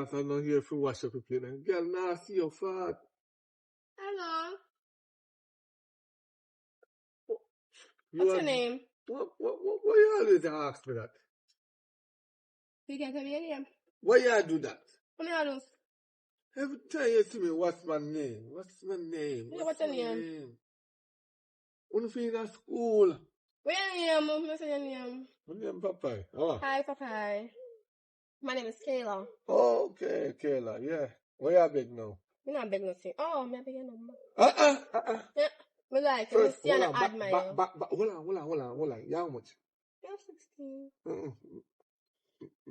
daughter not here for wash up the plate. Girl, now see your fat. Hello. You What's your name? What you always ask me that? You can tell me your name. Why you do that? What do you do? Every time you see me, what's my name? What's my name? What's your name? When you feel in school. What's your name? What's your name? My name Papai. Oh. Hi, Papai. My name is Kayla. Oh, okay, Kayla, yeah. Where you big now? You're not big nothing. Oh, maybe your number. Yeah. Me like it. First, Me hold still on, admire you. hold on. You how much? You're 16.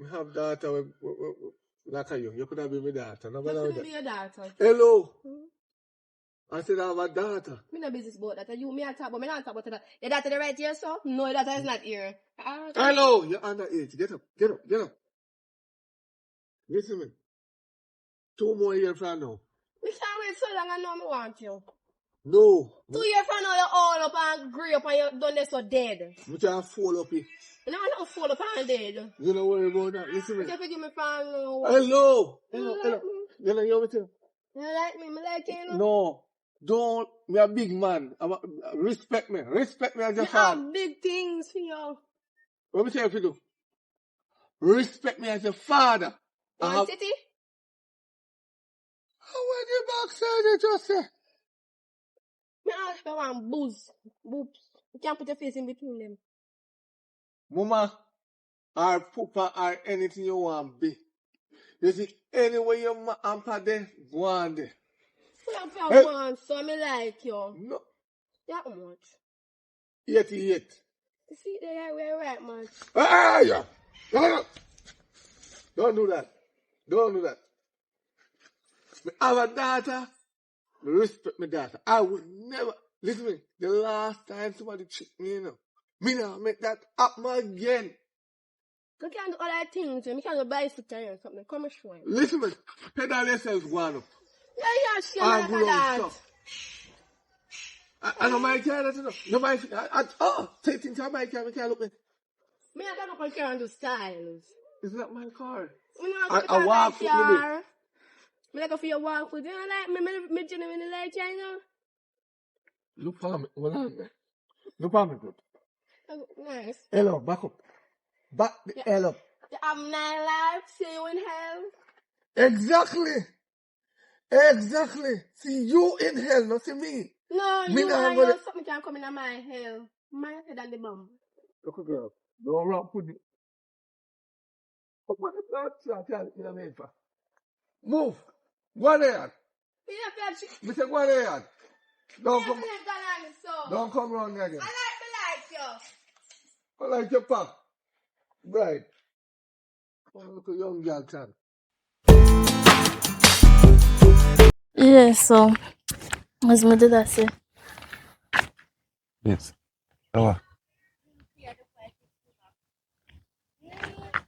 I have daughter like you. You could have been my daughter. No matter Just what. be your daughter. Hello. Hmm? I said I have a daughter. Me no business about that. You, me I talk, but me not talk about that. Your daughter the right here, so? No, your daughter is not here. Hello. You're underage. Get up. Listen to me. 2 more years from now. We can't wait so long. I know me want you. No. 2 years from now, you're all up and grey up and you're done this so dead. We can't fall up here. No, I don't fall up and dead. You don't worry about that. Listen to me. You can give me fan. Hello. You know, you with you? You like me? Me like you, No. Don't. Me a big man. Respect me. Respect me as your I father. have big things for you. What me tell you to do? Respect me as your father. You want city? What the backside you just say? Me ask if you want boobs. You can't put your face in between them. Mama, or papa, or anything you want be. You see, anyway your ma and pa there, go on there. You have one, so me like you. No. That much. 88. You see, they are right much. Yeah. No. Don't do that. I have a daughter. Respect my daughter. I would never, listen to me, the last time somebody tricked me, me now make that happen again. You can't do all that things. You can't do bicycle or something. Come and show you. Listen to me, pedal yourself one up. Yeah, sure, I like go that. stuff. I know my car, that's enough. No, take things out my car, my car look me. Me I don't know car and do styles. It's not my car. I walk with me. Me like for your walk with you. Like me genuinely like you, you know. Look for me. Hold on. Look for me, good. Nice. Hello, back up. Back the hell up. You have 9 lives, see you in hell. Exactly. See you in hell, not see me. No, me you and your something can come in my hell. My head and the bomb. Look at girl. Don't run put it. What the fuck? Move. Go on there. Me say go on there. Don't come around here again. I like you. I like your pop. Right. Look at young girl, child. Yeah, so as my dad say. Yes. Oh.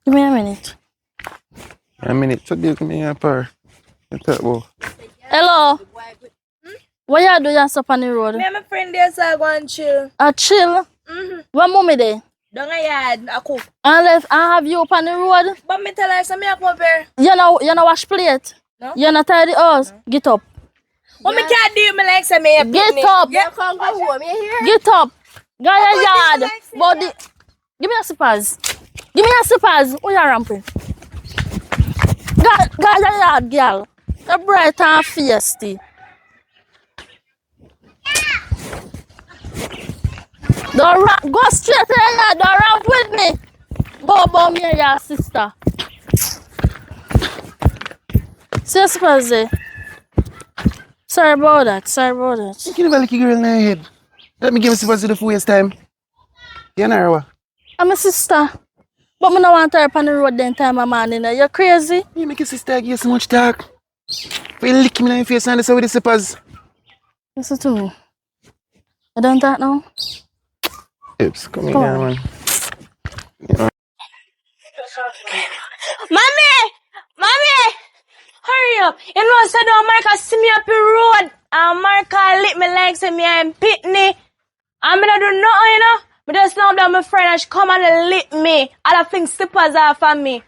Give me a minute. So give me a pair. Hello. What you do you stop on the road? Me and my friend there, so I go and chill. Chill? What mommy there? Down a yard, I cook. And have you up on the road? But me tell her, so me I come up here. You know wash plate? No. You know tidy house? No. Get up. What me can't do, me like say me a Get up. Yeah, come go home, you hear? Get up. Go your yard. Body. Give me your slippers. Oh, you're ramping. Go your yard, girl. You're bright and feisty. Go straight to your yard. Don't ramp with me. Go bum your sister. See your slippers there. Sorry about that. You can't even like a girl in the head. Let me give me slippers to the first time. You know what? I'm a sister. But I don't want her up on the road then time I'm on in. You crazy? You make your sister give you so much talk. But you lick me in the face and that's with the slippers. Listen to me. You don't talk now? Oops, come here, man. Yeah. Mommy! Hurry up. You know, so don't Marca see me up the road. And Marca lick me like say me I'm pitney. And me not do nothing, you know. But just now that my friend and she come and lick me. All the things slippers off of me.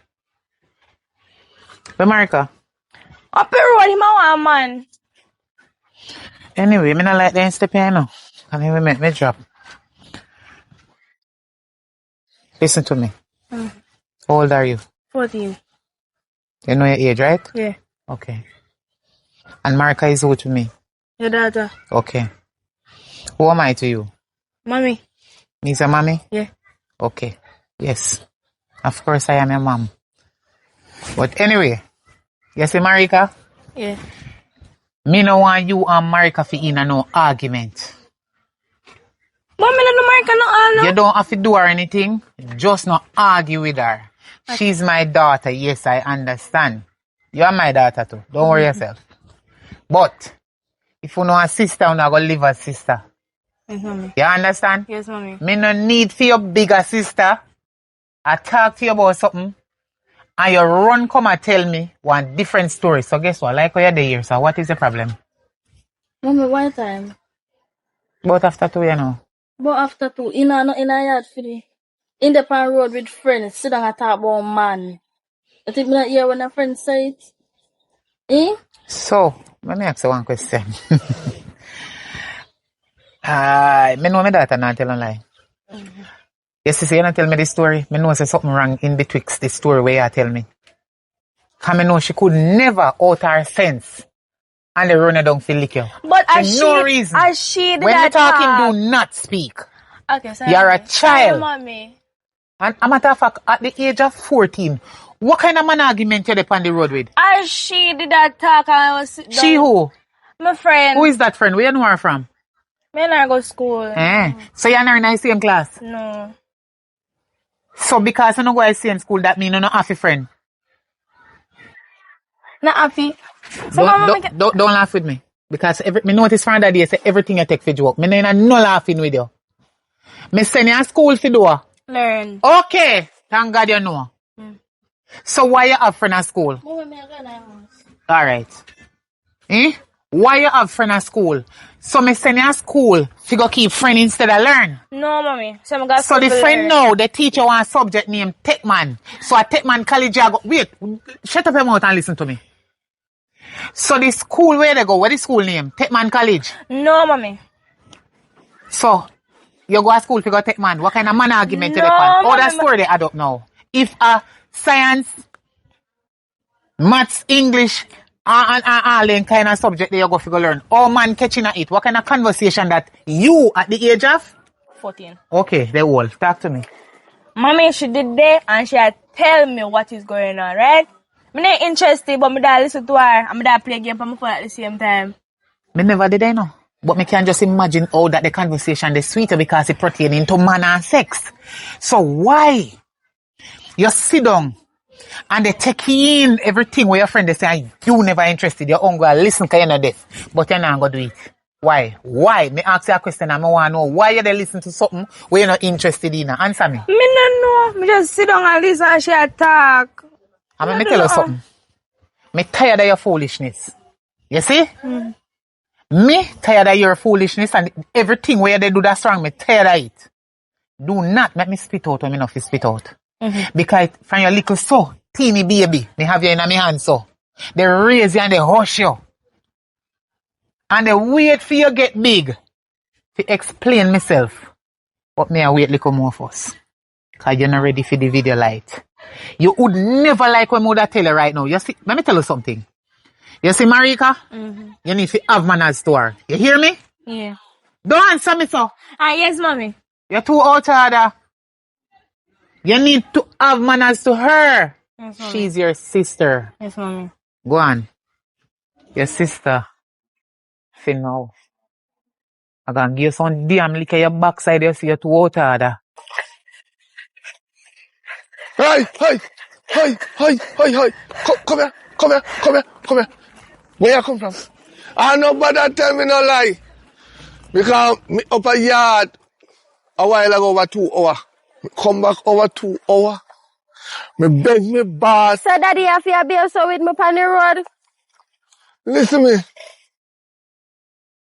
America. Up the road, him a one man. Anyway, me not like them step here now. Can you make me drop? Listen to me. How old are you? 14. You know your age, right? Yeah. Okay. And Marika is who to me? Your daughter. Okay. Who am I to you? Mommy. Me's a mommy? Yeah. Okay. Yes. Of course I am your mom. But anyway, you see Marika? Yeah. Me no want you and Marika fi in a no argument. Mommy, no America no all no. You don't have to do her anything. Just not argue with her. She's my daughter. Yes, I understand. You are my daughter too. Don't worry yourself. But if you know a sister, you're not going to live as sister. Yes, mommy. You understand? Yes, mommy. Me no need for your bigger sister. I talk to you about something and you run come and tell me one different story. So guess what? Like how you're there here, so what is the problem? Mommy, one time. About after 2, you know. But after 2, in a yard for the Independent road with friends, sit down and talk about man. I think me not hear when a friend say it. Eh? So, let me ask you one question. Me know my daughter not tell a lie. Yes, you not tell me this story. Me know there's something wrong in betwixt the story where you tell me. Cause me know she could never out her sense and they run her down for liquor. But for as no she, reason. as she did When that you talking, talk. do not speak. Okay, sorry. You're a Sorry, child. mommy. And a matter of fact, at the age of 14, what kind of man argument you dey on the road with? As she did that talk, I was sit down. She who? My friend. Who is that friend? Where you know her from? Me and her go to school. So you're not in the same class? No. So because you don't go to the same school, that means you don't have a friend? Not happy. So Don't laugh with me. Because me notice from that day, say everything you take for joke. Me no laughing with you. Me send you to school for do. Learn. Okay. Thank God you know. So why you have friend at school? Alright. Why you have friend at school? So me send you to school to go keep friend instead of learn. No, mommy. So the friend now, the teacher want subject name Techman. So at Techman College, you go, wait, shut up your mouth and listen to me. So the school where they go, what is school name? Techman College? No, mommy. So, you go to school to go Techman. What kind of man argument No, you on? Oh, that mommy. story they add up now. If science, maths, English, and all them kind of subject that you go to go learn. Oh man catching at it. What kind of conversation that you at the age of? 14. Okay, they all. Talk to me. Mommy, she did that and she had tell me what is going on, right? I'm not interested, but I listen to her and I play game on my phone at the same time. Me never did I know. But me can just imagine how that the conversation is sweeter because it pertains to man and sex. So why you sit down and they take in everything where your friend they say you never interested, you're hungry, listen because you're not deaf, but you're not going to do it. Why? Why? Me ask you a question and I want to know why you they listen to something where you're not interested in. Answer me. Me no know. Me just sit down and listen and she attack. I'm me tell you something. Me tired of your foolishness. You see? Me tired of your foolishness and everything where they do that's wrong. Me tired of it. Do not make me spit out when me not fi spit out. Because from your little so teeny baby, me have you in my hand so. They raise you and they hush you. And they wait for you get big. To explain myself. But me I wait little more first. Because you're not ready for the video light. You would never like when mother tell you right now. You see, let me tell you something. You see Marika? You need to have manners to her. You hear me? Yeah. Don't answer me so. Yes, mommy. You're too out order. You need to have manners to her. Yes, mommy. She's your sister. Yes, mommy. Go on. Your sister. See now. I'm gonna give you some damn lick at your backside. You see you're too out order. Hey! Come here. Where you come from? I nobody tell me no lie. Because me up a yard a while ago over 2 hours. Me come back over 2 hours. Me beg me boss. So daddy have your bill so with me on the road. Listen me.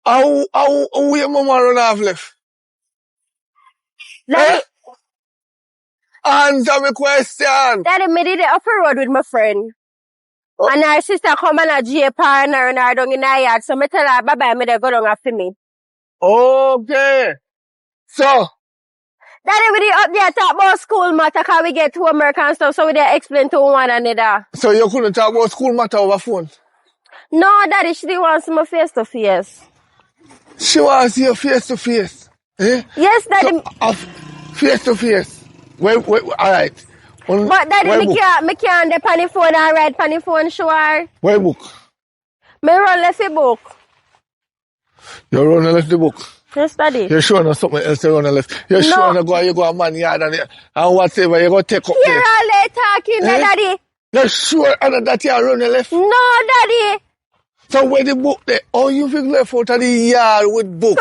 How your mama run off left? Daddy, Answer me question. daddy, me did it up the road with my friend. And her sister come and a jape her and her down in her yard. So me tell her, bye-bye, me dey go down after me. Okay. So, Daddy, we dey up there talk about school matter, cause we get homework and stuff, so we dey explain to one another. so you couldn't talk about school matter over phone? No, Daddy, she didn't want to see me face to face. She wants to see you face to face. Eh? Yes, Daddy. So, face to face. Wait, alright. But Daddy, me can't dep on the phone and write on the phone, sure. Where book? Me run left the book. You run and left the book. Yes, Daddy. You're showing us something else to run and left. You're showing you go a man yard and whatever you go take up You're there. all there talking, Daddy. You're sure that you run and left? No, Daddy. So where the book there? Oh, you think left out of the yard with book?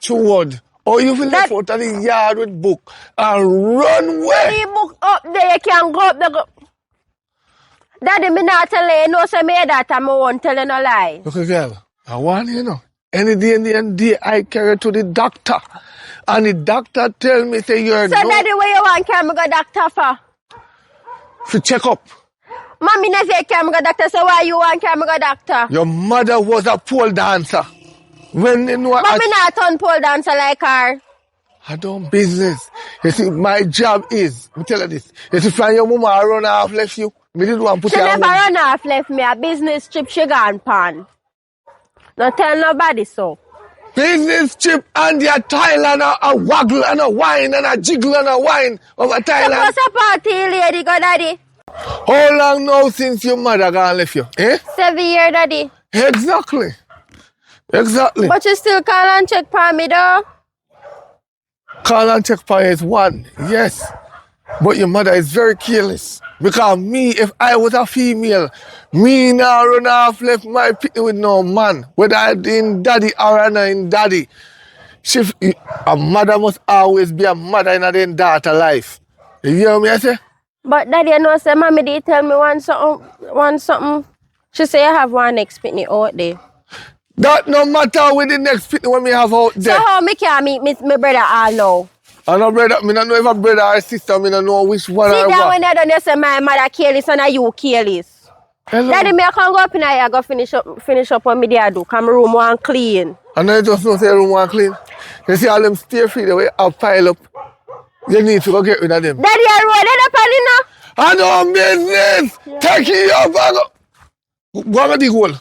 True word. Oh, you feel left out of the yard with book and run where? The book up there, you can go up the... Daddy, me not tell you, no, so me that I won't tell you no lie. Look, girl, I want you know. Any day I carry to the doctor. And the doctor tell me, say you're So, Daddy, where you want carry me go doctor for? For check up. Mommy never carry me go doctor, so why you want carry me go doctor? Your mother was a pole dancer. When you know... But me not turn pole dancer like her. I don't business. You see, my job is, me tell you this. You see, from your mama run off left you, me didn't want to put she you never run off left me, a business trip she gone pan. Don't tell nobody so. Business trip and your Thailand a waggle and a wine and a jiggle and a wine over Thailand. Suppose a party lady go, Daddy. How long now since your mother gone left you? Eh? 7 years, Daddy. Exactly. But you still call and check for me though? Call and check for is one, yes. But your mother is very careless. Because me, if I was a female, me now run off left my picnic with no man. Whether I in daddy or I not in daddy. A mother must always be a mother in a daughter life. You hear me I say? But Daddy, you know, say, Mommy did tell me one something. She say I have one next picnic out there. That no matter with the next picnic when me have out there. So how me can meet my brother all now? I know brother, me don't know if a brother or sister, me don't know which one See or that what. when I don't say my mother careless and you careless. Hello. Daddy, me I can go up in here, go finish up what me there do. Come room one clean. And I just don't say room one clean. You see all them stair feet the way I pile up. You need to go get rid of them. Daddy, I roll it up on now. I know business. Yeah. Take it up and go on the hole.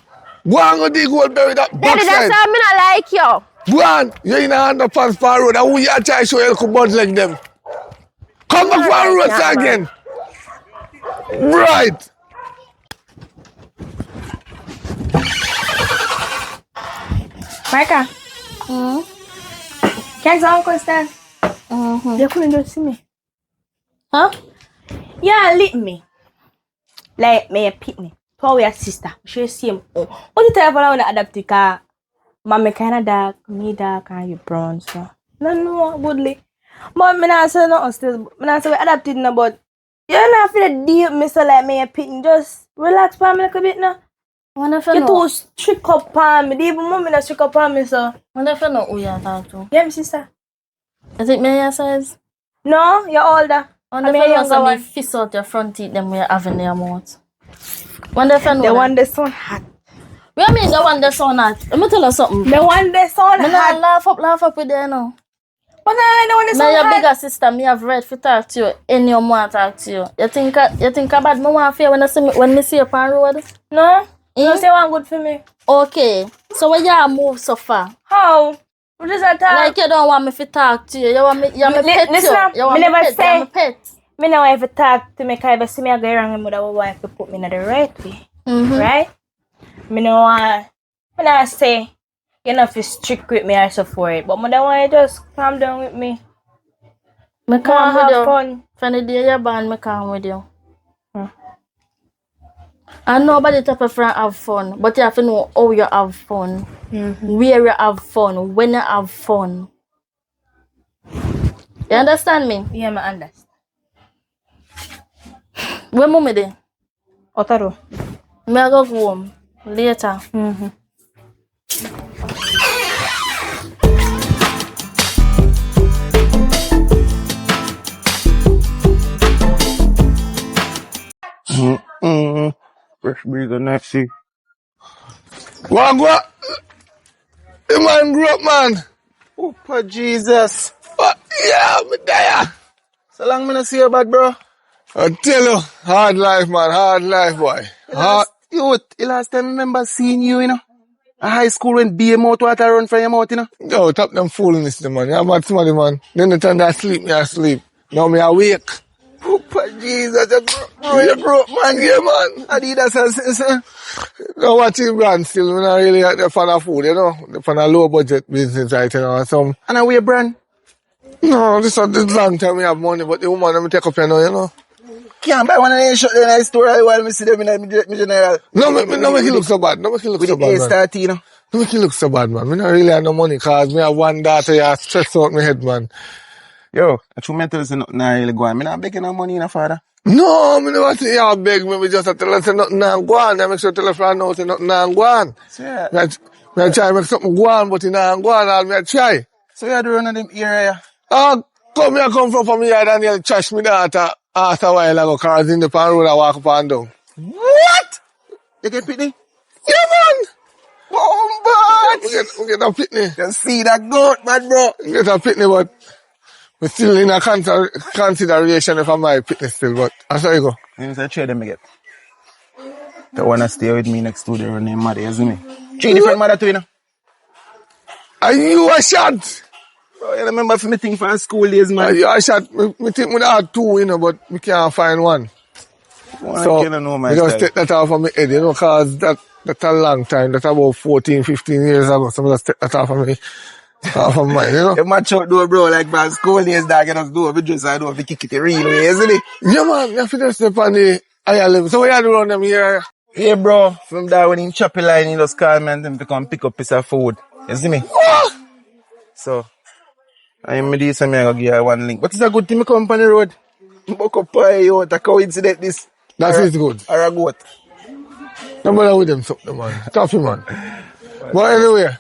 Go on the hole, bury that backside. Daddy, that's how me not like you. Go on. You're in a underpants for road. And who you try to show you could buds like them? Come back for road again. Right. Marka. Kijk zo Uncle Stan. You couldn't just see me. Huh? Yeah, leave me. Like me pick me. Power your sister. She see him. What you tell her when I adapt to car? Mommy kinda dark, me dark, and you brown, so. No, goodly. But me not say nothing still. Me not say we adapted no, but you not feel deep, me so like me pick. Just relax for me a little bit now. You too strict up on me. Even mommy not strict up on me, so. Wonder if you know who you talk to. Yeah, my sister. Is it me your size? No, you're older. Wonder if you know some fist out your front teeth them we have in your mouth. Wonder if you know the one that's so hot. What mean the one that's so hot? Let me tell you something. The one that's so hot. Me laugh up with them now. But the one that's so hot. Now your bigger sister, me have right to talk to you. Any of want to talk to you. You think about me want fear when me see you on road? No. You say one good for me. Okay. So when you move so far? How? What does that talk? Like you don't want me to talk to you. You want me pet listen, you. You want me never pet, say. me pet. Me never ever talk to me because if see me I go wrong and mother will have to put me in the right way. Right? Me no want me not say you know if you strict with me or so for it. But mother want you just calm down with me. Me calm with you. Fun. From the day you're born, me calm with you. And nobody type of friend have fun, but you have to know how you have fun, where you have fun, when you have fun. You understand me? Yeah, I understand. Where mommy there? Otaro. Me I go home later. Fresh breeze and nice sea. What? The man grew up, man. Oh, for Jesus. What? Yeah, me there. So long me not see you bad, bro. I tell you, hard life, man. Hard life, boy. Hard. The last time I remember seeing you, you know. A high school when BM out water run from your mouth, you know. Yo, top them foolishness, man. I'm mad somebody, man. Then the time that sleep, me asleep. Now me awake. Oh, for Jesus. You broke, man. Yeah, man. Adidas and Now what you brand still, we're not really the fan of food, you know. The fan of low budget business right you know. Some And a brand. no, this long time we have money, but the woman let me take up you know, you know. Can't buy one of them shut in a store while me see them in my general. No make it look so bad. No make it look With so the bad, man. start, you know. No make it look so bad, man. Me not really have no money cause me have one daughter, you stress out my head, man. Yo, I true mental is not really going. Me not begging no money, no father. No, me never say you beg me, me just tell her say nothing nah go on. I make sure tell her from now say nothing nah go on. So yeah. Me I try make something go on, but it nah go on, all me I try. So you do run on them area. Come from me yard and you trash me daughter after a while ago, cause in the pan road I walk up and down. What? You get pitney? Yeah, man! Bombard! We get a pitney. You see that goat, man, bro. We get a pitney, but we still in a consideration if I my pitney still, but I saw you go. You say trade them get. They wanna stay with me next to their name mother, you see me? 3 different mother too, you know. Are you a shot? Bro, you remember for me thing from school days, man. Are you a shot? Me think we had 2, you know, but we can't find one. So, we just take that off of my head, you know, cause that's a long time. That's about 14, 15 years ago. So I just take that off of me. Off of mine, you know. You match out though, bro, like man, school days, dog, you just do it, just I do it, kick it the real way, isn't it? Yeah, man, you have to just step on the higher level. So what you do around them here? Yeah, bro, from that when he choppy line, he just call me and them to come pick up piece of food. You see me? So, I am this and I go give you one link. But it's a good thing me come on the road. Buck up yo, it's a coincidence this. That is good. Or a goat. No bother with them something, man. Coffee, man. But anyway,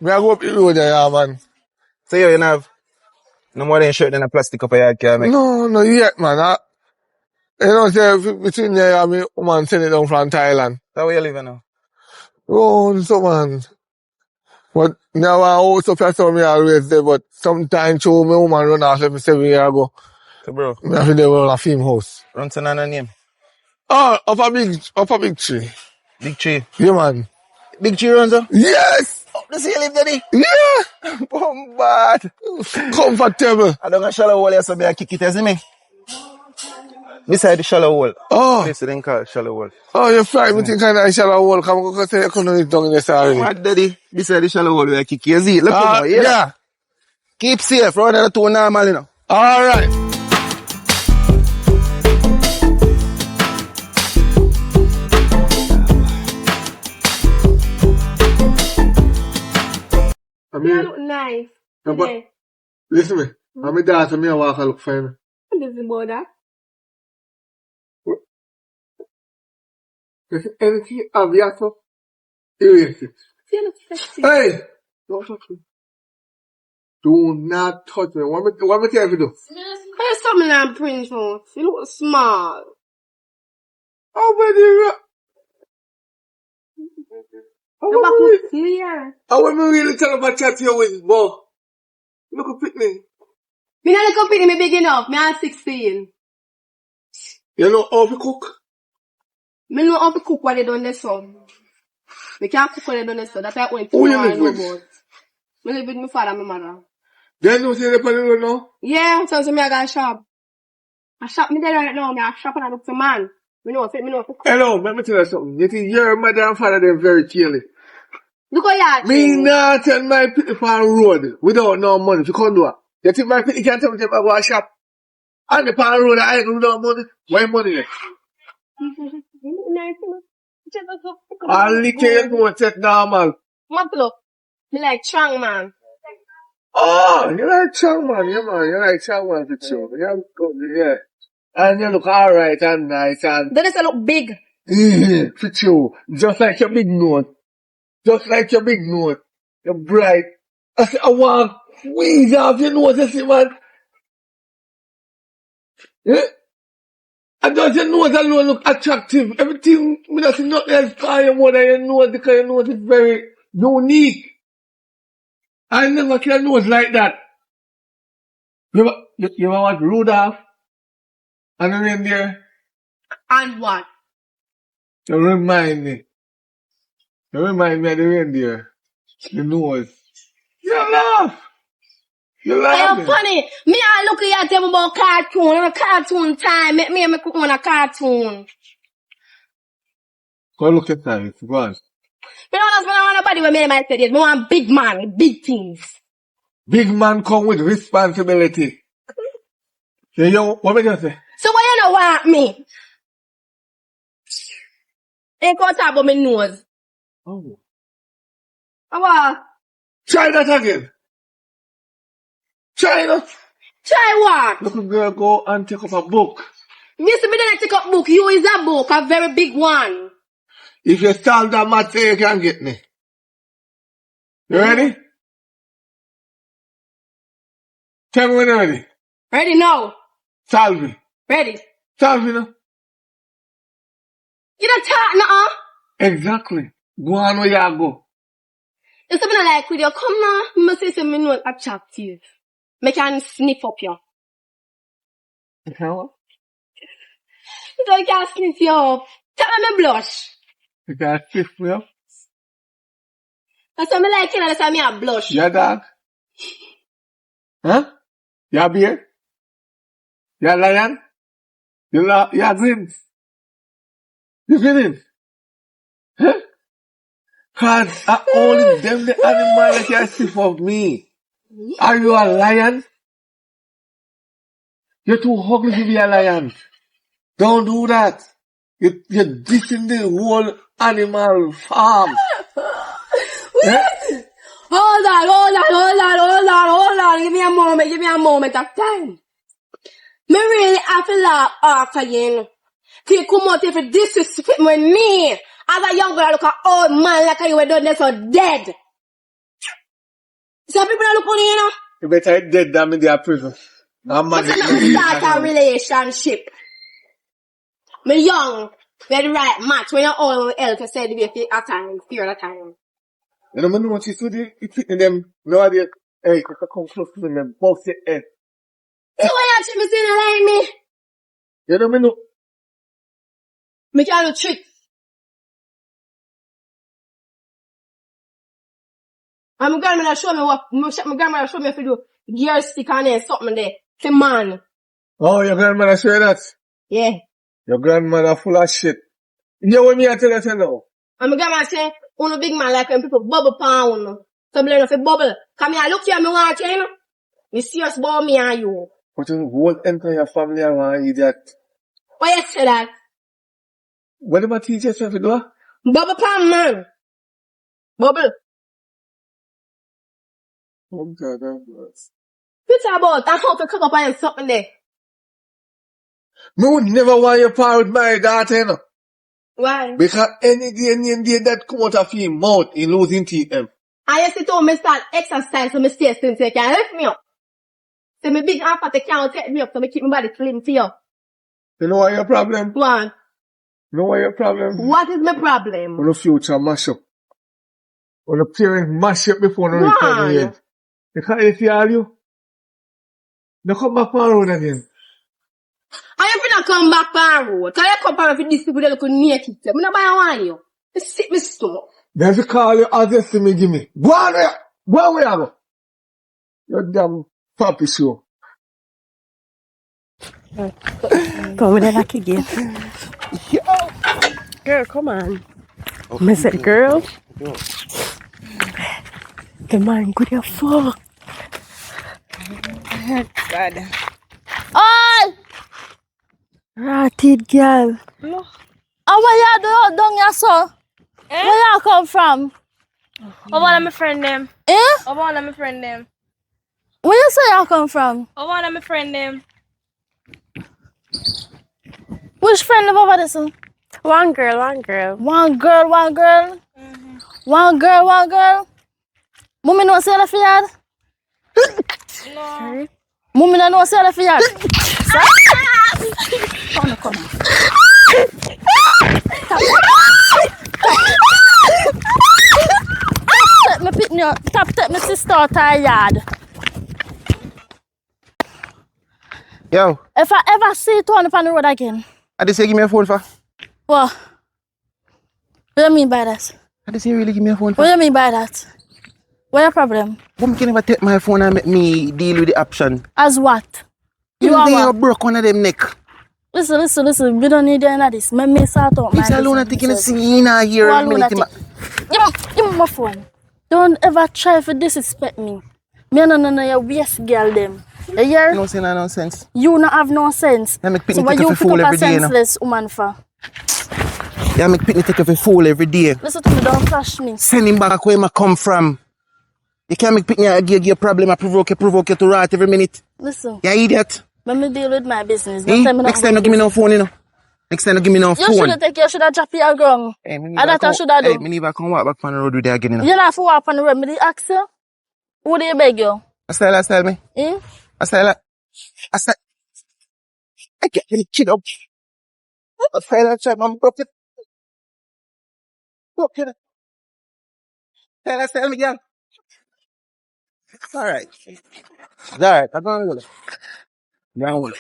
me I go up the road there, yeah, man. So you have no more than shirt than a plastic up a yard can make? No, yet, man. You know, say, between there and me, woman send it down from Thailand. How are you living now? Oh, so man. But now I also person me always there, but sometimes show me woman run off let me 7 years ago. So bro. Me have to there on a film house. Run to Nana name? Oh, up a big tree. Big tree? Yeah, man. Big tree runs up? Yes! Oh, does he live there? Yeah! Bombard! Comfortable. I don't got shallow hole here, so I kick it, you see me? Beside the shallow hole. Oh. Place it called shallow hole. Oh, you're frightened. Me think I shallow hole. Come on, say you couldn't down in this already. Mad daddy. Beside the shallow hole, I kick you. See, look at me. Yeah. Keep safe. Run the 2 normal, you know. All right. You look nice. No, but listen to me. I'm a daughter, me I walk and look for you. What is about that? If anything obvious, erase it. You look sexy. Hey! Don't touch me. Do not touch me. What me tell you to do? Here's something like Prince on. You look small. How many? Your back look clear. How am I really tell about chat to you with, boy? Look at Pitney. Me not look up me big enough. Me I'm 16. You know how to cook? Me know how to cook what they done this son. Me can't cook what they done this son. That's why I went to Who you know live with? about. Me live with my father and my mother. Then you see the panel road now? Yeah, so me I got a shop. I shop me there right now. Me I shop and I look for man. Me know if Hello, let me tell you something. You think your mother and father them very chilly. look how you Me not tell my people for road without no money to come do it. You think my people can't tell me to go a shop? And the pan road I ain't gonna do no money. Why money there? I'll lick you go take normal. Look, me like strong man. Oh, you like strong man, yeah man. You like strong man for sure. Yeah. And you look alright and nice and Then I look big. for sure. Just like your big nose. Just like your big nose. You're bright. I say, I want squeeze off your nose, you see, man. Yeah? And does your nose alone look attractive? Everything, me not see nothing else call you more than your nose because your nose is very unique. I never see a nose like that. You ever watch Rudolph and the reindeer? And what? You remind me. You remind me of the reindeer. The nose. You laugh. You laugh. You're funny. Me, I look at you about cartoon. I'm a cartoon time. Make me make on a cartoon. Go look at that. Go on. You know, that's when I want nobody with me might say this. I want big man with big things. Big man come with responsibility. So you, what me just say? So why you don't want me? Ain't gonna talk about my nose. Oh. What? Try that again. Try that. Try what? Look, girl, go and take up a book. Mister, me don't take up book. You is a book, a very big one. If you solve that math, you can get me. You ready? Tell me when you're ready. Ready now. Solve it. Ready. Solve it now. You don't talk now. Exactly. Go on where you go. It's something like with you. Come now. You must say something not attractive. Me can sniff up you. How? So I can sniff you up. Tell me blush. You can sniff me up. That's what I like, you know, that's why me a blush. Yeah, dog. Huh? You a bear? You a lion? You a green? You green? Huh? Cause I only them the animal that can sniff of me. Are you a lion? You're too ugly to be a lion. Don't do that. You're dissing the whole animal farm. Eh? Hold on. Give me a moment of time. Me really have to laugh after you. You come out if you disrespect me. As a young girl, look at old man like you were done there so dead. Some people don't look on you, know. You better get dead than me in prison. I'm But you not start a relationship. Me young, we had the right match. When you're all else, you say the way at time, fear at time. You know what you do? You fit in them, no idea. Hey, you can come close to them, both your head. So why you actually saying like me? You know. Me can't do trick. And my grandmother show me what, my grandmother show me if you do gear stick on there, something there. Say man. Oh, your grandmother show you that? Yeah. Your grandmother full of shit. You know what me I tell you now? And my grandma say, "Uno big man like when people bubble pound. So me learn if bubble. Come here, look here, me want you, you know. Me serious about me and you. But your whole entire family are want to eat that. Why you say that? What about teach yourself to do? Bubble pound, man. Bubble. Oh God, that's What about? I hope you cook up and something there. me would never want your power with my daughter, you know. Why? Because any day that come out of your mouth, he losing teeth. I used to tell me start exercise so me stay slim so you can lift me up. So me big half they can't take me up so me keep my body slim for you. You know what your problem? What? You know what your problem? What is my problem? When the future mash up. When the parents mash up before the return yet. Because if you are you, they come back on the road again. I am finna come back on the road. Cause you come back with this people that look naked. I'm not buying you. You sit me stomach. Then if you call you, as you see me, give me. Go on where you go. You damn papi show. Come with that lucky again. Girl, come on. I said, girl. The man good as fuck. God. Oh! Ratted girl. No. Oh, where you do down here, so? Eh? Where you come from? I want my friend them. Eh? I want my friend them. Where you say you come from? I want my friend them. Which friend live over there, son? One girl. One girl. One girl. Mommy no say that for yard? No. Mommy no say that for yard? Come on. Stop me pick me up. Stop take me sister out her yard. Yo, If I ever see it on the road again. I just say give me a phone for. What? What do you mean by that? I just say really give me a phone for. What do you mean by that? What's your problem? Who can never take my phone and make me deal with the option? As what? You are broke one of them neck. Listen. We don't need any of this. Me sort out my It's a lunatic in the scene here. Give me my phone. Don't ever try to disrespect me. Me no, you waste girl them. You hear? No say no nonsense. You not have no sense. I make So Pitney why take you a pick fool up a every day, senseless woman for? Yeah, make Pitney take a fool every day. Listen to me, don't flash me. Send him back where I come from. You can't make Pitney give you a problem. I provoke you to rot every minute. Listen. You idiot. Let me deal with my business. Next time, don't give me no phone, you know. Next time, don't give me no phone. You should have dropped your gun. Hey, And that I should have Hey, done. me never come walk back on the road with you again, you know. You're not for walk on the road. Me ask you. Who do you beg you? I style me. I style. I get any kid up. I style, I'm broken. Broken. Style me, girl. It's alright. It's alright. I'm going to go. Down.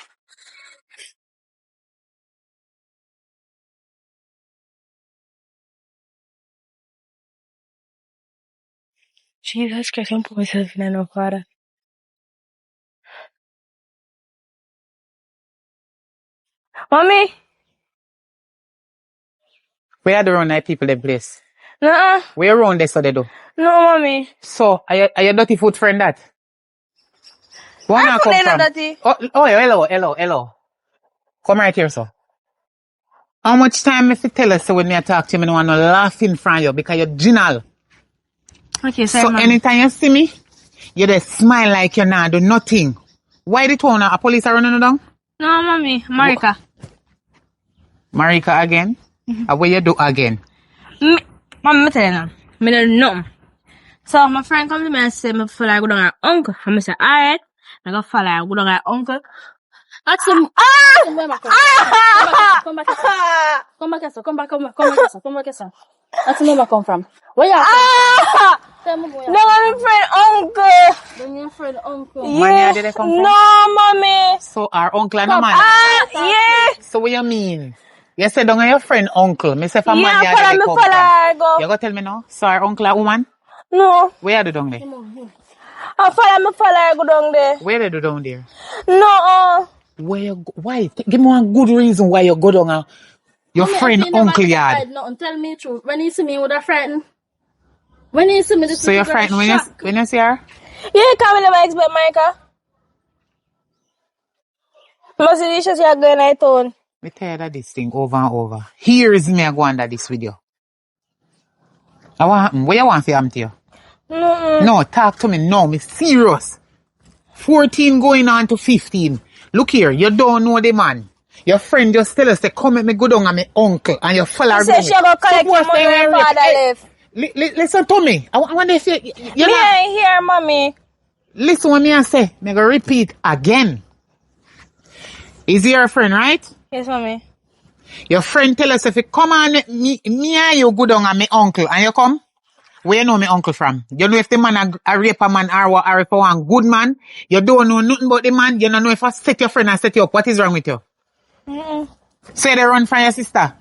Jesus Christ, I'm putting myself in no father. Mommy? Where are the run like people in place? Nuh-uh. Where around there so they do? No, mommy. So, are you dirty foot friend that? Where I I come from? dirty. Hello. Come right here, so. How much time if you tell us so when me talk to you, I don't want to laugh in front of you because you're genial. Okay, sorry, So mommy. anytime you see me, you just smile like you're not do nothing. Why the town a police are running down? No, mommy. Marika. Marika again? What you do again? Mommy, me tell you now. Me don't know. So my friend come to me and say me follow I go down her uncle. And me say, alright. I go follow I go down her uncle. Ask him. Come back here. That's where I come from. Where you from? Tell me where you No, my friend uncle. Then your friend uncle. Where did they come from? No, mommy. So our uncle and no man. Yeah. So what you mean? You said don't your friend uncle. Me say for man Yeah, you follow they me come follow from. go. You go tell me now. So our uncle a woman? No. Where do down there? I follow go down there. Where they do down there? No. Where you go? Why? Give me one good reason why you go down your friend uncle yard. Nothing. Tell me the truth. When you see me, would I frighten? When you see me, this So you're frightened when you see her? Yeah, come never expect Micah. Most of the issues you are going at town. Me tired of this thing over and over. Here is me go under this video. I want happen. What you want to happen to you? No, talk to me now. Me serious. 14 going on to 15. Look here, you don't know the man. Your friend just tell us to come at me go down and my uncle and your follow her. She said she go collect your money when father left. Listen to me. I want to say Me ain't here, mommy. listen what me I say. Me go repeat again. Is he your friend, right? Yes, mommy. Your friend tell us if you come on me and you go down and my uncle and you come. Where you know my uncle from? You know if the man a rape a man or if a one good man. You don't know nothing about the man. You don't know if I set your friend and set you up. What is wrong with you? Say they run from your sister.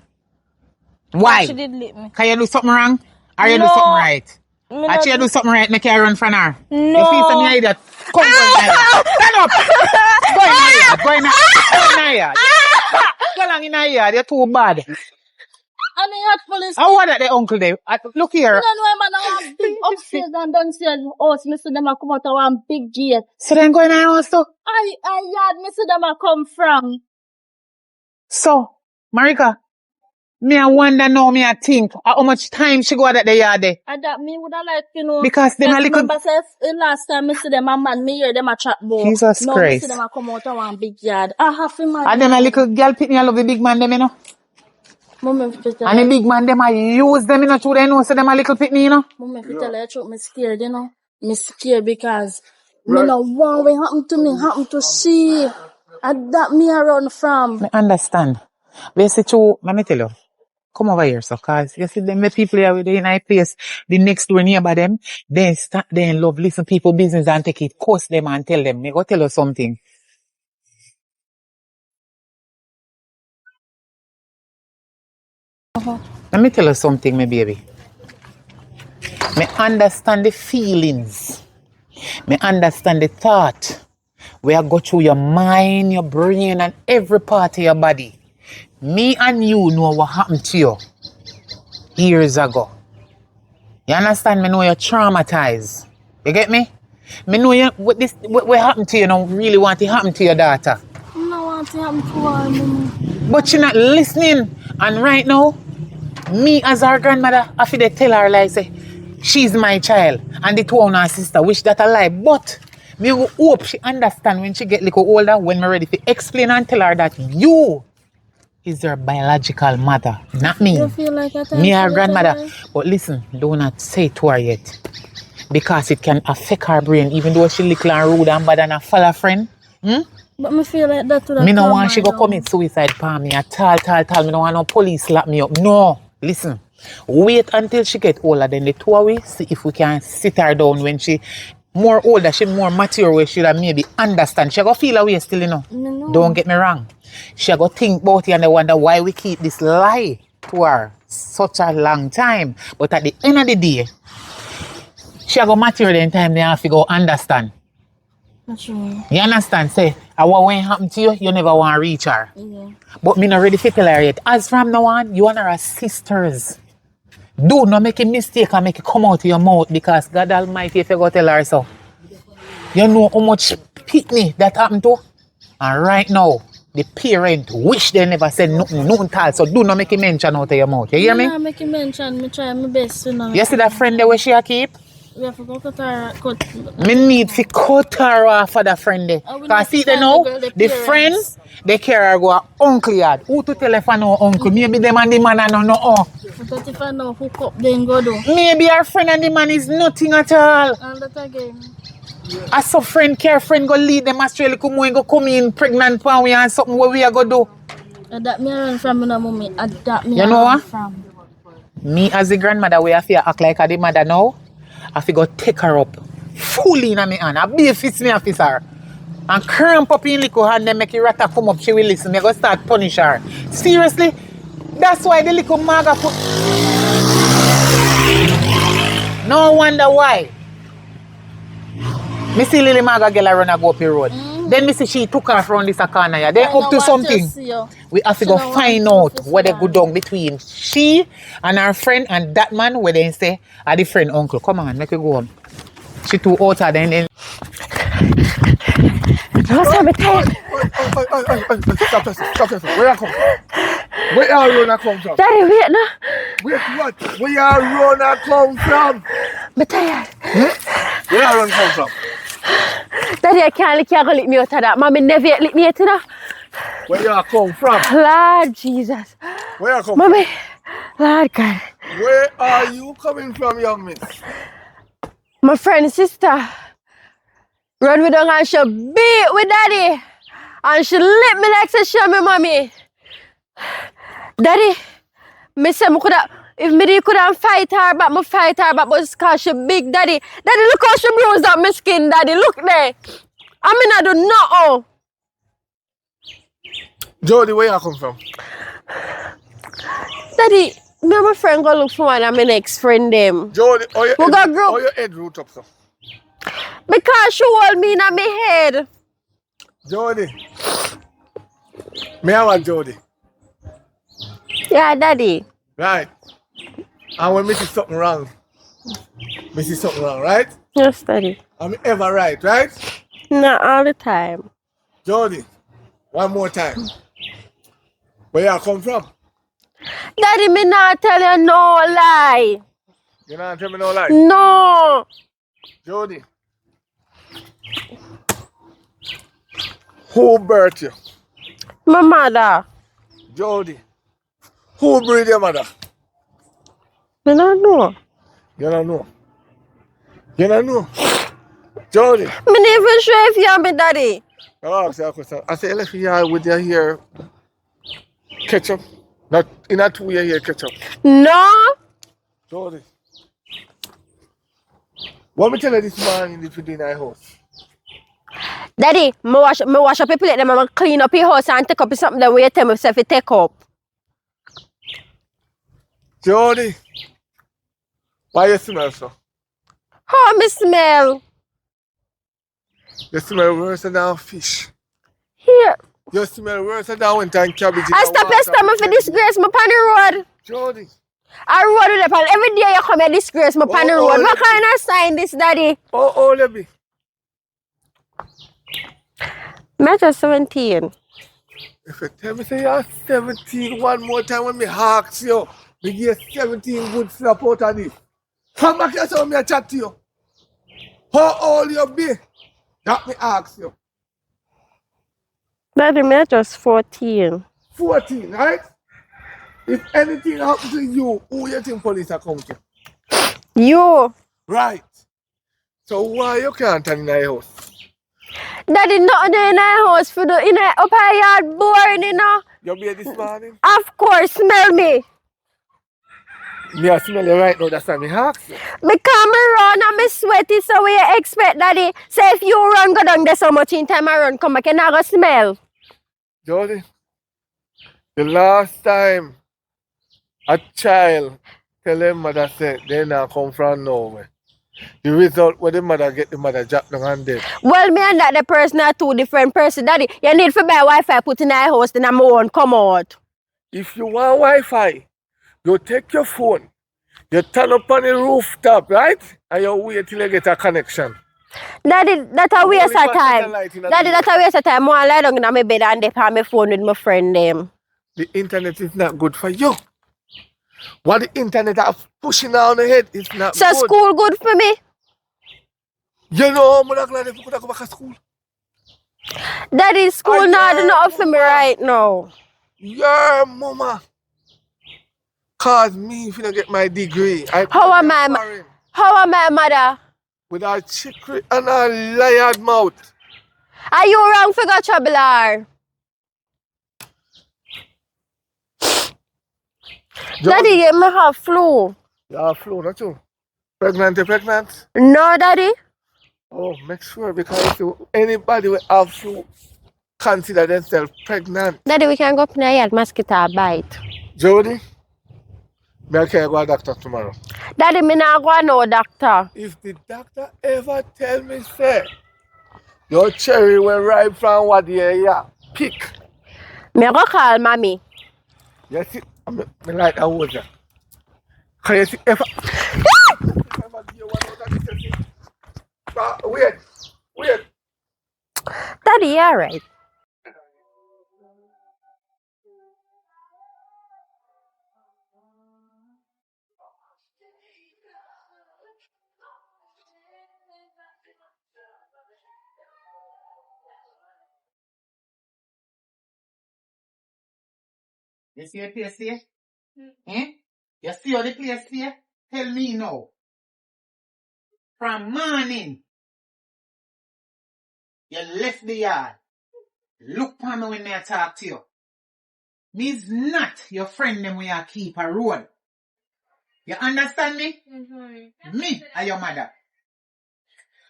Why? She did leave me. Can you do something wrong? Or you do something right? Actually, you do something right, make you run from her. No. You feel some idiot? Come go in here. Stand up. Go in here. Go in here. Go along in here. You're too bad. And you had police. How was that the uncle there? Look here. You know, man, I have big upstairs and downstairs house. Me see them a come out of one big gate. So then go in here also. I yard me see them a come from. So, Marika, me I wonder now, me I think, how much time she go out at the yard there? And that me would have like, you know. Because them a little... Remember, last time me see them a man, me hear them a chat more. Jesus now Christ. Me see them a come out of one big yard. I have to man. And them a little girl pitney, I love the big man them, you know. Mummy, And the big man them, I use them, you know, to they know, so them a little pitney, you know. Mummy, if you tell her the truth, me scared, you know. Me scared because me no want what happen to me, happen to she. And that me around from. Me understand. But you see, true, let me tell you. Come over here, so, cause you see them the people here with the in our place, the next door neighbor them, they love listen people business and take it, curse them and tell them. Me go tell you something. Let me tell you something, my baby. Me understand the feelings. Me understand the thought. Where go through your mind, your brain, and every part of your body. Me and you know what happened to you years ago. You understand? Me know you're traumatized. You get me? Me know you, what happened to you now really want to happen to your daughter. I don't want to happen to her, Mama. But she's not listening. And right now, me as her grandmother, I feel they tell her like say, she's my child. And the two of her sister, which that a lie. But me hope she understand when she get little older, when me ready to explain and tell her that you is her biological mother, not me. You feel like a Me her time grandmother. to But listen, do not say it to her yet. Because it can affect her brain, even though she little and rude and bad and a follow friend. But me feel like that to the Me no want she go commit suicide for me at all. Me no want no police slap me up. No. Listen. Wait until she get older. Then the two of we see if we can sit her down when she more older, she more mature where she maybe understand. She go feel her way still, you know. No. Don't get me wrong. She go think about it and they wonder why we keep this lie to her such a long time. But at the end of the day, she go mature in time they have to go understand. That's right. You understand? Say, what when happen to you, you never want to reach her. Yeah. But me not ready to tell her yet. As from now on, you and her are sisters. Do not make a mistake and make it come out of your mouth because God Almighty, if you go tell her so, you know how much pitney that happened to. And right now, the parent wish they never said nothing tall. So do not make a mention out of your mouth. You hear me? I make a mention. Me try my best to know. You see that friend there where she a keep? We have to go cut her. Me need to cut her off for the friend there. Because see they know, the friend, they carry her go a uncle yard. Who to telephone her uncle? Maybe them and the man and no. But if I know hook up, then go do. Maybe her friend and the man is nothing at all. And that again. As some friend, care friend go lead them Australia come in pregnant for we and something what we are go do. That me run from my mommy. That me you know what? From. Me as the grandmother, we have to act like a the mother now. I have to go take her up fully in my hand. I be a fist me officer. And cramp up in little hand and make it rata come up. She will listen. I go start punish her. Seriously? That's why the little maga put. No wonder why. Me see Lily Maga girl run and go up the road. Then me see she took her from this corner here. Then up to something. We have to go find out what they go down between she and her friend and that man where they say are the friend uncle. Come on, make it go on. She too out then. Stop. Where you come from? Where are you come from? Daddy, wait now. Wait what? Where are you come from? I'm tired. Where are you come from? Daddy, I can't lick me out of that. Mommy never lick me out of that. Where you come from? Lord Jesus. Where you come Mommy, Lord God. Where are you coming from, young miss? My friend's sister run with her and she beat with daddy. And she lick me like she show me mommy. Daddy, me say if me couldn't fight her back, me fight her back, but because she big daddy. Daddy, look how she bruised up my skin, daddy. Look there. I mean I do nothing. Jody, where you come from? Daddy, me and my friend go look for one of my next friend them. Jody, how your head root up so? Because she hold me in my head. Jody. Me have a Jody. Yeah, daddy. Right. And when me see something wrong, right? Yes, daddy. I'm ever right, right? Not all the time. Jody, one more time. Where you come from? Daddy, me not tell you no lie. You not tell me no lie? No. Jody. Who birthed you? My mother. Jody. Who breed your mother? I don't know. You don't know. You don't know. Jody. Me not even sure if you're my daddy. I'll ask you a question. I say, you left here with your hair ketchup. Not in a 2 year hair ketchup. No. Jody. What me tell you this morning if you do in our house? Daddy, me wash up your plate, then I clean up your house and take up something that we tell me if you take up. Jody. Why you smell so? How me smell? You smell worse than fish. Here. You smell worse than winter cabbage. I stop your stomach for disgrace me on the road. Jody. I road with them every day you come and disgrace me on the road. What kind of sign this, Daddy? Oh, let me. I'm just 17. If you tell me say you're 17 one more time when me ask you, me give you 17 good slap out of this. Come back here so me chat to you. How old you be? That me ask you. Daddy, I'm just 14. 14, right? If anything happens to you, who you think police are coming to? You. Right. So why you can't turn in the house? Daddy, nothing in the house for the in the upper yard boring, you know. You be here this morning? Of course, smell me. Me I smell you right now, that's why me ask you. Because I run and I sweaty, so we expect, Daddy. Say if you run, go down there so much in time I run, come back and I go smell. Jody, the last time a child tell their mother say they not come from nowhere, the result where the mother get the mother jack down and dead. Well, me and that the person are two different persons, Daddy. You need to buy Wi-Fi, put in the house, then I'm one come out. If you want Wi-Fi, you take your phone, you turn up on the rooftop, right? And you wait till you get a connection. Daddy, that's a waste of time. Daddy, Daddy, that's a waste of time. I lie down in my bed and they on my phone with my friend them. The internet is not good for you. What the internet are pushing down the head is not so good. So school good for me? You know I'm glad if you could go back to school. Daddy, school not enough for me right now. Yeah, mama. Cause me if you don't get my degree. How am I, mother? With a chicory and a liard mouth. Are you wrong for got trouble or? Daddy, you may have flu. You have flu, not you? Pregnant, you pregnant? No, Daddy. Oh, make sure because if anybody will have flu, consider themselves pregnant. Daddy, we can go up in the yard, mosquito bite. Jody, I can't go to the doctor tomorrow. Daddy, me not go no doctor. If the doctor ever tell me, say, your cherry will ripe from what you pick. Me go call mommy. You see, I like that water. Can you see, ever wait. Daddy, you alright? You see the place here? You see how the place here? Tell me now. From morning, you left the yard. Look for me when I talk to you. Me's not your friend them when you keep a road. You understand me? Mm-hmm. Me are your mother.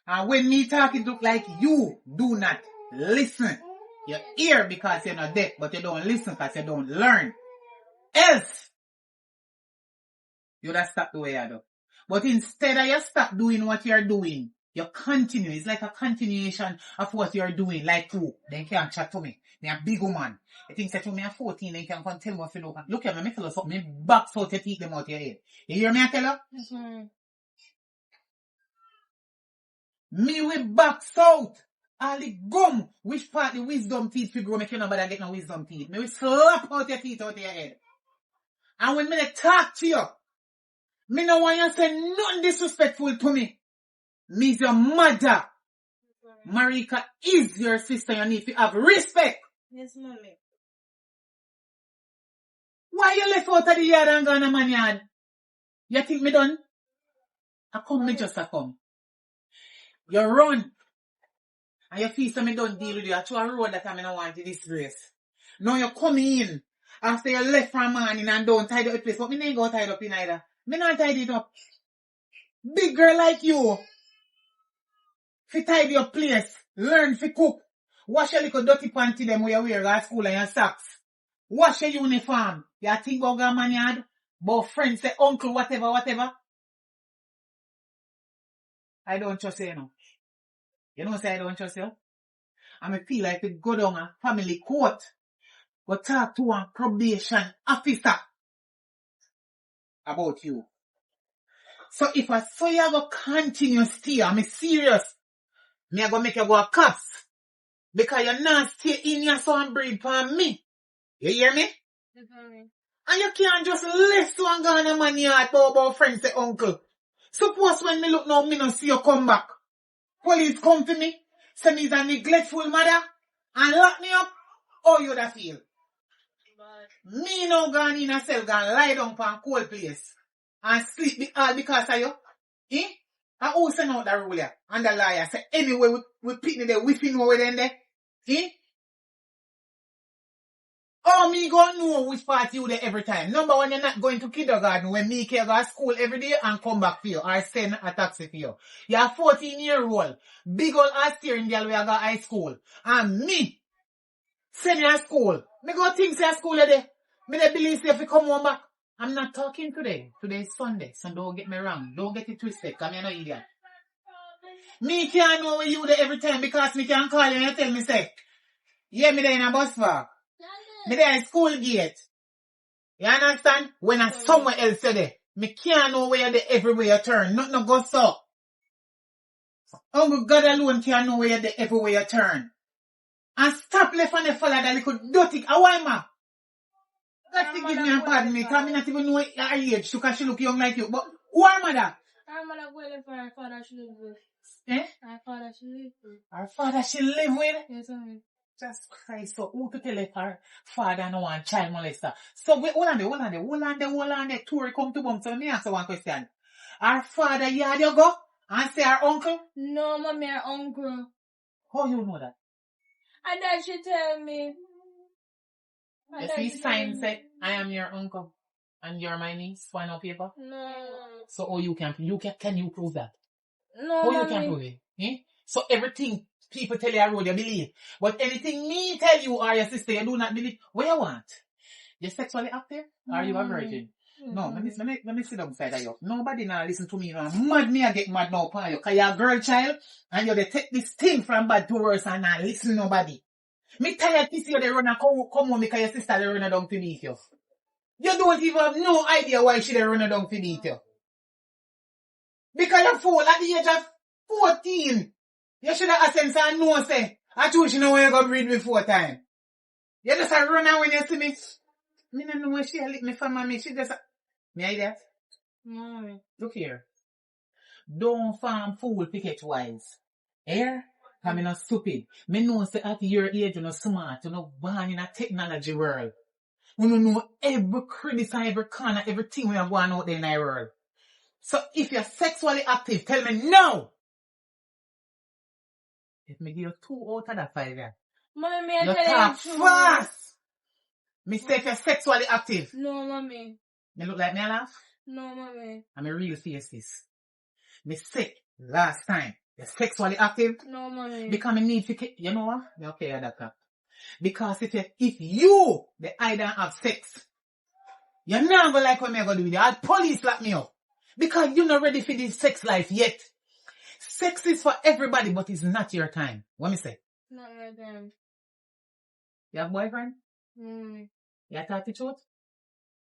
And when me talking look like you do not listen. You hear because you're not deaf, but you don't listen because you don't learn. Else, you'd have stopped the way you do. But instead of you stop doing what you're doing, you continue. It's like a continuation of what you're doing. Like who? Then can't chat to me. Me a big woman. You think that me a 14, then can come tell me what you know. Look at me tell you something. Me box out your teeth them out your head. You hear me I tell you? Yes, ma'am. Me will box out. All the gum. Which part the wisdom teeth figure make you nobody get no wisdom teeth. Me will slap out your teeth out your head. And when me talk to you, me no want you say nothing disrespectful to me. Me's your mother. Marika is your sister. You need to have respect. Yes, mommy. Why you left out of the yard and gone to man yard? You think me done? I come, me just a come. You run. And you feel so me don't deal with you. I throw a road that I don't want to disgrace. Now you come in after you left from morning and don't tidy up the place. But me ain't go tidy up in either. Me not tidy it up. Big girl like you. Fi tidy your place. Learn fi cook. Wash your little dirty panty them where you wear at school and your socks. Wash your uniform. You think about going man yard? About friends say uncle whatever. I don't trust you, you know. You know say I don't trust you? I feel like we go down a family court. Go talk to a probation officer about you. So if I saw you go continue stay, I'm serious. Me I go make you go a cops. Because you're not stay in your son breed for me. You hear me? And you can't just left one go on a man yard about friends say uncle. Suppose when me look now, me no see you come back. Police come to me, say me's a neglectful mother, and lock me up. How you da feel? Me no gone in a cell, gone lie down for a cold place. And sleep all because of you. Eh? And who send out the ruler and the liar? Say anyway, we picking the whipping over there. Eh? Oh, me go know which part you there every time. Number one, you're not going to kindergarten when me can go to school every day and come back for you or send a taxi for you. You're 14-year-old, big old ass steering girl where I go high school. And me, send you to school. Me go think say school there. Me they believe if you come home back. I'm not talking today. Today is Sunday, so don't get me wrong. Don't get it twisted, because I'm no idiot. Me can't know where you there every time because me can call you and tell me say, yeah, me there in a bus park. Me there in school gate. You understand? When I'm somewhere else there, me can't know where you're there everywhere you turn. Nothing no go so. Only God alone can know where you're there everywhere you turn. And stop left on the follow that little dirty. Why ma? God to give me and pardon me, because I not even know her age, because she look young like you. But who are mother? Her mother going for her father she live with. Eh? Her father she live with. Her father she live with? Yes, ma'am. Just Christ, so who to tell if her father no one child molester? So wait, hold on there. Tory come to bum. So let me answer one question. Her father yard you go? And say her uncle? No, mommy, her uncle. How you know that? And then she tell me. You see sign say, I am your uncle. And you're my niece. Find out paper? No. So can you prove that? No, How mommy. you can prove it? Eh? So everything people tell you around you believe. But anything me tell you or your sister you do not believe. What you want? You sexually active? Or are you a virgin? No, let me sit down beside of you. Nobody now listen to me. You know, mad me I get mad now upon you. Because you're a girl child and you take this thing from bad to worse and not listen to nobody. Me tired to see you they run and come home because your sister they run down to beat you. You don't even have no idea why she they run down to beat you. Because you fool at the age of 14. You should have sense and know say, I told you know when you go breed me 4 times. You just a run out when you see me. Me don't know when she lick me from me. She just me I that? Mommy. Look here. Don't farm fool picket wise. Here? I'm not stupid. Me know say at your age you're not smart. You're not born in a technology world. You don't know every crevice and every corner, everything we are going out there in the world. So if you're sexually active, tell me no. If me give you 2 out of that 5 years. Mommy, You talk fast. Me say if you're sexually active. No, mommy. You look like me a laugh? No, mommy. I'm a real face this. Me say last time. You're sexually active? No, mommy. Because me need to, you know what? Me okay at that. Because if you, the either have sex, you're not gonna like what me gonna do with you. I'll police lock me up. Because you're not ready for this sex life yet. Sex is for everybody, but it's not your time. What me say? Not your time. You have a boyfriend? Mm. You talk the truth?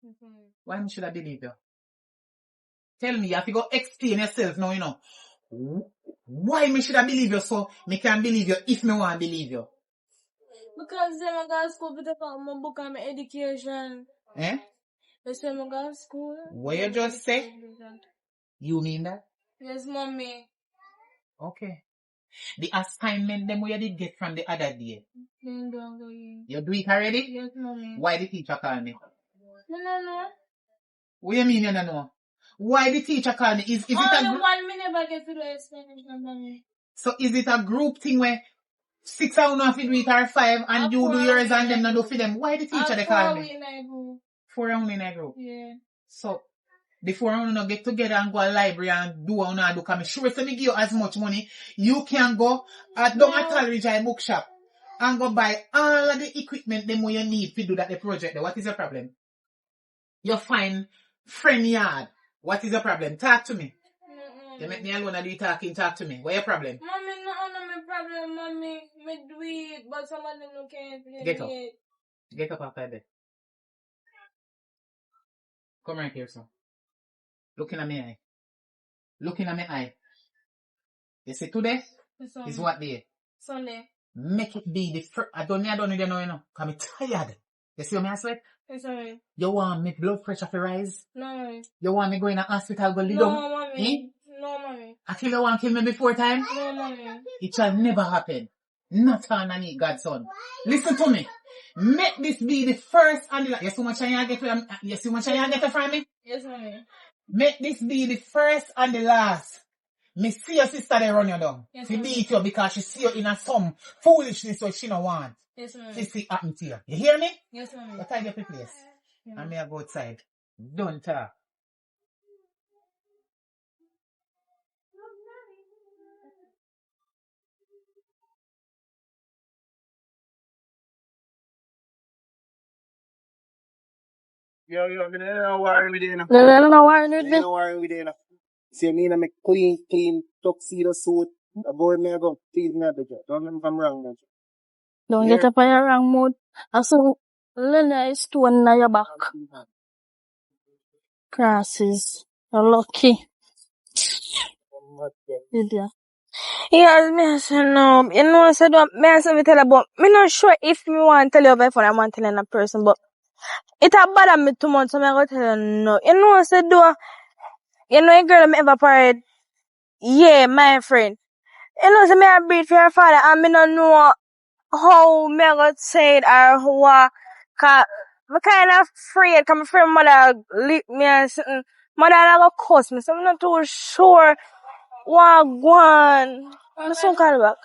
Mm-hmm. Why should I believe you? Tell me, you have to go explain yourself now, you know. Why me should I believe you so me can believe you if me want to believe you? Because then I go to school to take out my book and my education. Eh? They say I go to school. What you just say? You mean that? Yes, mommy. Okay. The assignment them you did get from the other day. You do it already? Yes, mommy. Why the teacher call me? No. What you mean you don't know? Why the teacher call me? Is it Only a 1 minute I get to the explanation, mommy. So is it a group thing where 6 of you have to do it or 5 and you do yours and them not do for them. Why the teacher they call me? 4 of you in a group. Yeah. So the 4 of you not get together and go to the library and do what you do. Because I'm sure if I give you as much money, you can go at down at Talridge bookshop and go buy all of the equipment them you need to do that the project. What is your problem? You find friend yard. What is your problem? Talk to me. You make me alone and do you talking, talk to me. What your problem? Mommy, no, my problem, mommy. Me do it, but some of them no can't Get up. Get up after that. Come right here, son. Looking at my eye. Looking at my eye. You see today is what day? Sunday. Make it be the first. I don't know, you know. Cause I'm tired. You see what I sweat? Yes, mommy. You want me blood pressure to rise? No, mommy. You want me go in the hospital go lay No, down? mommy. No, mommy. I feel you want to kill me before time? No, mommy. It shall never happen. Not underneath God's son. Listen to me. Make this be the first and the last. You see how much I get from you see how much I get from me? Yes, mommy. Make this be the first and the last. Me see your sister they run you down. Yes, She ma'am. beat you because she see you in a some foolishness what she no want. Yes, mommy. She see happen to you. You hear me? Yes, mommy. But I get the place. Yeah. And me I go outside. Don't talk. Yo, me don't worry with you, No worry with me. don't worry with you, See me in a clean tuxedo suit. A boy me go, please me at the job. Don't let me if I'm wrong, man. Don't Yeah. get up on your wrong mood. I saw Lena is stone on your back. Crosses. You're lucky. Idiot. Yeah, me say no. You know, I said me I say me tell about. Me not sure if me want to tell you over phone. I want to tell a person, but it a bother me too much. So me I go tell you no. You know, I said you know, a girl me ever parried. Yeah, my friend. You know, so me I breed for her father, and me not know how me I go say it or how. Cause me kind of afraid. Cause my friend mother lick me and something. Mother I go cuss me, so I'm not too sure what go on. I'm so call back.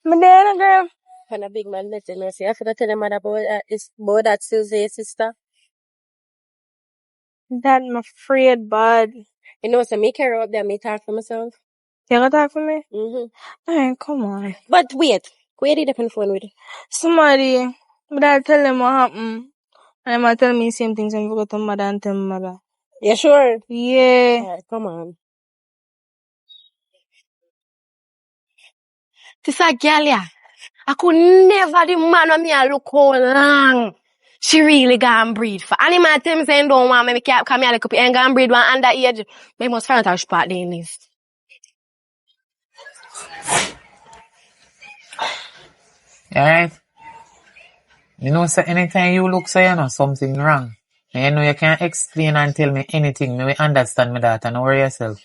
Me there, girl. And a big man let me say, I forgot to tell him about that Susie's sister. That I'm afraid, bud. You know, so me carry up there, me talk for myself. You gonna talk for me? Mm-hmm. Alright, come on. But wait, where did the phone with? Somebody, but I tell them what happened. And I'm gonna tell me the same things and forgot to mother and tell mother. You sure? Yeah. Alright, come on. This a girl, yeah. I could never the man of me a look how long she really gone breed for. And the man tell me saying don't want me can't come here like and gone breed one underage. They must find out how spot they in this. Alright? You know, so anytime you look so you know something wrong. And you know you can't explain and tell me anything. Me will understand me that and don't worry yourself.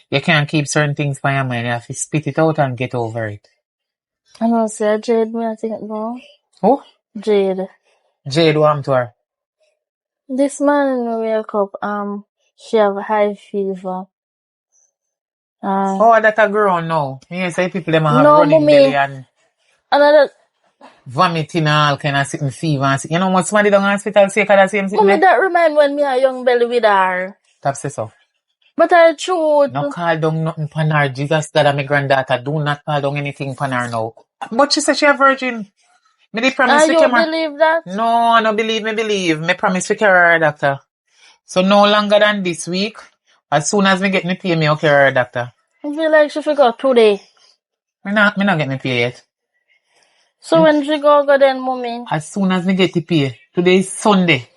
You can't keep certain things by your mind. You have to spit it out and get over it. I know, say Jade, me I think no. Who? Jade. Jade, what happened to her? This man wake up, she have high fever. Oh, that a girl now. You say people them have No, running mommy. belly and Another, vomiting and all kind of sitting fever and you know what somebody down hospital say that same thing mommy, there? that remind when me a young belly with her. Tap say so. But I truth. No call down nothing pan her. Jesus God and my granddaughter. Do not call down anything pan her now. But she said she a virgin. Me did promise to You carry her. believe that? No, I don't believe me believe. Me promise to carry her, doctor. So no longer than this week. As soon as me get me pay, me okay her, doctor. I feel like she forgot today. Me not get me pay yet. So when she go then, mommy? As soon as me get the pay. Today is Sunday.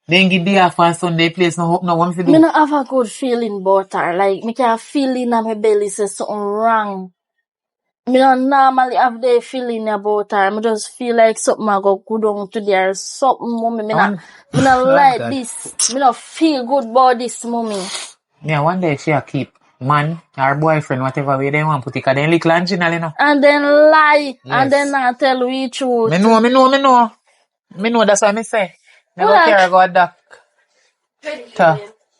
Then give day off on Sunday, place no hope no one to do. Me not have a good feeling about her. Like, me can feel in my belly say something wrong. Me don't normally have the feeling about her. Me just feel like something I go good on today or something, mommy. Me not like God. this. Me not feel good about this, mommy. Yeah, one day she a keep man, her boyfriend, whatever way they want put it, cause they little original, you know. And then lie. Yes. And then not tell we truth. Me know. Me know, that's what me say. Never What? care go doctor.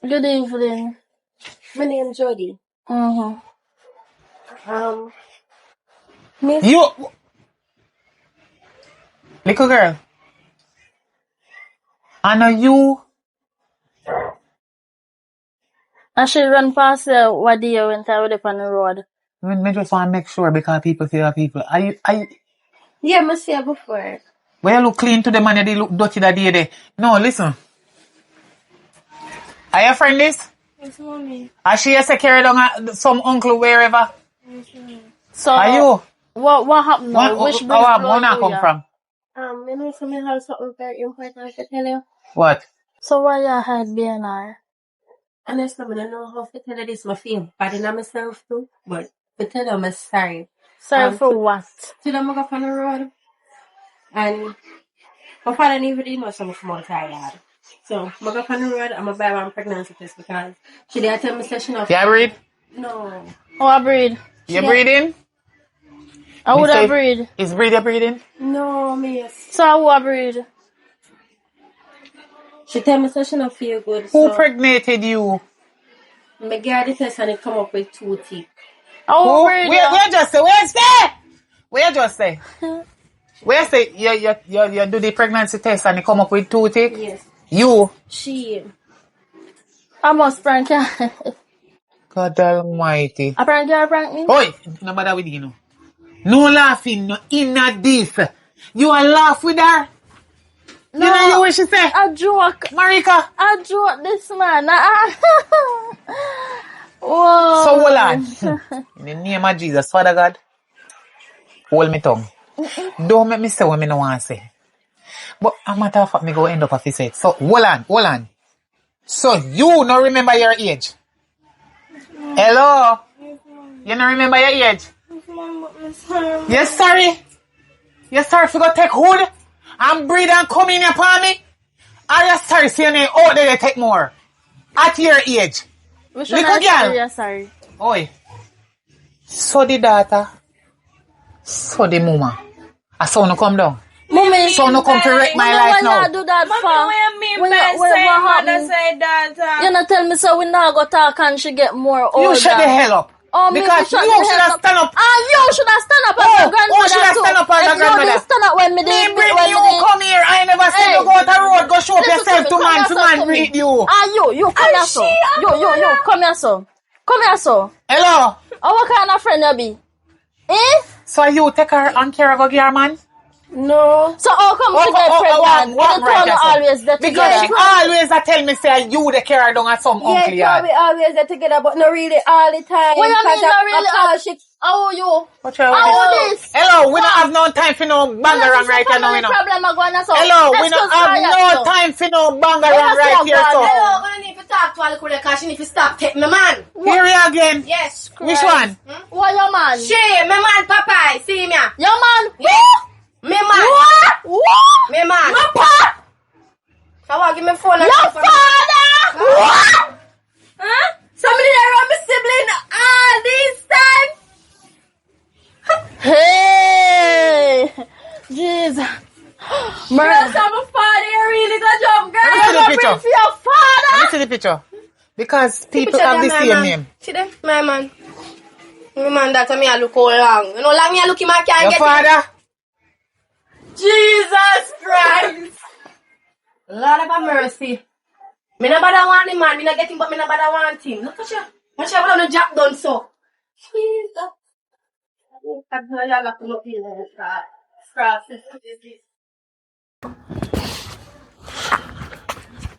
Good evening. My name's Jody. Mm-hmm. Miss. You, little girl. I know you. And she run past what day when I was up on the road. I just want to make sure because people see our people. Yeah, I see her before. When you look clean to them and they look dirty that day there. No, listen. Are your friend this? Yes, mommy. Are she a carry down some uncle wherever? Yes, mommy. So Are you? what happened now? Which bridge Where blow I you come ya? from? You know something have something very important to tell you. What? So why you hide behind her? Honestly, I don't know how to tell you this. I feel bad in myself too, but to tell you I'm sorry. Sorry for what? Today I go on the road and my father never did know so much more tired. So I go on the road and I buy one pregnancy test because she did tell me session of. You breed? No. Oh, I breed. You breeding? I would have breed. Is breed you breeding? No, miss. So I would breed. She tell me session of feel good. Who so pregnated you? I get the test and it come up with 2 teeth. I would breed. Where just say? Where just say? Where say you do the pregnancy test and it come up with 2 teeth? Yes. You? She. I must prank her. God almighty. I prank her, prank me? Oi, no matter with you know. No laughing, no inner this. You are laugh with her? No, you know what she say? A joke. Marika. A joke this man. Whoa. So hold on. In the name of Jesus, Father God, hold me tongue. Don't make me say what me no want to say. But a matter of fact, me go end up at say it. So hold on. So you no remember your age? Hello? You no remember your age? Yes, sorry. You're sorry for go take hood and breed and come in upon me? Are you sorry saying you out there take more? At your age? Little girl. Sorry. Oi. So the daughter, so the mama. I saw no come down. Mommy, so no come to wreck my life now. You do that for? What you mean by saying mother say daughter? You not tell me so we now go talk and she get more older. You shut the hell up. Oh, because you should have stand up. You should have stand up as your grandmother. You should have stand up as your grandmother. You stand up when me bring you come here. I never seen you go out the road. Go show up yourself to man read you. You come here so. You come here so. Come here so. Hello. Oh, what kind of friend you be? So you take her and care of your man? No. So how come she get pregnant? Always there together. Because she always tell me say you the care down at some uncle yard. We always there together, but not really all the time. What you mean not really? How are you? How this? Hello, we don't have no time for no bangarang right here now. Hello, we don't have no time for no bangarang right here. So. Hello, I need to talk to Alikule because she need to stop taking my man. Here we again. Yes. Which one? What your man? She, my man, Papa. See me. Your man? Yes. Me man. What? Me man. My pa? I want to give me phone. Your father? What? Huh? Somebody that run my sibling all this time? Hey! Jesus. Girl, so my father, you really got job, girl. Let me see the picture. For your father? Let me see the picture. Because people have the same name. See them? My man. My man, that me I look all long. You know, long me I look him, I can't your get father? Jesus Christ. Lord have mercy. Me no bother want him, man. Me no get him, but me no bother want him. Look at you. Watch out, the jack done so. Jesus.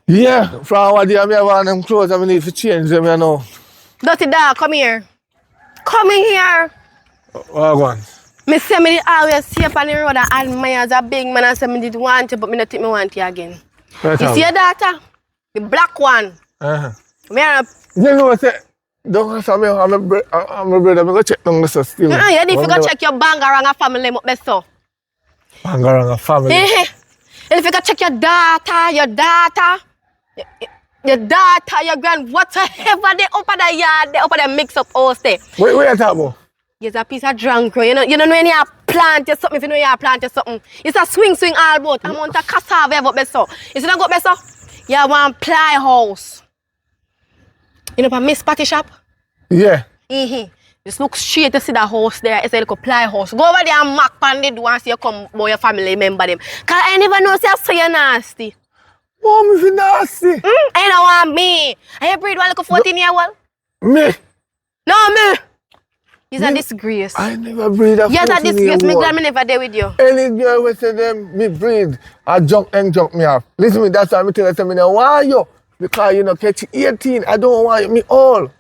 Yeah, from what day I have them clothes, I need to change them, you know. Dirty dog, come here. Come in here. What one? Me say me did always see up on the road and admire as a big man and say me did want you, but me not think me want you again. Right you see your daughter? The black one. Me are you know what I say? Don't say I'm a brother, I'm going to check down the still. you need to go check your bangaranga family up best so. Bangaranga family? And if you go check your daughter, your grand, whatever they up at the yard, they up at the mix up house there. Where you talking about? You're a piece of drunk, you know when you plant or something, if you know you plant or something. It's a swing all about. I'm on the cassava up best so. Is it not go best so? You want ply house. You know, for Miss Patty shop? Yeah. Just look straight to see the house there. It's a little ply house. Go over there and knock on the door and see you come by your family member them. Cause I never know say you're nasty. Mom, if you nasty. I don't want me. I you breed one little 14-year-old? Me? No, me. It's a disgrace. I never breed a 14-year-old. Yes, a disgrace. Me glad me never there with you. Any girl will say them, me breed, I jump me off. Listen to me, that's why I tell you, me don't want you. Because you know, catch 18, I don't want you, me all.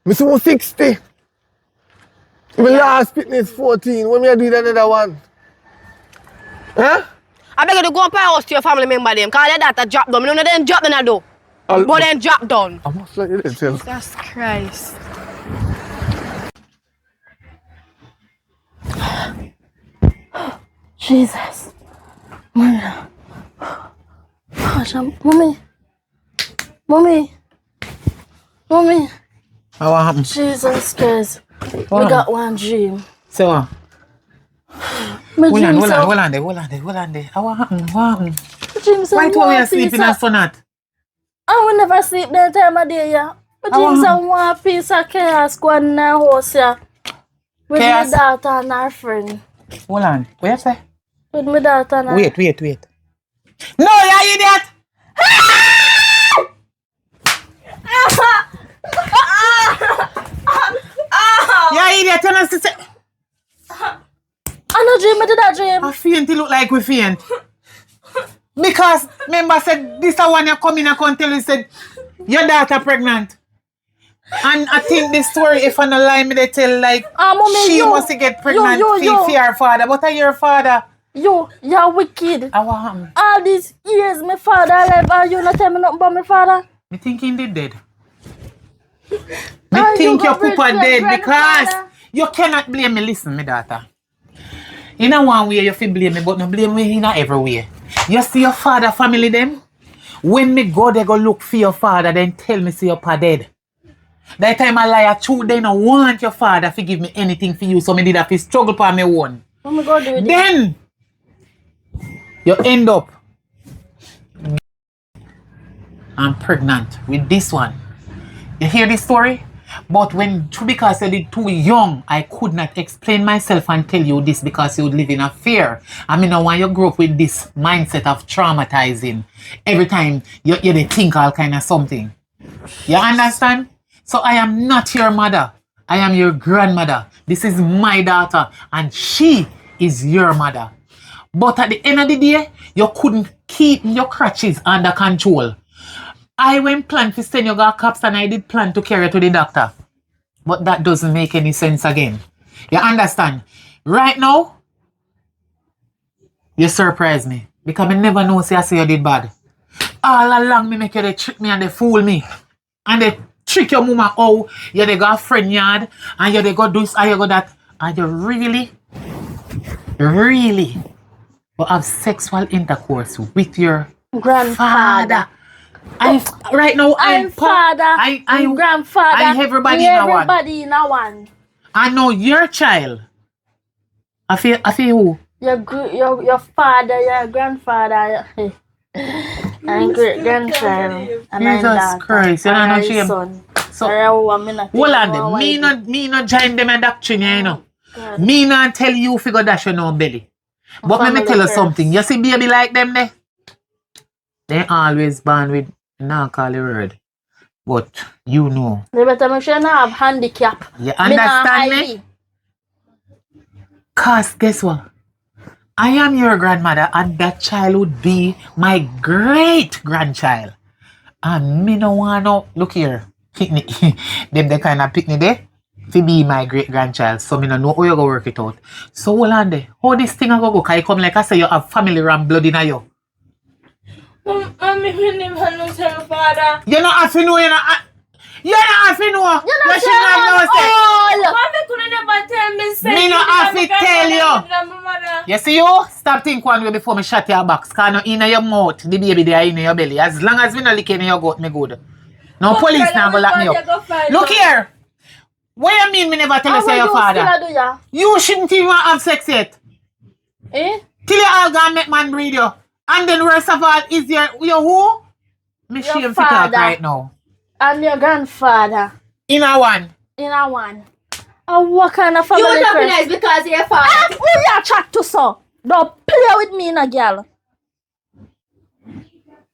Me soon 60. My last fitness 14, when me I do another one? Huh? I beg you to go and pay house to your family member them. Cause that a drop down. Me know them drop down a do. But then drop down. I must like it itself. Jesus Christ. Jesus. Mother. Gosh, Mommy. What happened? Jesus Christ. What We got one dream. So what? My Hold dream on say- there. What happened? my dream say Why one do we piece sleep in of- a sonnet? I will never sleep that time of day, yeah. My dream say one piece of chaos go on in our house, yeah. With Chaos? my daughter and her friend. Hold on. What you say? With my daughter and her... Wait. No, you idiot! You idiot, you know, sister. I no dream, I did that dream. I faint, it look like we faint. Because, member said, this is one you come in and come tell you, said, your daughter pregnant. And I think this story, if I no lie, me they tell, like, Mommy, she you- must get pregnant you. for her father. But are your father? You're wicked. What happened? All these years, my father alive, and you not tell me nothing about my father. Me think he dead. Ah, Me think you your go bring papa your dead because grandfather. you cannot blame me. Listen, my daughter. In a one way you feel blame me, but no blame me in a every way. You see your father family them? When me go they go look for your father, then tell me see your pa dead. That time I lie true, they don't want your father to give me anything for you, so me did have to struggle for my own. Oh my God, do it. Then you end up I'm pregnant with this one. You hear this story? But when because I did too young, I could not explain myself and tell you this because you would live in a fear. I mean, I want you grow up with this mindset of traumatizing. Every time you think all kind of something. You understand? So I am not your mother. I am your grandmother. This is my daughter and she is your mother. But at the end of the day, you couldn't keep your crutches under control. I went plan to send you to cops and I did plan to carry you to the doctor. But that doesn't make any sense again. You understand? Right now, you surprise me. Because I never know say I say you did bad. All along me make you they trick me and they fool me. And they trick your mama out. You they go a friend yard and you they go do this and you go that. And you really will have sexual intercourse with your Grandfather. Right now, I'm father. I'm grandfather. I'm everybody in a one. Everybody in a one. I know your child. I feel who? Your father, your grandfather, and great grandchild, and Jesus Christ, you don't know shame. Son. So, hold on, me not join them and doctrine, you know. God. Me not tell you figure dash your no belly. But let me tell you something. You see baby like them there? They always born with not call the word. But you know. They better make sure you not have handicap. You understand me? Cause guess what? I am your grandmother and that child would be my great grandchild. And me no wanna look here. Picnic. Them the kind of picnic there to be my great grandchild. So me no know how you go work it out. So hold on there. How this thing a go? Cause you come like I say you have family ram blood in you. Mommy, we never know your father. You not have to know, you not have to know. You should not know. Mommy could never tell me. Me not have to tell you. You see you? Stop thinking one way before me shut your box. Cause no in your mouth, the baby there in your belly. As long as we not lick in your gut, me good. No police now go lock me up. Look here. What you mean me never tell you say your father? You shouldn't even have sex yet. Till you all gonna make man breed you. And then worst of all is your who? Me shame to talk right now. And your grandfather. In a one. In a one. What kind of family You curse? nice because you're father. Who you chat to, so? Don't play with me, na girl.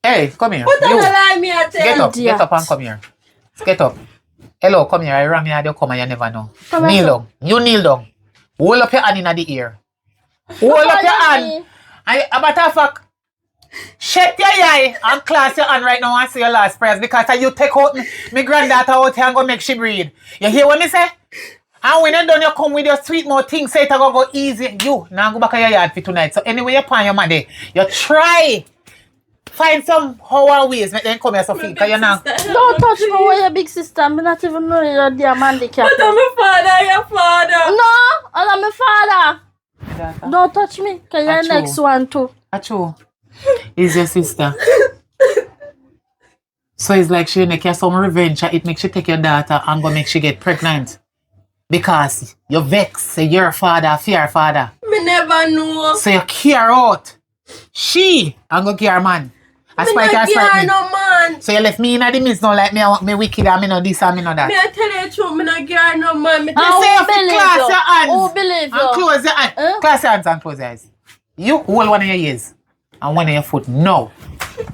Hey, come here. Put on You. the line, me I tell Get up. Idiot. Get up and come here. Get up. Hello, come here. I rang you and you come and you never know. Come Kneel here, down. You kneel down. Hold up your hand in the ear. Hold up your hand. And a matter of fact, shut your eye and clasp your hand right now and say your last prayers because you take out my granddaughter out here and go make she breathe. You hear what me say? And when you done, you come with your sweet mouth thing, say it go easy. You now go back to your yard for tonight. So anyway, you pan your man there. You try. Find some how and ways, make them come here so feel. Because you know. Don't touch me with your big sister. I'm not even know you're damn handicap. But I'm my father, your father. No, I'm my father. Don't touch me, because you're Achoo. next one too. Achoo. Is your sister. So it's like she make you some revenge. It makes she take your daughter and go make she get pregnant. Because you vex, say your father, fear father. Me never know. So you care out. She and go care man. Me not care no man. So you left me in the midst now like me I want me wicked and me know this and me know that. Me I tell you the truth, me not care no man. Me You just say you believe close you. your hands Who believe and you? close your hands. Huh? Close your hands and close your eyes. You hold one of your ears and one of your foot. No.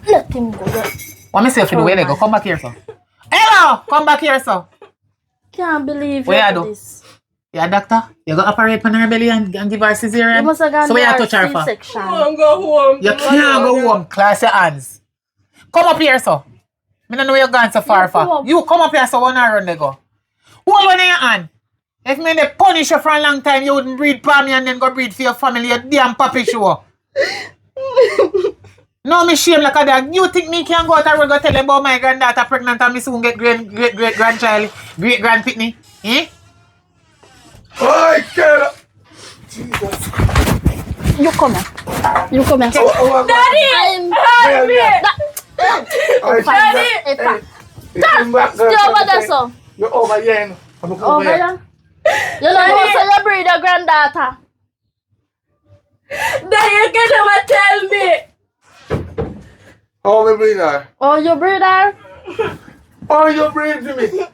Let him go. What me say for the way they go? Come back here, sir. Hello! Come back here, sir. Can't believe Where you you do do? this. Yeah, doctor. You got to operate on her belly and give her cesarean. You must have gone so where you to touch her for? C-section. I'm go home. You can't go home. Class your hands. Come up here, sir. Me don't know where you're going so far come for. up. You come up here, so one hour run they go. Hold one in your hand. If me they punish you for a long time, you wouldn't breed for me and then go breed for your family. You damn papi show. No, me shame like a dog. You think me can go out and go tell them about my granddaughter pregnant and me soon get great grandchild, great grandpitney? Eh? I can't. Jesus. You come here. You come here. Daddy! I'm... Help me! Daddy! Stay over there, so. You're over here. I'm Over there. You know how to you breed your granddaughter. Daddy, you can never tell me. Oh, my breeder. Oh, you breed her? Oh, you breed to me.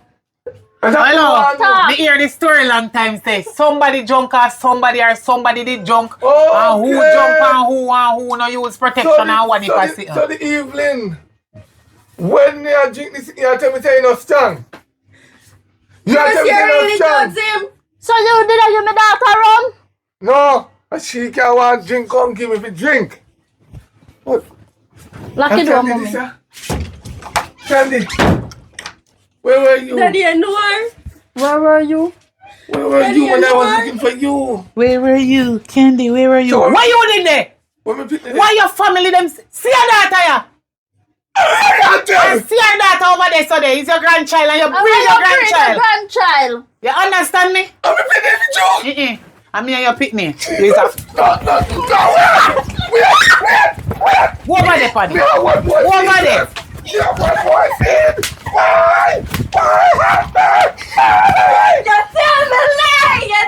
Hello. Me hear this story long time say somebody junk or somebody did junk. And who junk and who no use protection and what if I see. So the evening, when you drink this, you tell me say you not strong. You tell me say you not strong. So you did give me daughter run? No, and she can't want drink, come give me the drink. What? Lucky door, mommy. Candy, where were you? Daddy, I know her. Where were you? Where were you when I was looking for you? Where were you, Candy? Where were you? So, why you in there? Why your family them see your daughter ya? See your daughter over there so there. He's your grandchild and you breed your grandchild. You understand me? I'm a picnic. I'm here your picnic. No. Wait. Go over there, Paddy. Go over there. You have one voice. Why? You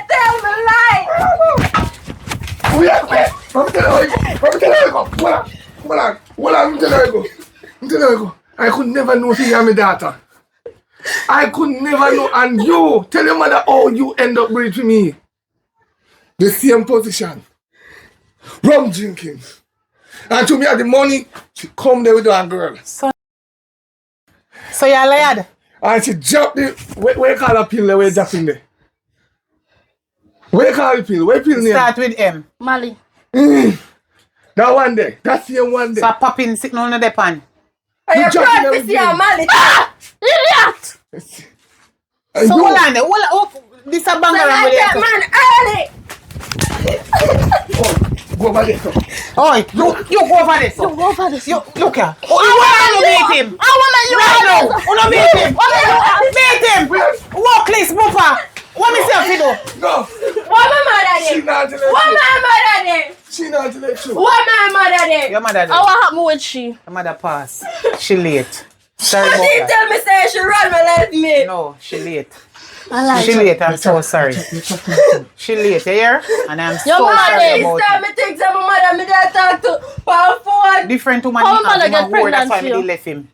tell me lie. Wait. I'm telling you. Hold on. I'm telling you. I could never know she had my daughter. I could never know. And you, tell your mother how you end up with me. The same position. Rum drinking. And to me at the money, she come there with her girl. So you're lied? And she dropped the, where you call a pill where you drop in there? Where you call the pill? Where pill name? Start with M. Mali. That one day. That's the one day. So popping sitting on the pan. You practice your Mali. Idiot! So hold on there. This a banger with that man early. Go over there. Oh, you go over this. You go over this. Look here. I want to beat him. I want to right now. I want to beat him. Beat him. Walk, please, Papa. What me say, Fido? No. What my mother She did? not to let you. What my mother did? She not to let you. What my mother did? Your mother did. What happened with she? Your mother passed. She late. Sorry But about she that. tell me say she run my left me. No, she late. I like She it. late. I'm so sorry. She late, you hear? And I'm so Your mother sorry is about Tell it. me things that my mother me there talk to power forward. Different woman How he have mother him get a word. That's pregnant why for me you? left him.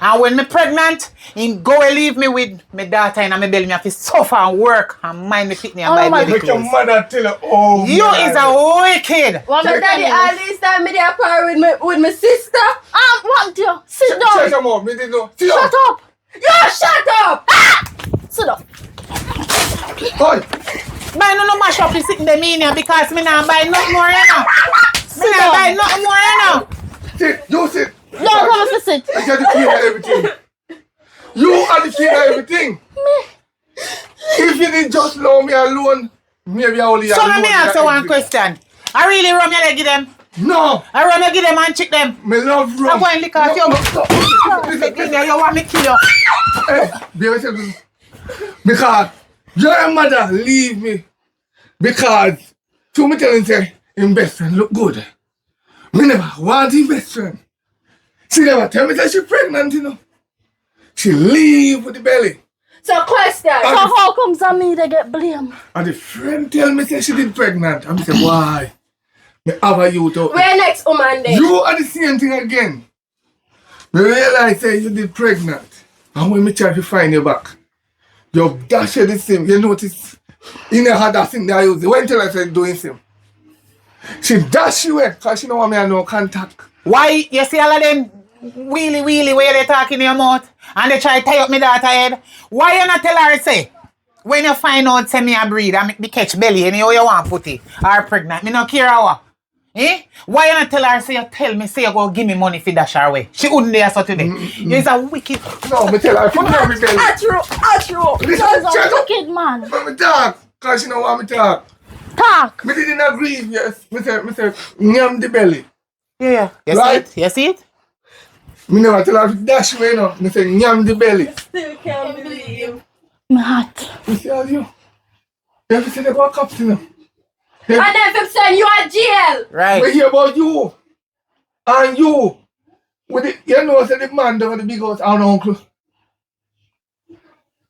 And when me pregnant, him go and leave me with my daughter and my belly. Me have to suffer and work and mind me fit me and buy baby Make your clothes. mother tell her, oh, You is a wicked. Well, my daddy, all this time, me there quarrel with my sister. What do you? Sit down. Shut your mouth, me didn't know. Sit down. Shut up. You shut up! Sit down. Oi. Buy no mash up is sitting there me in here because me not buy nothing more, you know. Me not buy nothing more, you know. Sit, you sit. No, come and sit. I got the key of everything. You are the key of everything. If you didn't just love me alone, maybe I only So let me ask you one question. I really run your leg give them? No. I run your give them and chick them? Me love rum. I'm going to lick off your you want me to kill you? Hey, baby, say because your mother leave me because to me telling say him best friend look good. Me never want him best friend. She never tell me that she pregnant, you know. She leave with the belly. So question. So how comes on me they get blamed? And the friend tell me say she did pregnant. And me say why? Me have a youth out. Where next woman then? You are the same thing again. Me realize say you did pregnant. And when me try to find you back, you dash the same. You notice in her that thing that I use. When tell her say doing same. She dash you away because she don't want me to no contact. Why you see all of them wheelie where they talk in your mouth and they try to tie up my daughter head? Why you not tell her say when you find out say me a breed and make me catch belly and you want put it or pregnant, me no care how. Eh? Why you not tell her say you tell me say you go give me money for dash her away? She wouldn't dare so today. You're a wicked. No, me tell her if you tell me belly. True. Listen, You're shut a up. wicked man. Let me talk. Because she don't want me to talk. Talk. Me didn't agree, yes. Me say, nyam the belly. Yeah. You Right. see it? You see it? Me never tell her to dash me, you know. Me say, nyam the belly. Still can't believe. My heart. You see all you? You have to say they got cops, you know. And then them saying you are jail. Right. We hear about you. And you. With the, you know, say the man down the big house, our uncle.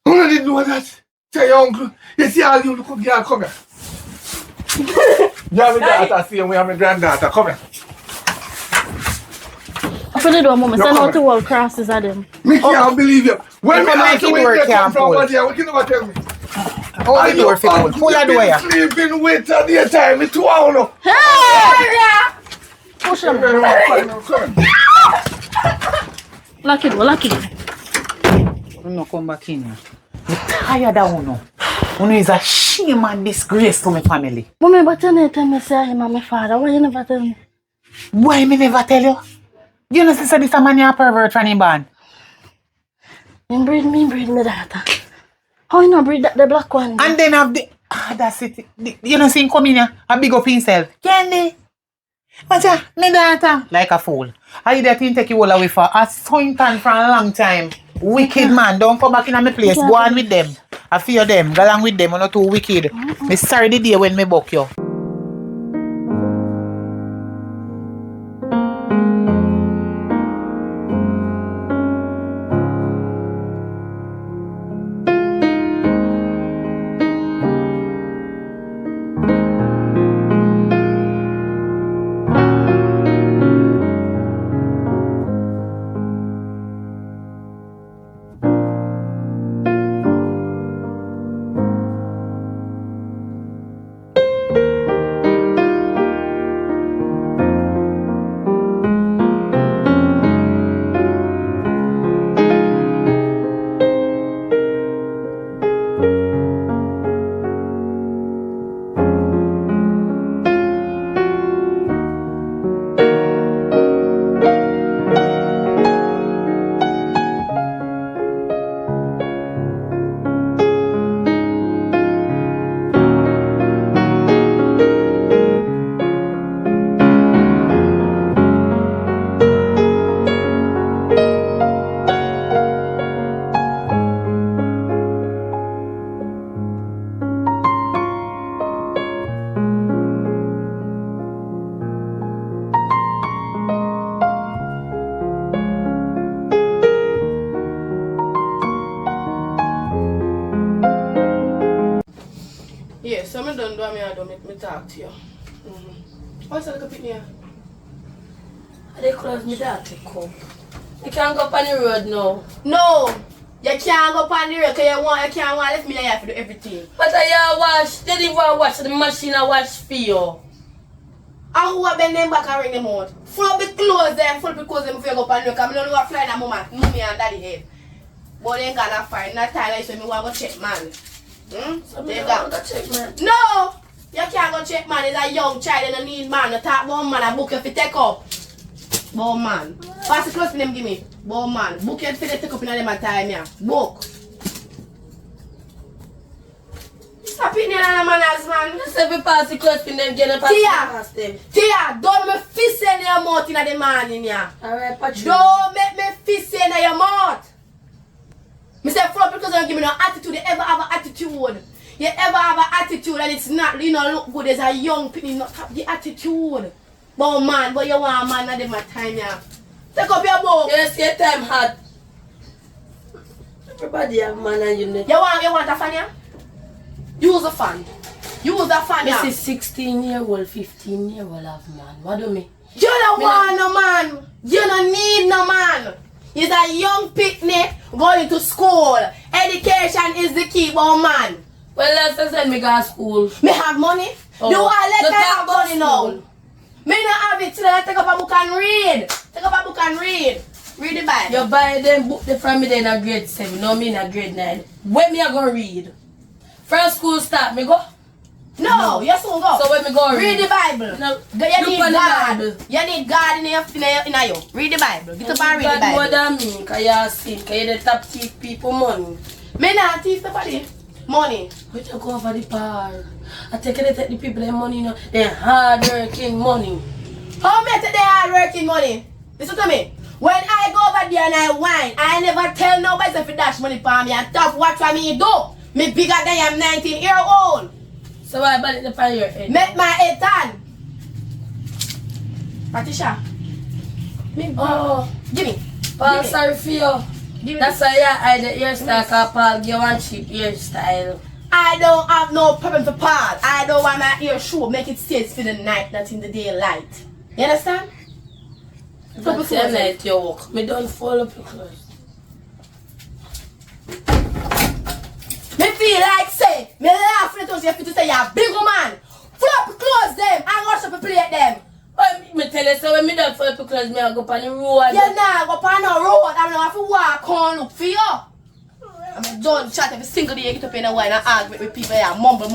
Who didn't know that? Say your uncle. You see all you, look up, girl, come here. You have a daughter, see, and we have a granddaughter, come here. For the door, mama, No, send come out the wall crosses at them. Me can't believe you. When me come ask make you it where work, you come can't from, pull. what you never tell me? Hold the door for you. Pull the door, yeah. Sleeping with at the time, me 2 hours now. Hey! Push them. Come here. Lock it, lock it. I'm not come back in here. I'm tired of Uno. Uno is a shame and disgrace to my family. Mommy, but you never tell me say him and my father. Why you never tell me? Why me never tell you? You know, sister, this a man a pervert from him band. Me breed my daughter. How you not breed the black one? And then have the... that's it. You know, see him come in here and big up himself. Candy. What's that? My daughter. Like a fool. I that him take you all away for a son for a long time. Wicked man. Don't come back in my place. Go on with them. I fear them. Go along with them. I'm not too wicked. Me sorry the day when me buck you. Yeah, so I don't do I don't make me talk to you. What's that little picture? They close me that to come. You can't go up on the road now. No. You can't go on the road because you can't want let me there to do everything. But I wash. They didn't even wash the machine. I wash for you. And who have been them back and ring them out? Full up the clothes them, full up the clothes them if you go on the road because I don't know what flying at mommy and daddy head. But they ain't gonna find that time like so me want to go check man. So they got to check man. No! You can't go check man, it's a young child and you need man. You talk about man and book you if you take up. Bow man. Pass the clothes for them give me. Bow man. Book you if you take up in them time here. Book. Stop in here and manners man. Just every pass the clothes for them, get a pass past them. Tia, don't make fist in your mouth in the morning here. Alright, Patrick. Don't make me fist in your mouth. Me say full up because you give me no attitude. You ever have an attitude. You ever have an attitude and it's not, you know, look good as a young people, not have the attitude. But man, but you want a man at them time, yeah. Take up your book. Yes, your time hard. Everybody have man and you know. You want a fan, yeah? Use a fan. Use a fan, yeah. This is 16-year-old, 15-year-old have man. What do you mean? You don't want no man. You don't need no man. You're a young picnic going to school. Education is the key, but man. Well, let's send me to school. Me have money. Oh. Do I let me have about money now? Me not have it till I take up a book and read. Take up a book and read. Read the Bible. You buy them book the from me then in grade 7, no me in grade 9. When me I go read? First school start, me go? No, you soon go. So when me go read the Bible. No, you need God. Bible. You need God in you. Read the Bible. Get up and read the Bible. More than me, because you sin, because you're the top thief people money. Me not thief nobody. Money. But you go over the bar. I take the people their money, you know, their hard working money. How me take their hard working money? Listen to me. When I go over there and I whine, I never tell nobody if you dash money for me and tough what for me do. Me bigger than I'm 19-year-old. So why bad it upon your head? Make my head turn. Patricia. Oh, give me. Paul, sorry for you. That's why you hide the hairstyle because Paul give one cheap hairstyle. I don't have no problem for Paul. I don't want my hair show. Make it stay for the night, not in the daylight. You understand? That's the night you walk. Me don't fall up your clothes. Me feel like say, me laugh when you have to say you're a big man. Full up your clothes them and wash up your plate them. But me tell you, so when me don't fall up your clothes, me I go up on the road. You nah go up on the road. I'm not have to walk on look for you. I'm done chat every single day you get up in the wine and argue with people here. Mumble.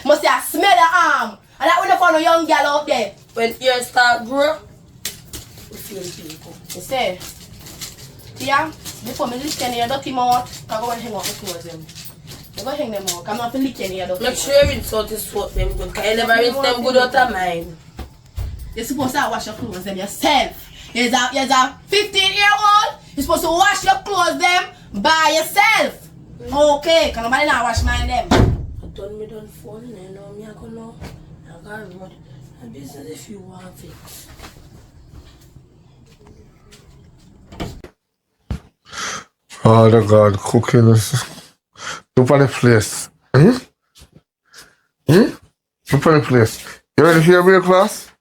Must say I smell your arm. And that when you find a young girl out there. When ears start grow, you feel people. You say, Tia, before me lick in your dirty mouth, I go and hang out my clothes them. You go hang them out. I'm not to lick in your dirty mouth. Make sure you rinse out the soap them good, because you never rinse them good out of mine. You're supposed to wash your clothes them yourself. You're a 15-year-old. You're supposed to wash your clothes them by yourself. Okay, because nobody now wash mine them. I done fall in there, now me I go now. I got road. My business if you want it. Oh the God, cooking is look on the place. Look on the place. You ready for your breakfast?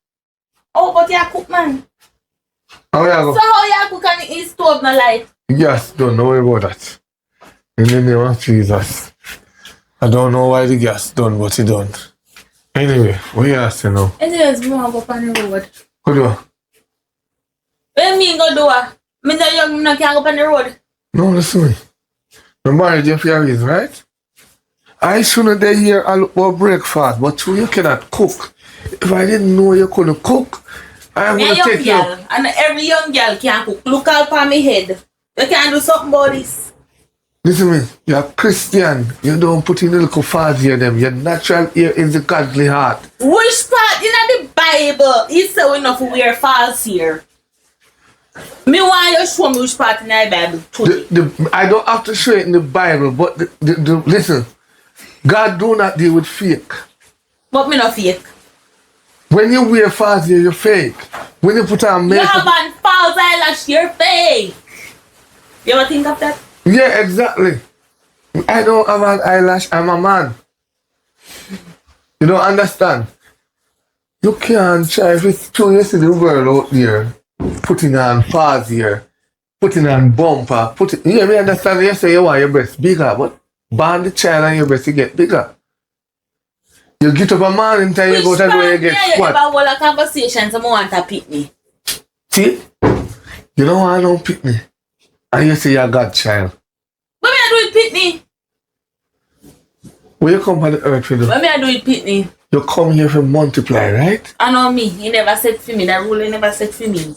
Oh, but you cook, man. How you go? So how you cook and the stove no light? Yes, don't worry about that. In the name of Jesus. I don't know why the gas done, but it done. Anyway, what you asking now? Anyways, me want go up on the road. What do you? What me go do? Me tell you, me can't go up on the road. No, listen to me. My marriage if you are reason, right? I shouldn't be here and look for breakfast, but you cannot cook. If I didn't know you couldn't cook, I'm going to take you. And every young girl can cook. Look out for my head. You can do something about this. Listen to me, you're a Christian. You don't put in a little fat here them. Your natural ear is the godly heart. Which part in the Bible is so enough to wear false here? Me want you show me which part in the Bible. I don't have to show it in the Bible, but listen, God do not deal with fake. But me not fake. When you wear false hair, you're fake. When you put on makeup... You have on false eyelash, you're fake. You ever think of that? Yeah, exactly. I don't have an eyelash, I'm a man. You don't understand? You can't try if it's true, you see the world out there putting on false hair. putting on bumper, you may understand you say you want your breast bigger, but born the child and your breast you get bigger. You get up a morning time, you go to where you get squat. About all the conversations, I want to pick me. See? You don't want no pick me. And you say you're a godchild. What me I do with pick me? When you come on the earth for do? What me I do with pick me? You come here for multiply, right? I know me. He never said for me. That rule he never said for me.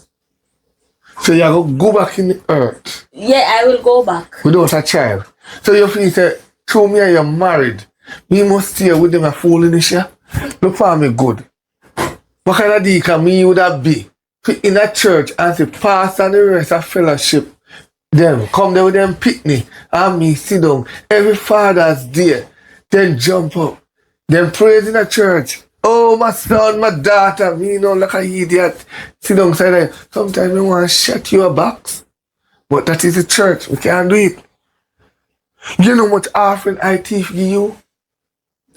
So you go back in the earth. Yeah, I will go back. Without a child. So you feel say, through me and you're married. Me must stay with them a fool in this year. Look for me good. What kind of deacon me would that be? In a church and say, pastor and the rest of fellowship. Them come there with them picnic. And me sit down. Every Father's Day. Then jump up. Then praise in a church. Oh, my son, my daughter. Me know like an idiot. Sit down side there. Sometimes we want to shut you a box. But that is the church. We can't do it. You know how much offering I teach you?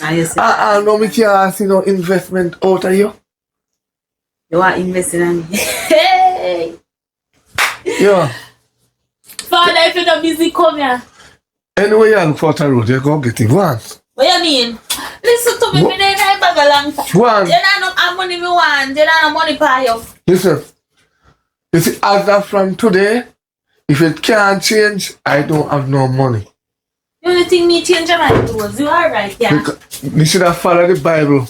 I know me can't see no investment out of you. You are investing in me. Hey! Yeah. Father, if you're not busy, come here. Anyway, you look for the road, you go get it. Go on. What you mean? Listen to me, me never bag a long time. Go on. You don't know how money me want. You don't know money for you. Listen. You see, as of from today, if it can't change, I don't have no money. The only thing me change my clothes. You are right, yeah. Because you should have followed the Bible.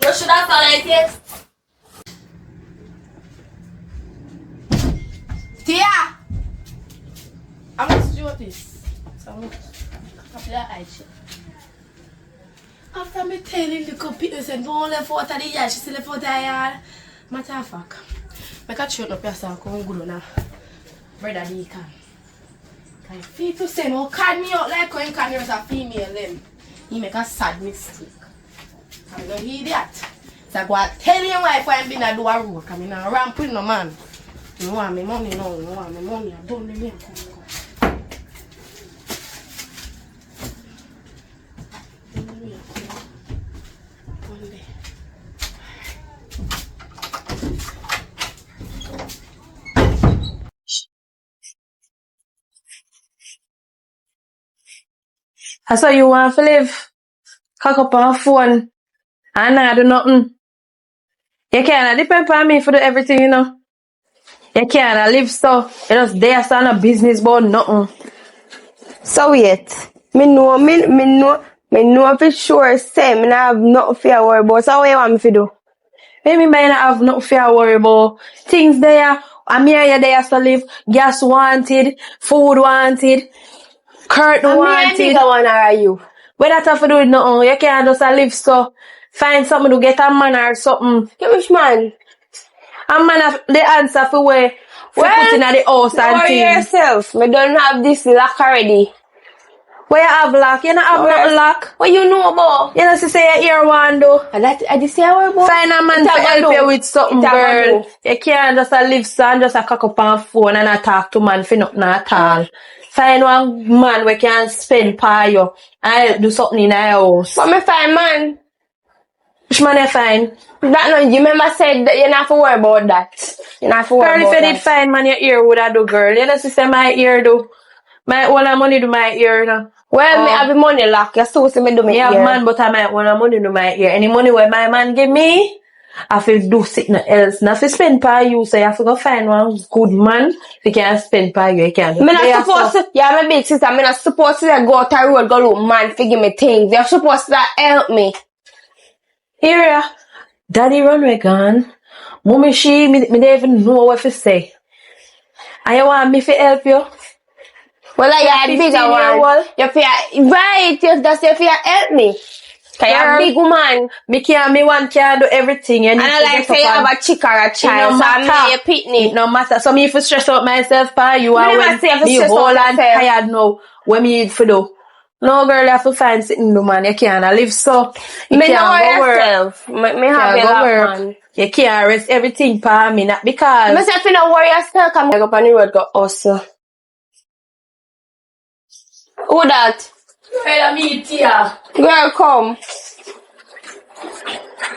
You should have followed it, yes. Tia! I'm going to do this. So I'm going to that eye check. After me telling the computer, said, don't left out of the yard, she still left out of the yard. Matter of fact, I can show up yourself, come good now. Brother Deacon. I feel to say, no, cut me out like when can a female then. He make a sad mistake. I'm going to hear that. So I go and tell your wife why I'm going to do a work. I'm going to ramp with no man. You want me money now, you want me money, I don't let me come. I saw you want to live. Cock up on phone. And I do nothing. You can't depend on me for do everything, you know. You can't live so. You just there so no business about nothing. So wait. Me know for sure say me not have nothing for worry about. So what you want me to do? Maybe I not have nothing for worry about. Things there. I'm here there so live. Gas wanted. Food wanted. Curtain wanted. Me bigger one are you? What that have to do with nothing? You can't just live so. Find something to get a man or something. Which man? A man have the answer for where put in the house and worry things. yourself. Me don't have this lock already. Where you have lock? You don't have nothing lock. What you know about? You know say you hear one though. I just say I worry about. Find a man to help you with something, girl. You can't just live so and just cock up on phone and talk to man for nothing at all. Find one man where can spend for you and do something in the house. But me find man. Which man you find? That no, you remember said that you not have to worry about that. You not have to worry girl, about that. if you did find man your ear would I do, girl. You know say my ear do. My own money do my ear now. Well, me have the money lock. You still see me do my ear. Me have man, but I might want money do my ear. Any money where my man give me, I feel do something else. Now if you spend per you, so you have to go find one good man. You can't spend per you, you can't. Me not supposed to, yeah, my big sister, me not supposed to go out the road, go look man, for give me things. You're supposed to help me. Here, daddy runway gone. Mommy, me don't even know what to say. And you want me to help you? Well, I got bigger one. You feel, right, that's if you help me. Cause you're a big woman. Me one can do everything. You need and I like say you have a chick or a child, so I'm not your pitney. No matter. So me if stress out myself for you and when me whole and tired now, what me need for do? No girl, you have to find something to do, man. You can't live so. You me can't know yourself. Me have a lot, man. You can't rest everything for me, not because. Myself, you don't worry yourself. Come go up on the road, go hustle. Who that? Hey, me, Tia. Girl, come.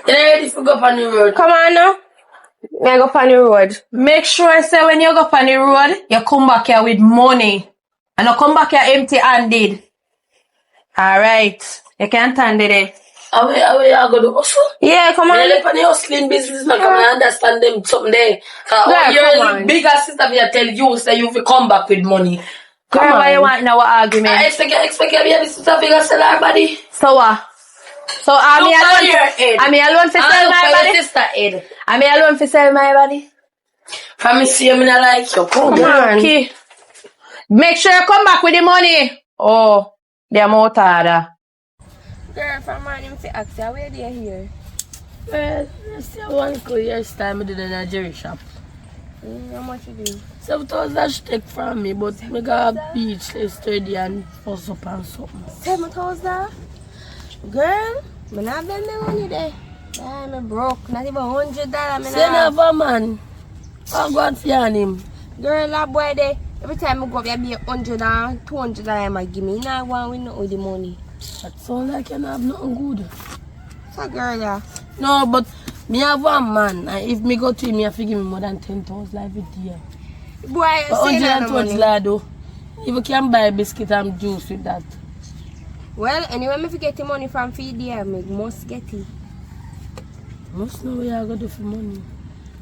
You ready to go up on the road? Come on now. Me I go on the road. Make sure say when you go on the road, you come back here with money. And not come back here empty-handed. Alright. You can't stand it. How you go to hustle? Yeah, come on. When you hustling business, not come and understand them something there. Girl, Your come on. bigger sister will tell you, say you will come back with money. Girl, why you want now argument? I expect your baby sister figure sell her body. So what? So am I alone for sell my body? Sister head. Am I alone for sell my body? From me see me not like you. Come on. Okay. Make sure you come back with the money. Oh, they're more tired. Girl, from morning to ask you, where they here? Well, I see one clear time I did in a jewelry shop. How much you do? 7,000 she take from me, but I got a beach yesterday and fuss up and something. 7,000? Girl, I not have no money there. I'm broke, not even $100. Say never man. I'll go and find him. Girl, that boy there, every time I go up, there be $100, $200 I might give me. Now I want to win with the money. That sound like you don't have nothing good. So girl, yeah. No, but me have one man, and if me go to him, he have to give me more than 10,000 every day. Boy, But say that money. $120 though. If you can buy biscuit and juice with that. Well, anyway, if you get the money from feed there, I must get it. Must know where you go to for money.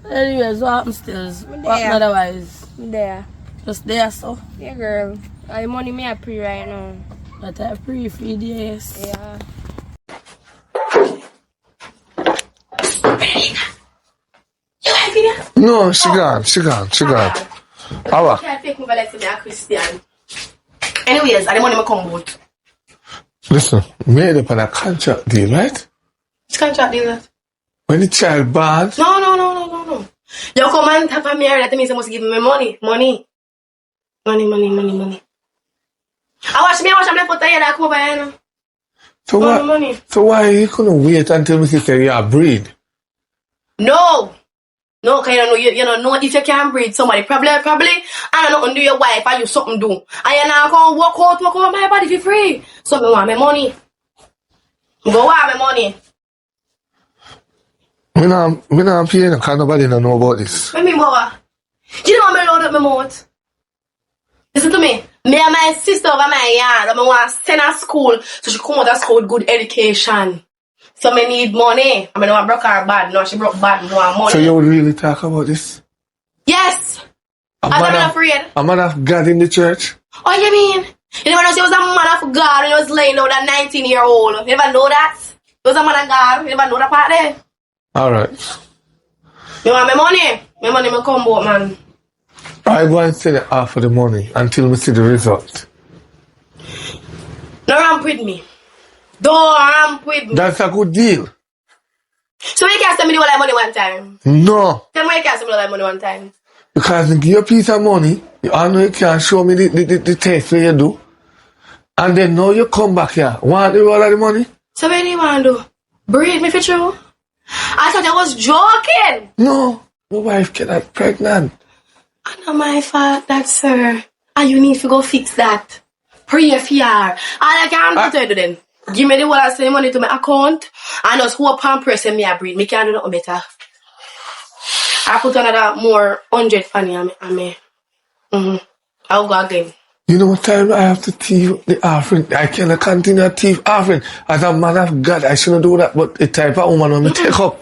Anyways, what happens still? What there. otherwise? There. Just there, so. Yeah, girl. The money me I pay right now. But I pre-feed, yes. Yeah. No, she gone. How? Can't take me like me a Christian. Anyways, I the money me come out. Listen, made up on a contract deal, right? Which contract deal that? When the child born. No. You come and tap on me here, that means you must give me money. Money. I watch me left out here that come over here now. So what? Money. So why you couldn't wait until me say you are breed? No, cause you don't know if you can breed somebody. Probably, I don't know undo your wife and you something do. And you now go walk out my body for free. So me want my money. Go want my money. Me not paying because nobody don't know about this. What mean, Boba? You know me load up my mouth. Listen to me. Me and my sister over my yard, I want to send her to school so she come out of school with good education. So me need money. I mean, I broke her bad. No, she broke bad. No, money. So you would really talk about this? Yes. I'm not afraid. A man of God in the church? What you mean? You never know she was a man of God when he was laying down that 19-year-old. You never know that? He was a man of God. You never know that part there? Alright. You want my money? My money will come out, man. I go and send it half of the money until we see the result. No ramp with me. Don't ramp with me. That's a good deal. So you can't send me the whole of money one time? No. Tell me you can't send me the whole of money one time. Because you give you a piece of money, you all know you can't show me the test that you do. And then now you come back here. Want the whole of the money? So what do you want to do? Breed me for true? I thought I was joking. No. My wife get pregnant. I know my fault, that sir. And you need to go fix that. Pray for her. All I can do then. Give me the whole of the money to my account. And just hope and press me a breed. Me can't do nothing better. I put another more 100 for you and me. I'll go again. You know what time I have to thief the offering? I cannot continue to thief offering. As a man of God, I shouldn't do that, but the type of woman when me take up.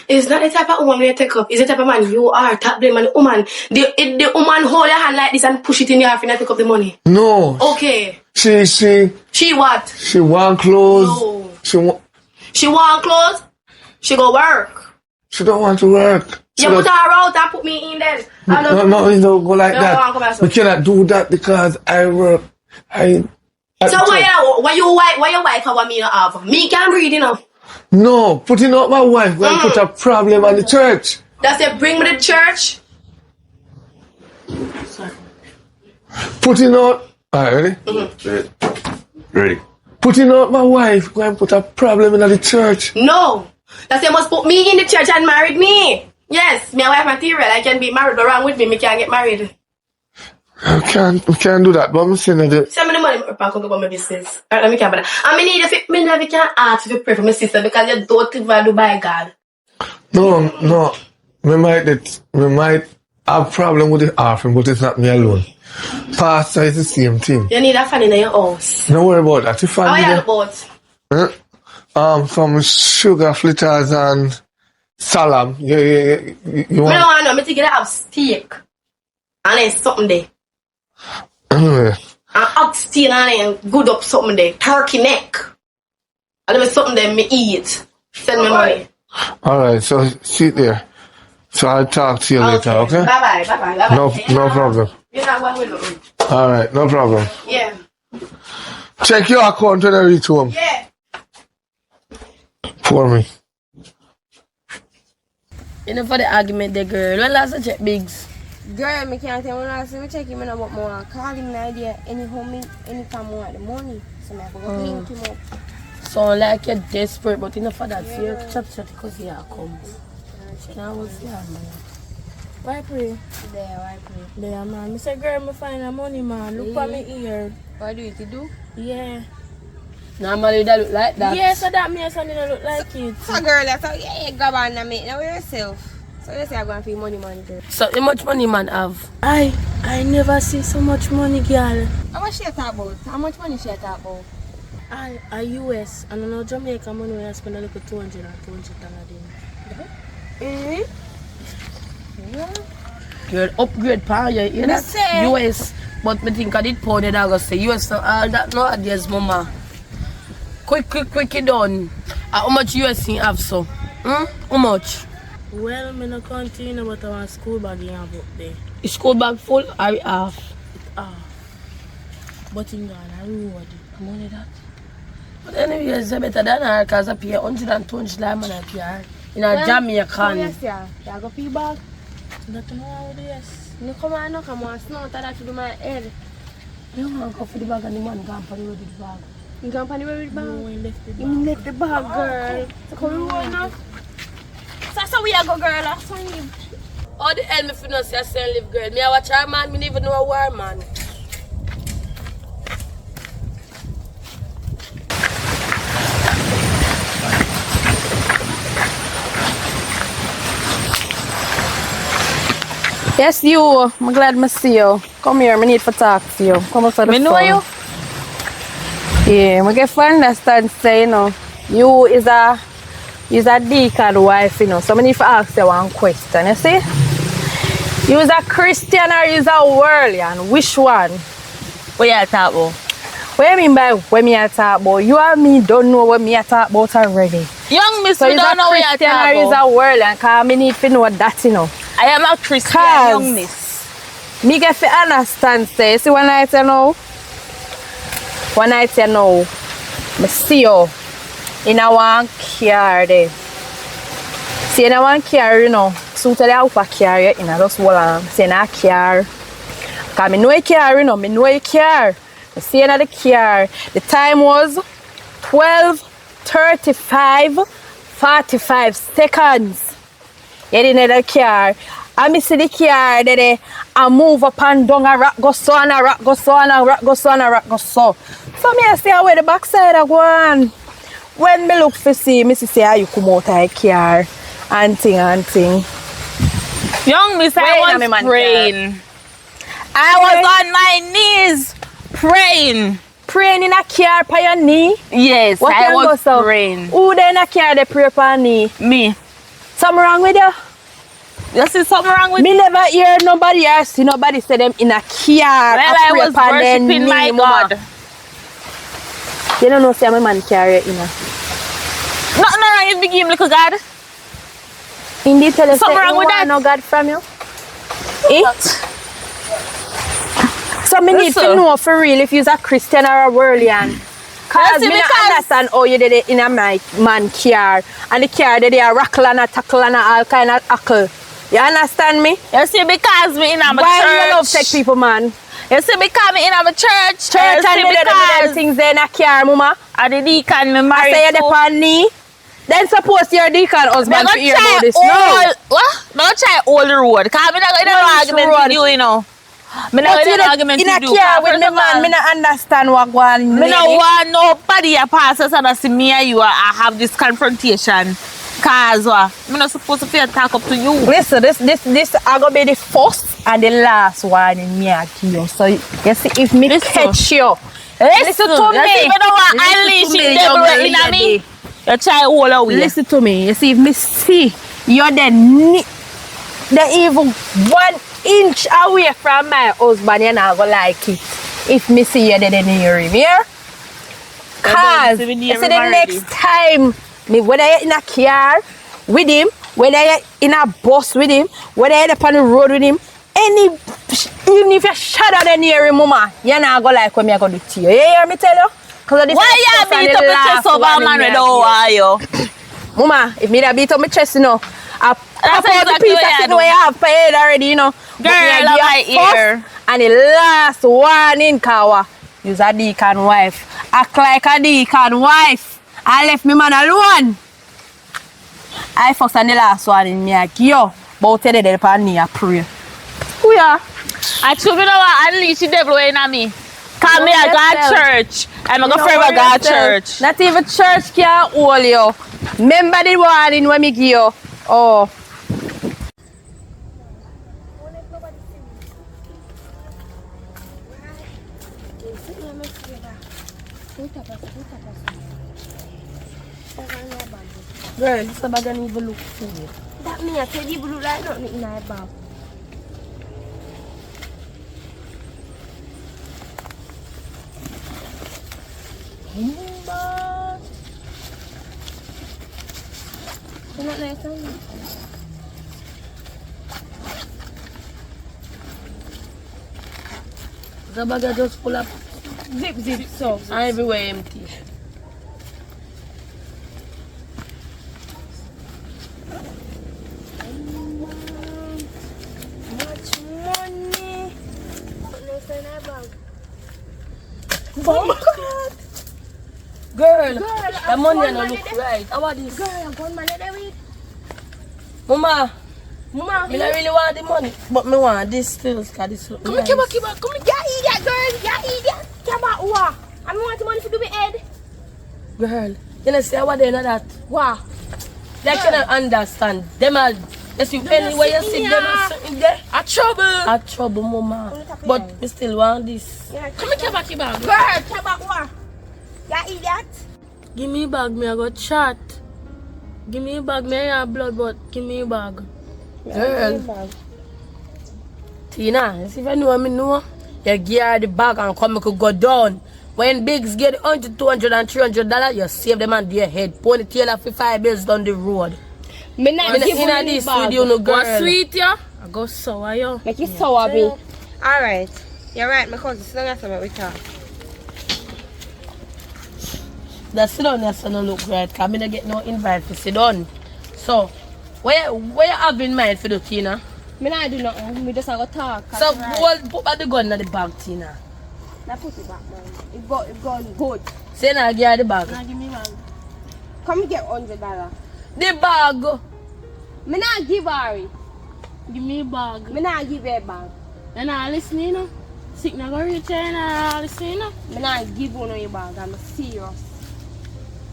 It's not the type of woman you take up. It's the type of man you are. Tap them and the woman. The woman hold your hand like this and push it in your offering and take up the money. No. Okay. She what? She want clothes. No. She want clothes? She go work. She don't want to work. You put her out and put me in then. No, you don't go like that. We cannot do that because I work. So why your wife have me not have? Me can't breathe enough. No, putting out my wife will put a problem on the church. That's it, bring me the church. Sorry. Putting out. Alright, ready? Ready. Putting out my wife will put a problem in the church. No. That's it, must put me in the church and married me. Yes, me and wife material. I can be married. Go wrong with me. Me can't get married. We can't do that, but I'm saying that. Send me the money, I can go about my business. Alright, let me can't. And me need if me never can ask if you pray for my sister because you don't even do by God. No. we might have problem with the offering, but it's not me alone. Pastor is the same thing. You need a fan in your house. Don't worry about that. If How are you about? some sugar fritters and salam. You I don't want want to take it have steak. And then something there. anyway. And oxtail and then good up something there. Turkey neck. And then something there me eat. Send me money. Alright, so sit there. So I'll talk to you later, okay? Bye bye. No problem. You're not one with me. Alright, no problem. Yeah. Check your account when I reach home. Yeah. For me. You know for the argument there, girl. When last I check Biggs? Girl, me can't tell when last time I check him and about more. Call him an idea anytime I want the money. So I go link him up. So like you're desperate, but enough for that. So you chat because he comes. Now was here, man. Why pray? There, man. I say, girl, me find the money, man. Look for me here. What do you do? Yeah. Normally that look like that. Yeah, so that means something don't look like it. So girl, that's how you grab on and make now yourself. So you say I'm going for money, girl. So how much money man have? I never see so much money, girl. How much she talk about? How much money she talk about? I US and I know Jamaica money when I spend a little 200 or 200 Mm-hmm. Yeah. You're upgrade power, you know say. US. But me think I did pound it, I go say US so all that nowadays, mama. Quick it done. How much US you have so? How much? Well, me no continue, but I want school bag in about there. Is school bag full or half? But in Ghana, road. Money that. But anyway, it's better than her because I pay 120 lime and I pay her. In a Jamaican. Yes, yeah. You go pay back. That no how yes. You come on, no come on. Snow that to do my head. You want to go for the bag and the man gone for the road with the bag. You come on the way with the No, bag. he left the bag. You left the bag, girl. So come on now. So that's how we go, girl. That's how we live. How the hell me finna say I say live girl? Me I watch her man, me never even know a war man. Yes, you. I'm glad I see you. Come here, I need to talk to you. Come up to the Me know phone. you. Yeah, I get to understand, say, you know, you is a deacon wife, you know, so I need to ask you one question, you see? You is a Christian or you is a worldlian? Which one? What you talk about? What you mean by what me I talk about? You and me don't know what me I talk about already. Young miss, So we you don't a know what you Christian talk or you is about. a worldlian? Because I need to know that, you know. I am a Christian, Cause young miss. Me get to understand, say, see one night you know, I see you in a one car there. See in a one car, you know, so tell you how far car you in a just hold on, see in a car. Cause me know a car, you know, me know a car. I see in the car, the time was 12:35:45 seconds. You in the car. I see the car there, I move up and down a rock, go so and a rock, go so and a rock, go so and a rock, go so. So me I see where the backside I go on. When me look for see, me see how you come out of the car and thing. Young miss, I was praying. I was on my knees praying. Praying in a car by your knee? Yes, What I can was go so? praying. Who there in a car they pray for knee? Me. Something wrong with you? You see something wrong with Me never hear nobody or see nobody say them in a car. Well, I was worshipping my God. You don't know, say my man carry it, you know. Nothing wrong with big game, little God. Indeed, tell you Something say wrong you with want that? no God from you. So me need to Listen. know for real if you're a Christian or a worldlian. Cause Listen, me not because- understand how you did it in a my man car. And the car they are rackle and a tackle and a all kind of hackle. You understand me? You see, because me in my Why church. you love take people, man? You see, because me in my church. Church and you see, me them because things there in a car, mama. I the deacon me I married say you to. the knee. Then suppose your deacon husband to hear about this. No. What? Don't try all the road. Because me not going to Which argument road? with you, you know. Me not But going in to argument a with you. car Cause with first me of man, all, me not understand what going on. me no want nobody a pass us and I see me and you I have this confrontation. Cause I'm not supposed to feel talk up to you. Listen, this I gonna be the first and the last one in me you. So you see if me catch you. Listen to me. You know what? Unleash the devil in me. You try all away. Listen to me. You see if me see you're the even 1 inch away from my husband, you're not gonna like it. If me see you then near him, yeah? Cause you see the next time me whether you're in a car with him, whether you're in a bus with him, whether you're up on the road with him, even if you shadow the near him, mama, you're not gonna like what me I gonna do to you. You hear me tell you? Why you beat up your chest over a man with you? Mama, if me da beat up my chest, you know, I pop out the piece of shit where you have paid already, you know. Girl, love my ear. And the last one in Kawa, you's a deacon wife. Act like a deacon wife. I left me man alone. I first and the last one in me like, yo, but tell the upon me, I pray. Who ya? I told you know unleash the devil in me. Cause me a God church. I'm gonna forever God church. Not even church can hold you. Remember the warning when me give you. Oh. Girl, this bag don't even look full. That means I said you look like nothing in my bag. You're not nice, are you? The bag are just full of zip socks and everywhere empty. Oh my God! Girl, the money don't look right. How about this? Girl, I'm going to manage with. Mama, I really want the money, but me want this still. This look Come nice. here, come here. You idiot, girl. You idiot. Come on, what? I want the money to do my head. Girl, you know, see how they know that? Wow. They cannot understand. Them are, you see, anywhere you see them are sitting there. A trouble. A trouble, mama. But we still want this. Yeah, come here, back. Girl, come back, what? You idiot. Give me a bag, me I got chat. Give me a bag, me I have blood, but give me a bag. Girl. Tina, you see if I know me know, you give her the bag and come me could go down. When bigs get $100, $200 and $300, you save them on their head. Ponytail for $5 down the road. Me not give you this bag. with you, no girl. Go sweet, yeah? I go sour, yo. Make it sour, babe. Alright. You're right, my cousin. Sit down here, something we talk. That sit down there, so no look right, because I don't get no invite to sit down. So, where you have in mind for the Tina? Me not do nothing. Me just go talk. So, put back the gun in the bag, Tina. Now put it back, man. It gone good. Say now, give her the bag. Now give me bag. Come get $100. The bag. Me not give her it. Give me a bag. Me not give her a bag. And I listen, you know. Sick na go reach and I listen, you know. Me not give her no your bag. I'm serious.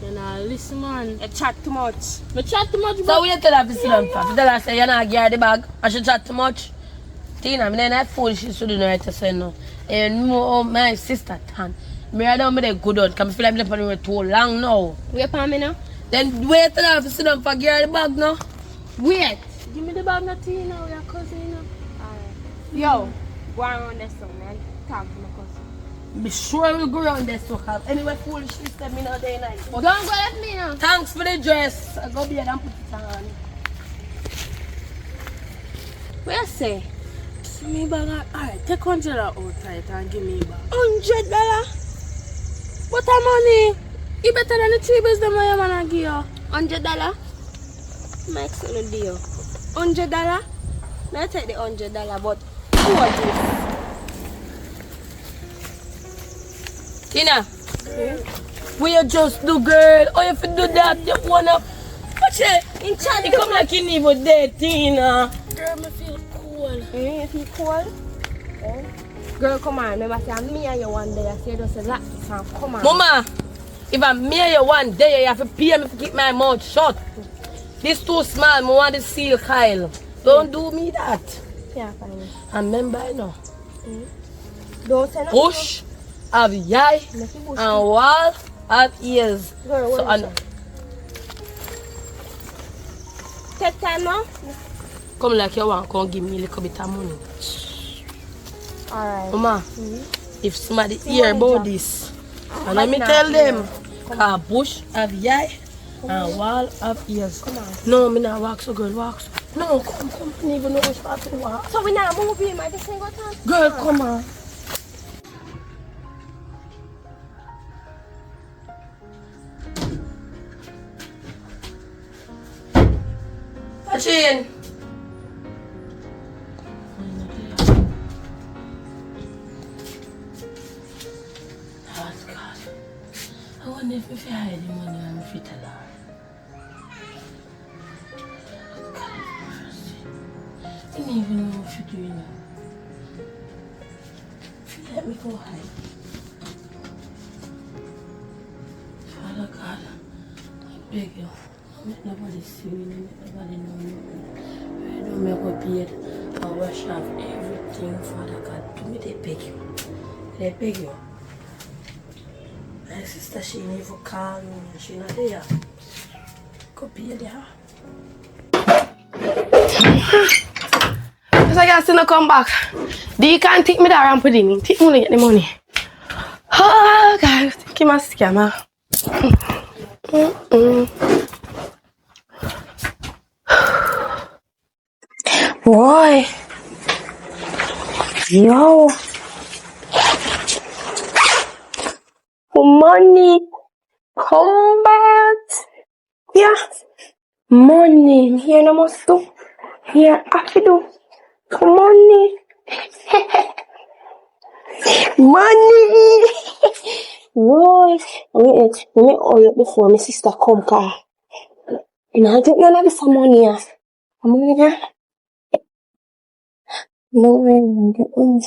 And I listen, man. You chat too much. Me chat too much, So, we tell her to sit down for. Tell her say you not give her the bag and she chat too much. Tina, me not foolish, she shouldn't know right to say no. And my sister, Tan. Me I don't be the good one, because I feel like I'm on the road too long now. Wait for me now. Then wait till I have to sit down for give her the bag now. Wait. Give me the bag, not Tina, your cousin, you know. Alright. Yo, go around this one, man. Talk to my cousin. Be sure we'll go around this because anyway foolishness them in all day night. But Don't go let me now. thanks for the dress. I go be and put it on. What you say? Give me a bag. Alright, take $100 out tight and give me a bag. $100? What a money? You better than the $3 that my man give you. $100? Max on the deal. $100? May I take the $100, but who are this? Tina, will you just do, girl? Or if you do that, you wanna watch it. In chat, You come like you need for day, Tina. Girl, me feel cool. You feel cold? Oh. Girl, come on. Remember, say me and you one day. I say just a lot. Come on. Mama, if I'm me and you one day, you have to pay me to keep my mouth shut. This too small. I want the seal Kyle. Don't do me that. Yeah, fine. And remember, you know. Don't say Bush have eye and wall have ears. Girl, So I know. Take time now. Come like you want, come give me a little bit of money. Alright. Mama, if somebody hear about this, and let me tell them, cause bush have eye and wall have ears. Come on. No, me not walk so girl, walk so. No, come, I don't even know which part to walk. So we not moving, I just ain't got time. Girl, come on. Touching. Oh God. I wonder if I hide the money and fit a lot. God have mercy. I don't even know what you're doing now. Let me go hide. Father God, I beg you. Don't let nobody see me, don't let nobody know me. I don't make up beard. I wash off everything, Father God. Do me, they beg you. They beg you. My sister, she ain't even call me. She not there. Go be there. Because I got to come back. You can't take me there and put it in. Take me to get the money. Oh, God. Take my scammer. Boy. Yo. Money. Come back. Yeah. Money. Here no must do. Here I have to do. Money. Money. Boy. Wait. Let me hurry up before my sister come car. And I don't know this money. I'm gonna get. No way. I'm getting.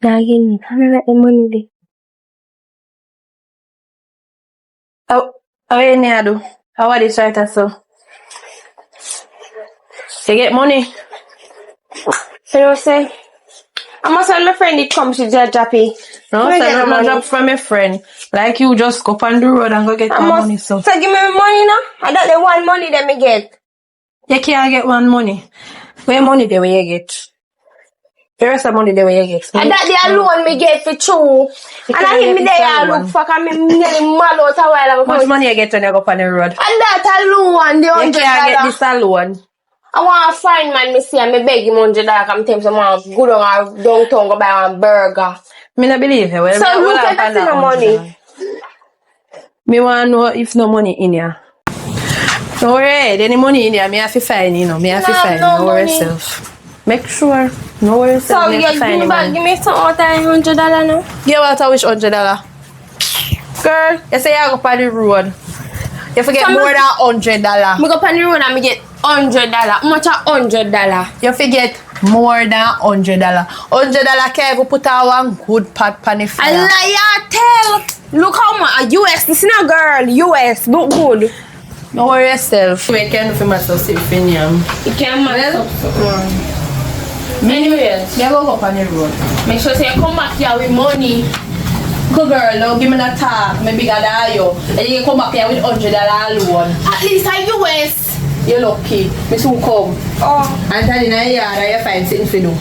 Lagi how do I get the money there? How you need do? How are this right so? You get money? So you say, I must have my friend it come to just Jappy. No, Where so get the I'm not money? drop from a friend. Like you just go on the road and go get I my must money so. so give me my money now. I don't the one money that me get. You can't get one money. Where money the way you get? The rest of money the way you get. And that the alone me get for true. And I hit me there and look for cause me nearly mad out a while ago. How much money you get when you go on the road? And that alone, the You can't get $100. this alone. I want to find man me see and me beg him $100 come tell me some man go down downtown go buy one burger. Me not believe you. Well, So me look at that in the money. Me want to know if no money in here. No worry, any money in here, me have to find, you know. Me have to find, no worry yourself. Make sure, no worry yourself. So you give me back, give me some more time $100 now. Give out a wish $100. Girl, you say you go on the road. You forget So more than $100. Me go on the road and me get $100. How much $100? You forget more than $100. $100 can even put out one good pot pan the A fire. liar tell. Look how much US. This is not girl. US. Look good. Don't worry yourself. We can do myself safe in here. You can't mess up something. Anyways, You go up on the road. make sure say you come back here with money. Good girl, now give me that talk. Maybe bigger than you. And you can come back here with $100 alone. At least I US. You're lucky. Me soon come. Oh. And tell you in a yard and you find something to do.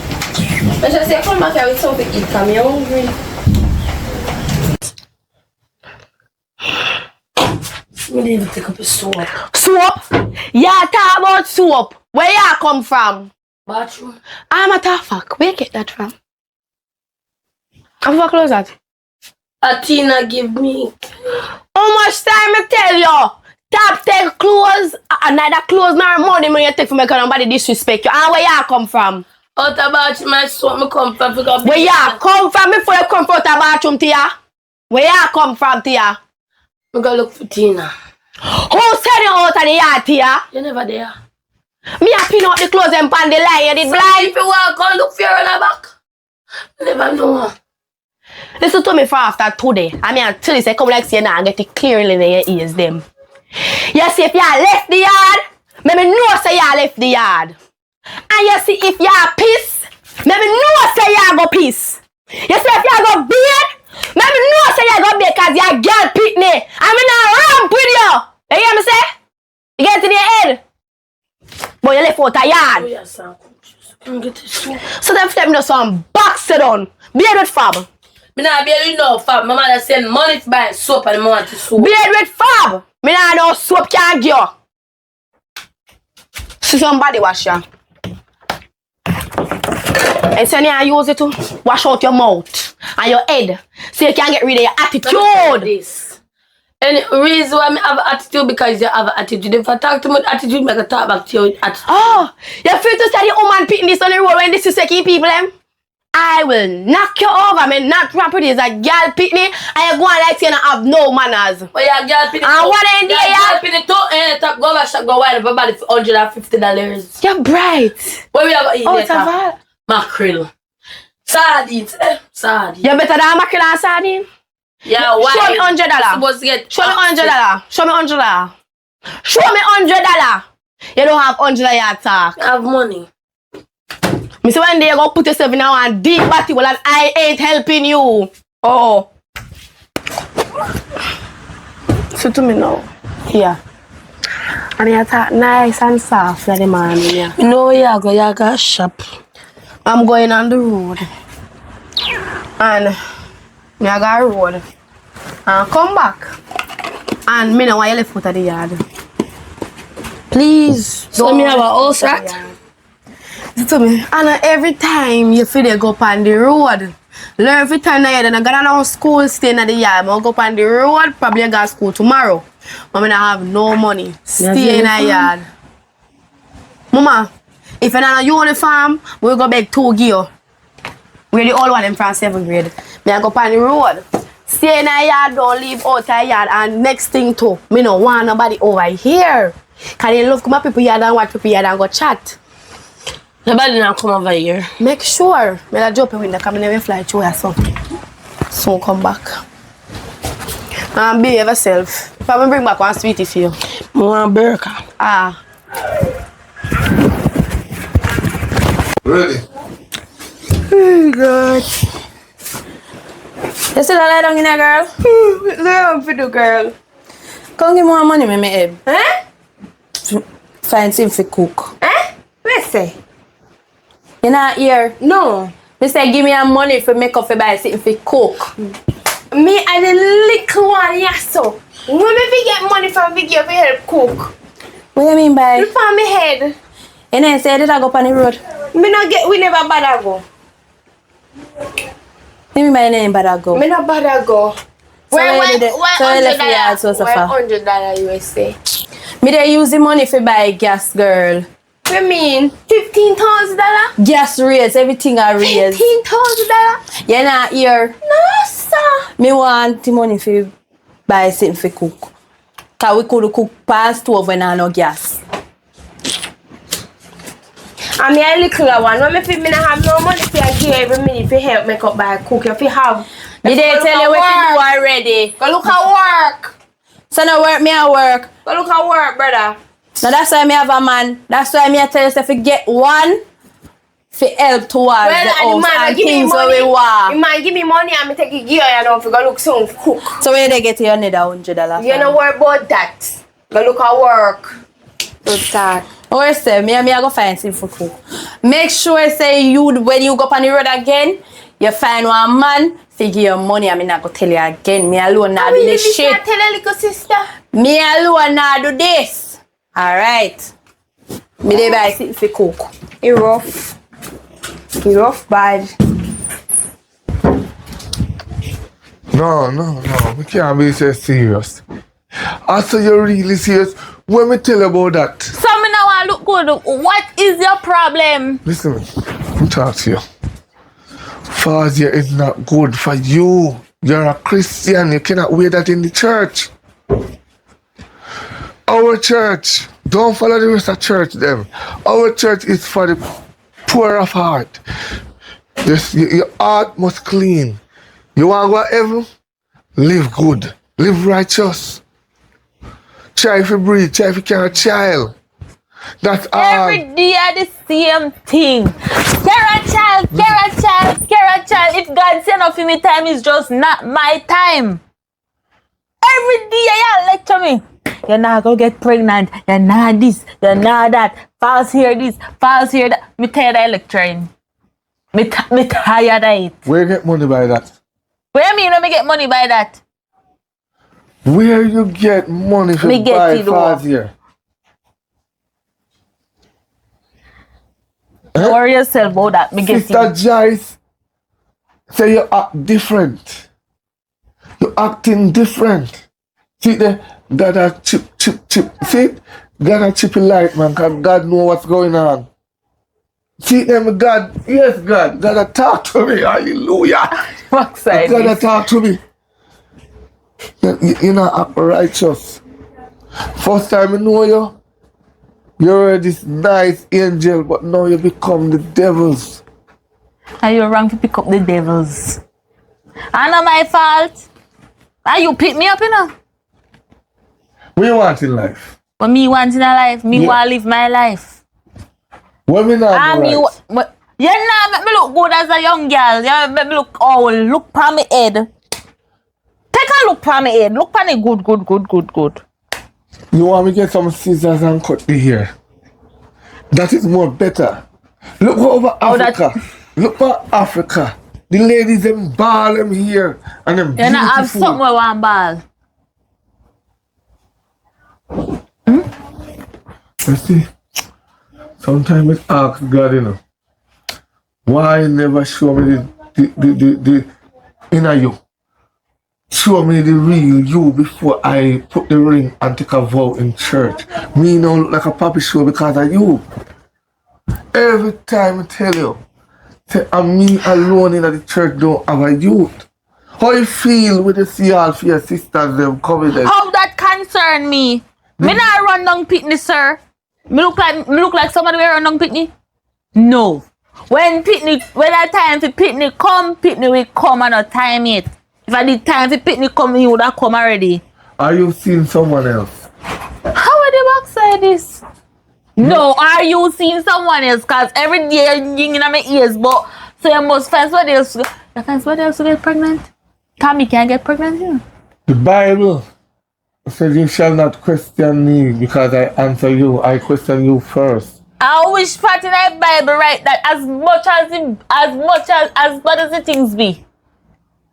Make sure say you come back here with something to eat because I'm hungry. We need to take up a soap. Soap? Yeah, talk about soap. Where you come from? Bathroom. I'm a fuck. Where you get that from? How far close that? Atina give me. How much time I tell you? Tap take clothes, neither clothes nor money when you take from me because nobody disrespect you. And where you come from? Out of bathroom, my soap, me come from. Where you come from before you come from the bathroom, Tia? Where you come from, Tia? Me go look for Tina. Who send you out of the yard, Tia? You never there. Me a pin out the clothes and pan the line. You did blind? If you walk, go look for her on the back. You never know. Listen to me for after today. I mean, until you say, come like say now and get it clearly in your ears, them. You see, if you left the yard, maybe know say you left the yard. And you see, if you piss, maybe know say you go piss. You see, if you go beard, maybe know say you go beard because you girl pitney. I mean, I ramp with you. You hear me say? You get it in your head. But you left out a yard. So then let me know some box it on. Beard with fab. Me nah beard with no fab. My mother send money to buy soap and I want to soap. Beard with fab. Me nah no soap can't give you. See somebody wash ya. And so you use it to wash out your mouth and your head so you can get rid of your attitude. This. And the reason why I have an attitude because you have an attitude. If I talk to my attitude, I can talk back to your attitude. Oh, you feel to say the woman picking this on the road when this is second people them? I will knock you over. Me not property is a girl picnic and you go on like you don't have no manners. But you're a girl picnic. And what in there? Girl picnic too and top go over shop go wild for about $150. You're bright. What we have eat Oh, later? Taval. Mackerel. Sardines. Sardines. You better than mackerel and sardine? Yeah, why? Show me $100. Supposed to get Show me $100. Show me $100. Show me $100. You don't have $100 yard talk. I have money. Me say one day you go put yourself in a deep battle and I ain't helping you. Oh. So to me now. Yeah. And you talk nice and soft like the man. Yeah. You know where you go shop. I'm going on the road. And me I go road. And come back. And me know why you left out of the yard. Please. So me have a house rat? To me, and every time you feel they go up on the road, learn every time I then I got no school staying at the yard. I go up on the road, probably I got school tomorrow. But I don't have no money. Stay in the yard. Mama, if you're not a uniform, we'll go back 2 gear. We're the old one in from 7th grade. I go up on the road. Stay in the yard, don't leave out the yard. And next thing too, me no want nobody over here. Cause they love come up people yard and watch people yard and go chat. Nobody now come over here. Make sure. I'll drop a window because I never fly through here, so come back. And behave yourself. If I bring back one sweetie for you. I want burger. Ah. Ready? Oh, God. You still lie down in there, girl? Learn for the girl. Come give me more money, me Eb. Eh? Find something for cook. Eh? What say? You not here? No. Me say give me a money for make up for buy something for cook. Me and the little one, yes, so. When we get money from we give help cook. What you mean by? Look on my head. You know, say did I go up on the road? We never bother go. What you mean by name bother go? Me not bother go. Where $100 so far? $100 USA. Me they use the money for buy gas, girl. What you mean? $15,000? Gas raise, everything I raise. $15,000? You not here? No, sir. Me want the money for buy something for cook. Cause we could cook past 12 when I no gas. I'm a little one. When me not have no money for give every minute for help make up by cook. If you have, Me they tell you what to do already. go look at work. So no work, me a work. Go look at work, brother. Now that's why me have a man. That's why me I tell you if you get one for help towards the house and things where we want. You might give me money and me take it gear and don't go look soon cook. So where they get you another $100? You don't worry about that. Go look at work. Good that. Or say me I go find something for cook. Make sure say you when you go up on the road again, you find one man figure your money. I mean not go tell you again. Me alone not do this shit. Tell a little sister. Me alone not do this. Alright. Me dey buy something for cook. He rough. He rough bad. No. We can't be so serious. After you're really serious, when me tell you about that. So me now I look good. What is your problem? Listen, let me talk to you. Fazia is not good for you. You're a Christian. You cannot wear that in the church. Our church, don't follow the rest of church them. Our church is for the poor of heart. Your heart must clean. You want to go to heaven? Live good. Live righteous. Try to breathe. Try to carry a child. That's all. Every day the same thing. Carry a child. If God send off me time, it's just not my time. Every day you lecture me. You're not gonna get pregnant. You're not this. You're not that. False here this. False here that. Me tired of lecturing. Me tired of it. Where you get money by that? Where me get money by that? Where you get money for Me get buy it false here? Don't worry yourself about that. Me get Sister it. Joyce say you act different. You acting different. See the God a chip. See it? God a chip light, man, because God know what's going on. See them, God, yes, God a talk to me, hallelujah. God a talk to me. You're not act righteous. First time I know you, you're this nice angel, but now you become the devils. Are you wrong to pick up the devils? I know my fault. Are you pick me up, you know? What you want in life? What me want in a life? Me want to live my life. What me not do right? You know, make me look good as a young girl. You make me look old. Look on my head. Take a look on my head. Look on it good. You want me to get some scissors and cut the hair? That is more better. Look over Africa. Look at Africa. The ladies them ball them here and them You not have beautiful. something with one ball. You see, sometimes I ask God, you know, why never show me the inner you? Show me the real you before I put the ring and take a vow in church. Me now look like a puppy show because of you. Every time I tell you, say I'm me alone in the church don't have a youth. How you feel when you see all of your sisters them coming there? How that concern me? Me not run down pitney, sir. Me look like somebody will run down pitney? No. When a time for pitney will come and not time it. If I did time for pitney come, he would have come already. Are you seeing someone else? How are the backside this? No, are you seeing someone else? Cause every day you're yinging in my ears, but so you must find somebody else. You find somebody else to get pregnant? Tommy can't get pregnant, you know? The Bible says you shall not question me because I answer you. I question you first. I wish part in the Bible right that as bad as the things be,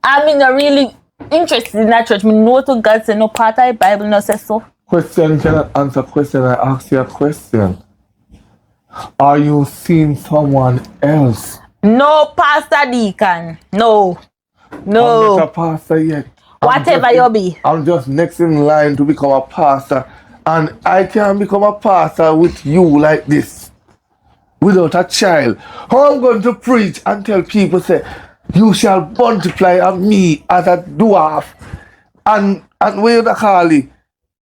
I'm not really interested in that church. Me know to God say no part of the Bible no says so. Question cannot answer question. I ask you a question. Are you seeing someone else? No, Pastor Deacon. No. I'm not a pastor yet. Whatever you be. I'm just next in line to become a pastor. And I can't become a pastor with you like this. Without a child. How I'm going to preach and tell people say, you shall multiply and me as a dwarf. And where you call it?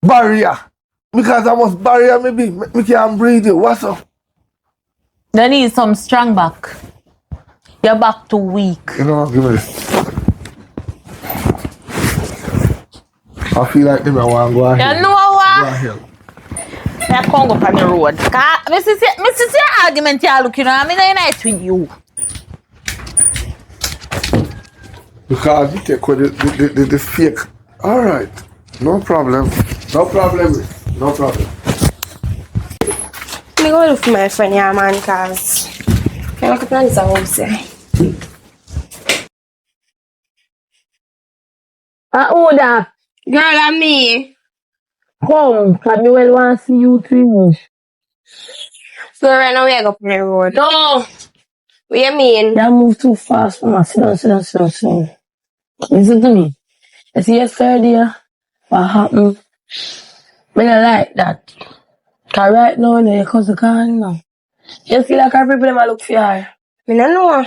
Barrier. Because I must barrier maybe. Me can't breathe you. What's up? They need some strong back. Your back too weak. You know, give me this. I feel like them I want to go ahead. You know what? Go ahead. I can't go on the road. Me see your argument you are looking at. I'm not nice with you. Because you take with the fake. Alright. No problem. No problem. Me go look for my friend here, man, cause I look at this house here. Who that? Girl and me. Come, cause me well want to see you finish. So right now we are up on the road. No! What you mean? You move too fast, man. Sit down. Listen to me. You see yesterday, what happened? Me don't like that. Cause right now, your cousin gone now. You see like her people them look for her. Me don't know.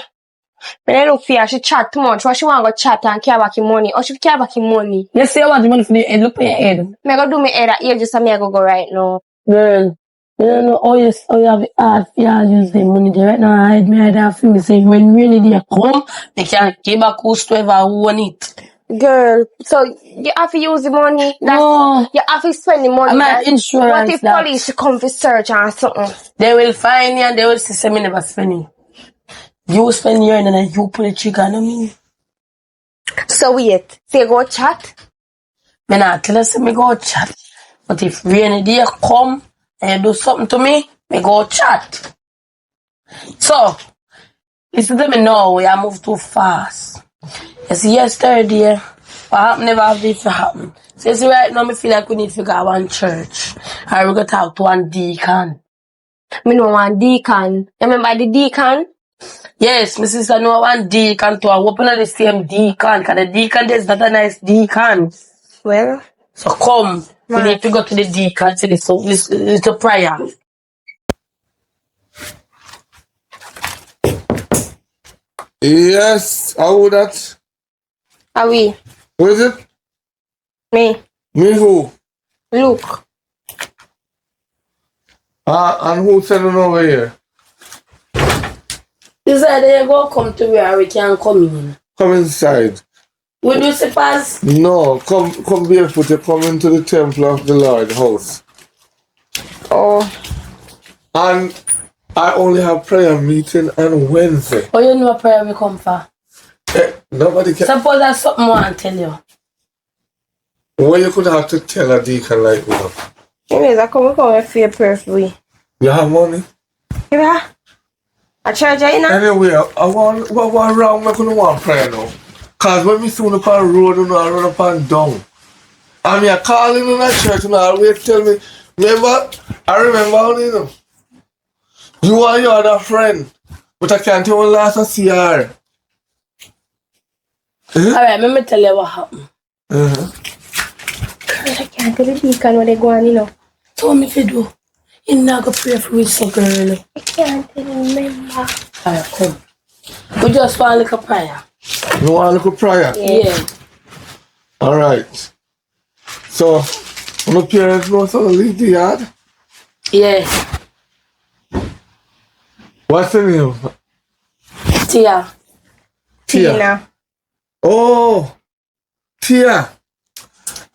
Me don't look for her. She chat too much. What she want to go chat and care back your money? Or she care back your money? You say you want the money for the head, look for your head. Me go do me head at here just so me go right now. Girl, You don't know how you have the art for you use the money there. Right now, I have to say when really they come, they can give back whosoever who want it. Girl, so you have to use the money. No. You have to spend the money. My insurance. What if police come for search or something? They will find you and they will say me never spend it. You spend your and then you pull the trigger on me. So wait, say go chat? Me not tell us me go chat. But if rainy day come and you do something to me go chat. So, listen to me now, we have moved too fast. You see, yesterday, what happened never have this to happen. So, you see, right now, I feel like we need to go to one church. Or we go talk to one deacon. Me know one deacon. You remember the deacon? Yes, my sister know one deacon to open the same deacon. Because the deacon is not a nice deacon. Well. So, come. We need to go to the deacon to this little prayer. Yes, how that? Are we? Who is it? Me. Me who? Luke. And who sent it over here? He said they go come to where we can come in. Come inside. Would you suppose? No, come barefoot. You come into the temple of the Lord house. Oh. And I only have prayer meeting on Wednesday. Oh, you know what prayer we come for? Nobody can. Suppose that's something I want to tell you. Well, you could have to tell a deacon like that. Anyways, I come for your prayer for you. You have money? Yeah. I charge you now? Anyway, I want wrong. I couldn't want prayer now. Because when we see on the road, I run up and down. And me calling in the church and I always tell me, I remember you know. You are your other friend, but I can't even last a CR. Alright, let me tell you what happened. I can't tell the deacon what they go on, you know. Tell me if you do. You're not going to pray for me so girl. I can't remember. Alright, come. We just want a little prayer. You want a little prayer? Yeah. Alright. So, when the parents know so leave the yard? Yeah. What's the name? Tia. Tina. Oh, Tia.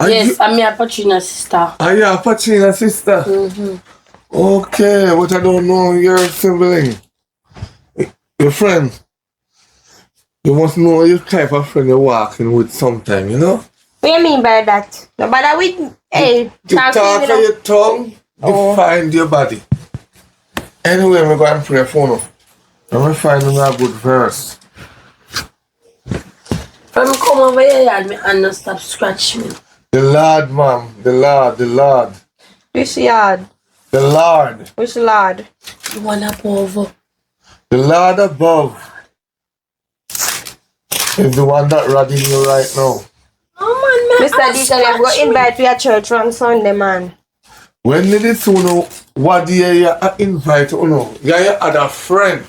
Yes, I'm your Patrina's sister. Are you a Patrina's sister? Mm-hmm. Okay, but I don't know your sibling. Your friend. You must know your type of friend you're walking with sometime, you know? What do you mean by that? No matter with The talk of your tongue defines your body. Anyway, we're going to pray for you. Let me find a good verse. When I come over here, my hand not stop scratch me. The Lord, ma'am. The Lord. Which yard? The Lord. Which Lord? The one above. The Lord above is the one that riding you right now. Oh man, Mr. Deacon, you have got invite to your church on Sunday, man. When did it know what do you invite you know? You had a friend.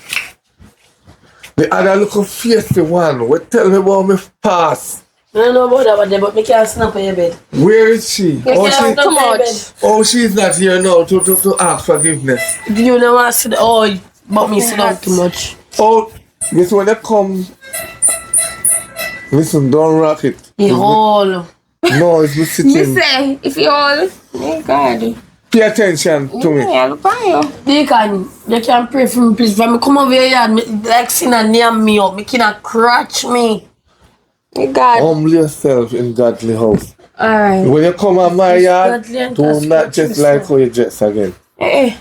The other little feisty one. What tell me about my past? I don't know about that, but I can't snap on your bed. Where is she? Too much. Oh, she's not here now to ask forgiveness. You know what I said? Oh, but me sit down too much. Oh, this when they come. Listen, don't rock it. The whole. No, it's me sitting. You say, if you all, oh God. Pay attention to me. Yeah, look at you. Deacon, you can pray for me, please. When I come over here, like sinner near me up, me cannot crutch me. God. Humble yourself in godly house. Alright. When you come on my yard, do not just like how you dress again. Eh.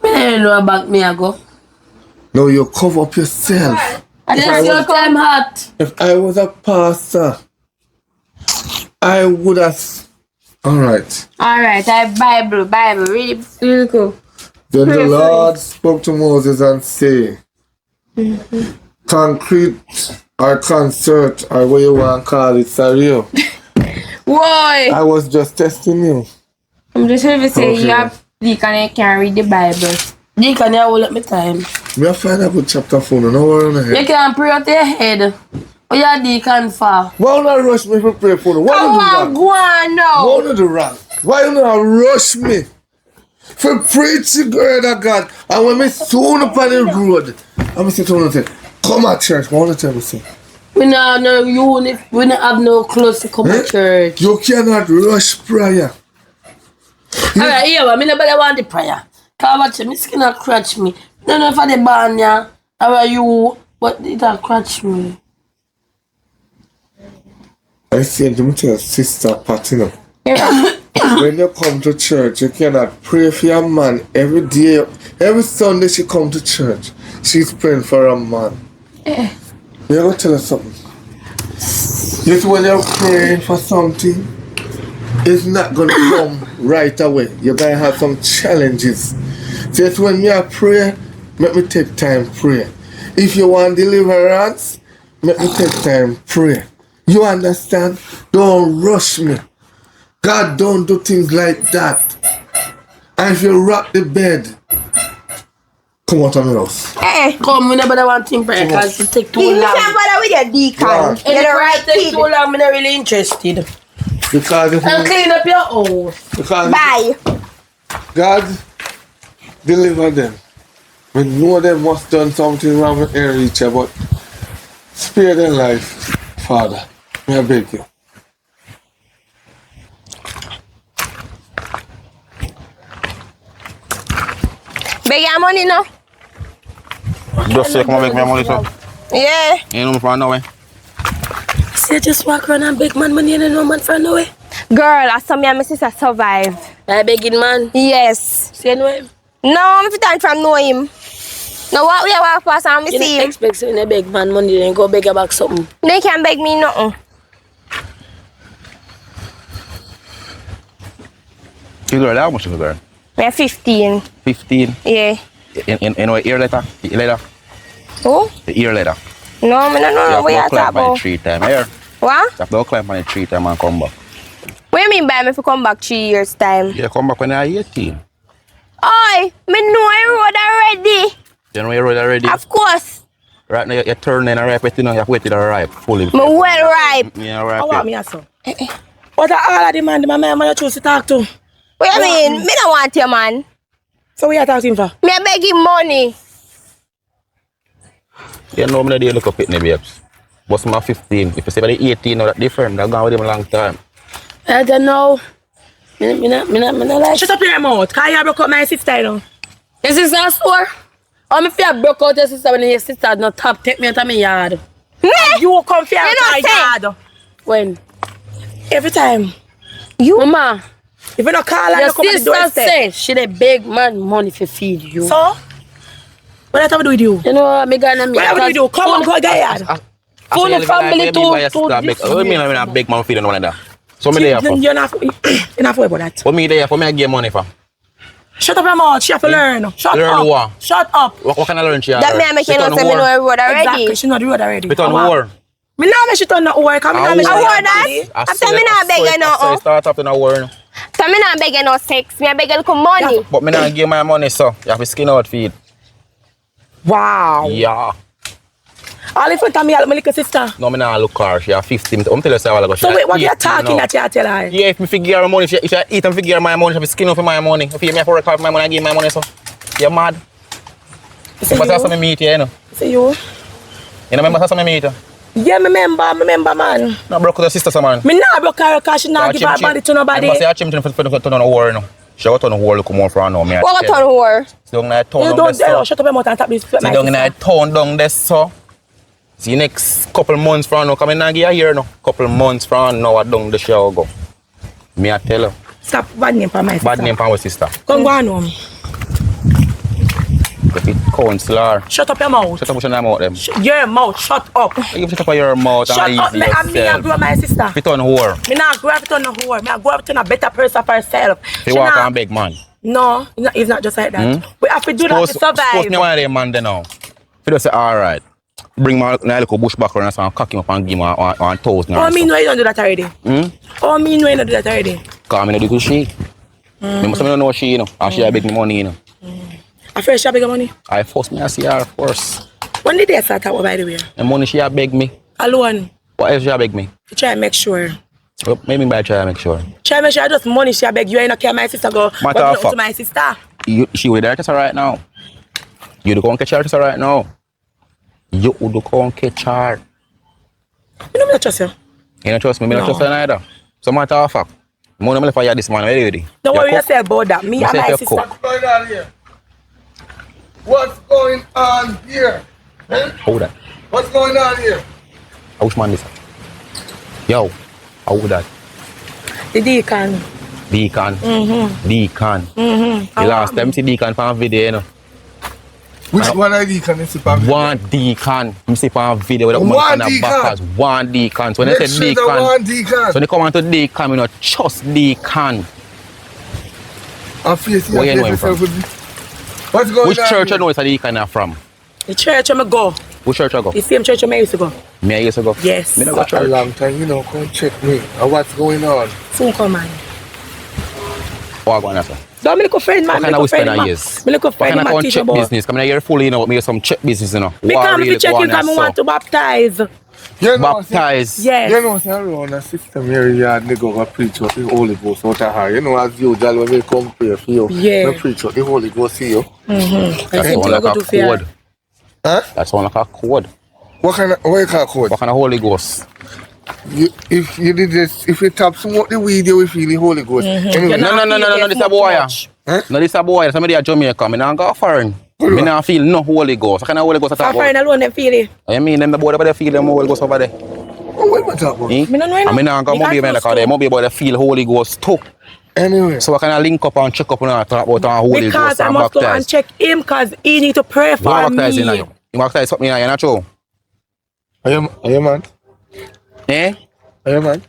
I don't know about me, I go. No, you cover up yourself. I just your time hot. If I was a pastor, I would have. Alright. Alright, I Bible, really cool. Then the Lord spoke to Moses and said, concrete or concert or what you want to call it, sorry. Why? I was just testing you. I'm just going to say, you have Deacon, you can read the Bible. Deacon, you will let me time. Me find a good chapter for you. No worry on the head. You can pray out your head. What you Deacon for? Why you not rush me for pray for you? Why you do that? Go on now. Why you do wrong? Why you not rush me For preach the word of God. And when me soon up on the road, I'm say to say, come at church. What want to tell me say? We not no unit. We not have no clothes to come to church. You cannot rush prayer. Alright, yeah, but me nobody want the prayer. Cause watch me skin a crutch me. No, no, for the band, yeah. How are you? But it a crutch me. I said, let me tell Sister Patina. When you come to church, you cannot pray for your man every day. Every Sunday she come to church. She's praying for a man. You ever tell her something? Yet when you're praying for something, it's not going to come right away. You're going to have some challenges. So yet when you pray, make me take time pray. If you want deliverance, make me take time pray. You understand? Don't rush me. God don't do things like that. And if you rock the bed, come out of my house. Come, we never want to pray because it take too long. You can't bother with your deacon. Yeah. You're the right take kid. too long, I'm not really interested. Because if I'll clean up your house. Because Bye. God deliver them. We know they must done something wrong with their reacher, but spare their life, Father. May I beg you. Beg your money now? Just say, come and make me money, so. Yeah. You know me from nowhere. Say just walk around and beg man money and no man from nowhere. Girl, I saw me and my sister survive. I begging man? Yes. Say no him? No, I'm fit from know him. Now what we walk past and we You see him. expect saying they beg man money then go beg her back something. They can't beg me nothing. You girl, how much you girl? I'm 15. 15? Yeah. In what ear letter? The letter? Who? The ear letter. No, I don't know what You you're have to talking climb on about. it 3 times. Here. What? You have to climb on it 3 times and come back. What do you mean by me if you come back 3 years time? You come back when you're 18. Oi, me know I road already. You know you're already? Of course. Right now you're turning and ripe, you know, you have waited a ripe fully. Me well ripe. Yeah, ripe. I want me also. What are all of the man you choose to talk to? What you mean? Me don't want your man. So what are you talking for? Me I beg him money. You know, I'm not look up at me, babes. But I'm 15. If you say about 18, that's different. I've gone with him a long time. I don't know. Me not like. Shut up your mouth. Cause you broke up my sister, you know. Your sister store? Oh, me feel broke out your sister when your sister not top take me out of my yard. Me? You come fear You out know my say. yard. When? Every time. You? Mama, If you don't call her, your you come at the sister doorstep. say she dey beg man money to feed you. So? What I have to do with you? You know, me gonna me. What have to do? Come on, go get yard. Full family too. What do you mean I'm a big man feeding one of that? So me there for? You're not worried about that. What me there for? Me I give money for? Shut up your mouth. She have to learn. Shut Learn up. what? Shut up. What can I learn? That me I make you know say me know the road already. Exactly. She know the road already. Bit on war. Me now make she turn the work. Me now make she I turn want that. After me not beg you So no. start up in a war. So me not beg you no sex. Me I beg you little money. But me not give my money, so you have to skin out feed. Wow. Yeah. All if you tell me, my little sister. No, me not look her. She have 15. I'm telling you say a while ago. So wait, what you talking that you tell her? Yeah, if me figure her money, if I eat and figure my money, she have to skin out for my money. If you make her work hard for my money, I give my money, so you're mad. But that's how me meet you, you know. See you? You know, remember that's how me meet you? Yeah, me remember, man. No, broke with her sister, man. Me not broke her because she not give her body to nobody. I say I chimp for turn on a war, you know. She got on a war, look more for her now. What got on whore? So down in that town You down don't there, so. shut up your mouth and tap this. See down in that town down there, so. See next couple months from now, come in and give her here now. Couple months from now, I down the show go. Me I tell her. Stop bad name for my sister. Bad name for our sister. Come go on home. If it counselor. Shut up your mouth. Shut up your mouth them. Your mouth, shut up. You shut up your mouth Shut and up, easy me and me yourself. and grow my sister. Fit on whore. Me not grow up to no whore. Me grow up to a better person for herself. If you walk on big man. No, it's not just like that. We have to do that to Suppose survive. me one of them man there now. If you just say alright. Bring my little bush back around and cock him up and give him one toast. Oh, me know you don't do that already. Oh, me know you don't do that already. Because I don't do to she. Me must know she, you know. And she beg me money, you know. I first she beg money. I force me to see her first. When did they start out, by the way? The money she beg me. Alone. What else she beg me? To try and make sure. Well, maybe by try to make sure. Try make sure just money she beg you ain't not care my sister go. Matter But of to fact. my sister. She with the artist right now. You do come catch her artist right now. You do come catch her. You know me not trust you. You don't trust me? Me No. not trust her neither. So matter of fact. I'm going to fire this man already. Don't worry yourself about that. Me and my sister. What's going on here? What's going on here? Eh? Hold that. What's going on here? Which man this? Yo, how that? The deacon. Deacon. Mm-hmm. Deacon. Mm-hmm. The last time see Deacon from video, you know. Which one I Deacon is it? One Deacon. I see from video with the woman One on the Deacon. backers. One Deacon. So when Make they say sure Deacon, the one Deacon. so when they come on to Deacon, we not trust Deacon. I feel Where you know him from? What's going Which on church here? you know is a Deacon are from? The church I'm go. Which church you go? The same church I used to go. Me I used to go? Yes. Me not go A church. long time, you know, come check me. What's going on? Soon come man. What go on sir? Don't me look a friend man. What kind of whisper that is? Me look a What friend kind of man go on teach check about. business? Come in here fully, you know, me some check business, you know. Because me check in because I want to baptize. You know, Baptize. Yes. You know, say around a sister Mary yard, they go preach out the Holy Ghost out of her. You know, as usual, when they come pray for you, Yeah. they preach out the Holy Ghost see you. Mm-hmm. That sound like a code. Huh? That sound like a code. What you call code? What kind of Holy Ghost? If you did this, if you tap smoke the weed, you will feel the Holy Ghost. Anyway. No, this a boy. Huh? No, this a boy. Somebody at Jamaica. I don't go foreign. I don't feel no Holy Ghost. What kind of Holy Ghost I talk Foreign about? alone them feel it. I mean, them the boy over there feel them Holy Ghost over there. What you talk about? Me no know. I mean, I don't go movie like they movie about the feel Holy Ghost too. Anyway. So I can link up and check up and talk about our Holy Because Ghost I and must go and baptize. check him because he need to pray You for want baptize in me. you? You baptize something in you, not true? Are you man? Eh? Are you man?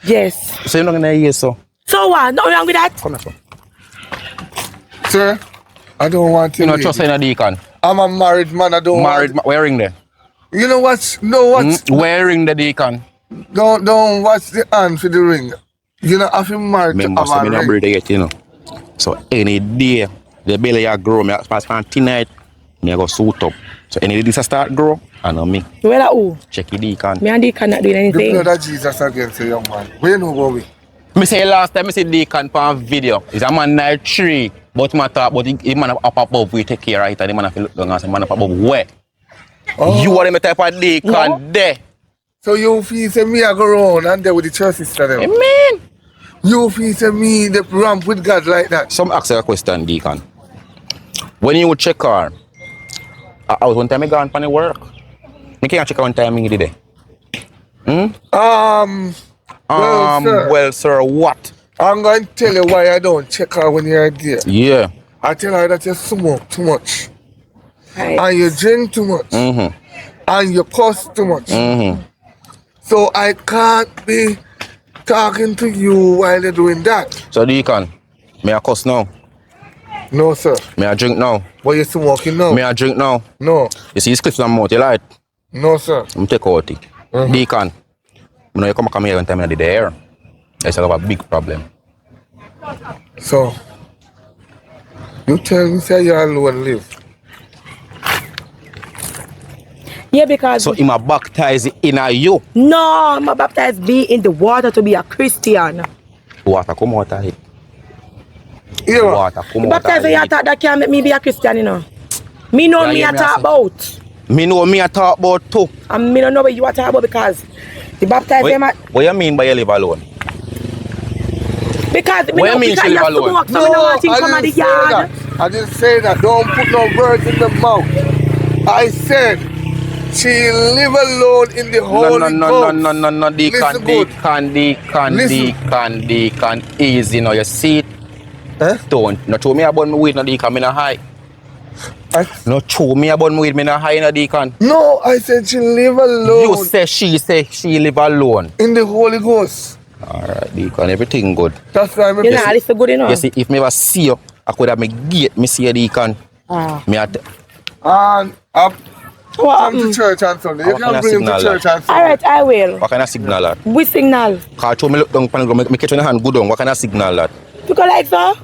Yes. So you're not gonna hear so? So what? Nothing wrong with that? Come here, Sir, I don't want to you know, leave. trust in a deacon. I'm a married man, I don't Married, want... wearing there. You know what? No, what? Wearing the deacon. Don't watch the hand for the ring. You know, if you married Remember, to so have me a not ring. breed yet, you know. So any day, the belly a grow, me pass from tonight, me a go suit up. So any day this a start grow, I know me. Where that who? Check the deacon. Me and Deacon not doing The anything. blood of Jesus against a young man. Where you know about me? Me say last time I see deacon on video. It's a man night tree, but me talk about the man up above we take care of it, and the man have to look down and say man up above where? Oh. You are the type of deacon No. there. So you feel say me I go around and there with the church sister them? Amen. You feel say me the ramp with God like that? Some ask you a question, deacon. When you check her, I was one time I gone for the work. I can't check her one time I did it. Well, sir, what? I'm going to tell you why I don't check her when you're there. Yeah. I tell her that you smoke too much. Right. And you drink too much. And you cuss too much. So I can't be talking to you while you're doing that. So, deacon, may I cuss now? No, sir. May I drink now? But you're smoking now. May I drink now? No. You see, it's clips on mouth, you like? No, sir. I'm take out it. Deacon, you know you come here one time in the air. It's a big problem. So, you tell me say you alone live. Yeah, because... So, him a baptize in a you. No, I'm baptized be in the water to be a Christian. Water come out of it. Yeah. Water come out Baptized of you it. thought that can make me be a Christian, you know. Me know Yeah, me yeah, a me talk I say. about. Me know me a talk about too. And me don't know what you are talking about because the baptized them at... What you mean by you live alone? Because What you mean because she you live alone? smoke, so me don't want him come out the yard. I didn't say that. Don't put no words in the mouth. I said she live alone in the Holy Ghost. No, deacon, Listen good. Listen. deacon, easy now, you see it? Eh? Don't, no show me about me weed, no deacon, me no high. No show me about me weed, me no high, no deacon. No, I said she live alone. You say she live alone. In the Holy Ghost. Alright, deacon, everything good. That's why I'm You know, it's good enough. You see, if me ever see you, I could have me gate, me see you, deacon. Me at And come to church on Sunday. You What kind can of bring him to signal church that? on Sunday. Alright, I will. what kind of signal that? Which signal? Cause show me look down, me catch your hand good on. What kind of signal that? You go like so?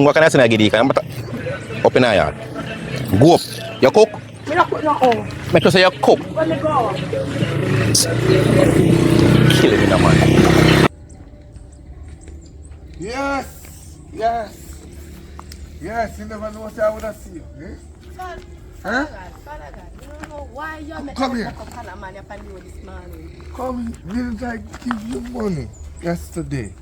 What kind of signal give deacon? Up in the yard. Go up. You cook? Me not put no on. Make sure say you cook. When me go. Killing me, that man. Yes. Yes, you never know what I would have seen you. Eh? Father Huh? God, you don't know why you're making Come here. a man up and you this morning. Come, didn't I give you money yesterday?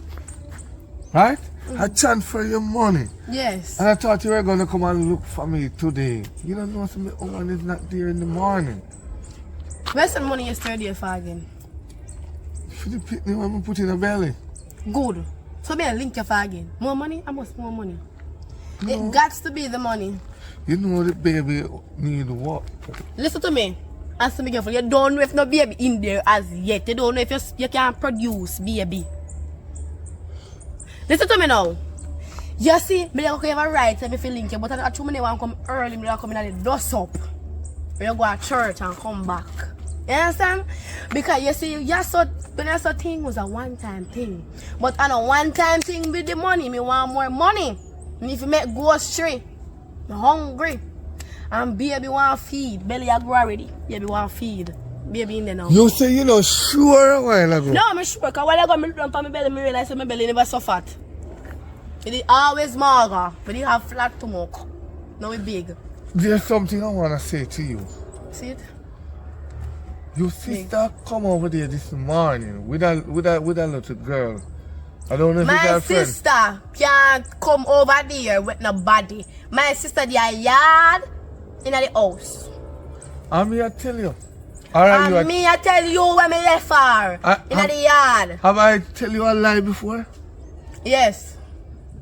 Right? I transfer your money. Yes. And I thought you were going to come and look for me today. You don't know some woman is not there in the morning. Where's some money yesterday for again? For the picnic when we put in the belly. Good. So me a link you for again. More money? I must more money. No. It got to be the money. You know the baby need what? Listen to me. Answer me careful. You don't know if no baby in there as yet. You don't know if you can produce baby. Listen to me now. You see, me don't have a right to me feel link you, but I want to come early, me come in at the dust up. When you go to church and come back. You understand? Because you see, when I saw thing was a one-time thing. But on a one-time thing with the money, me want more money. Me if you make grocery, I'm hungry. And baby want feed. Belly I grow already. Baby want feed. Baby in there now. You say you know sure a while ago? No, I'm sure. Because while I go, me run for my belly, me realize that my belly never so fat. It is always mager, but it have flat stomach. Now it's big. There's something I want to say to you. See it? Your sister come over there this morning with a little girl. I don't know if it's My her friend. sister can't come over there with nobody. My sister they are yard in the house. And me I tell you. Alright, And me I tell you when me left her in the yard. Have I tell you a lie before? Yes.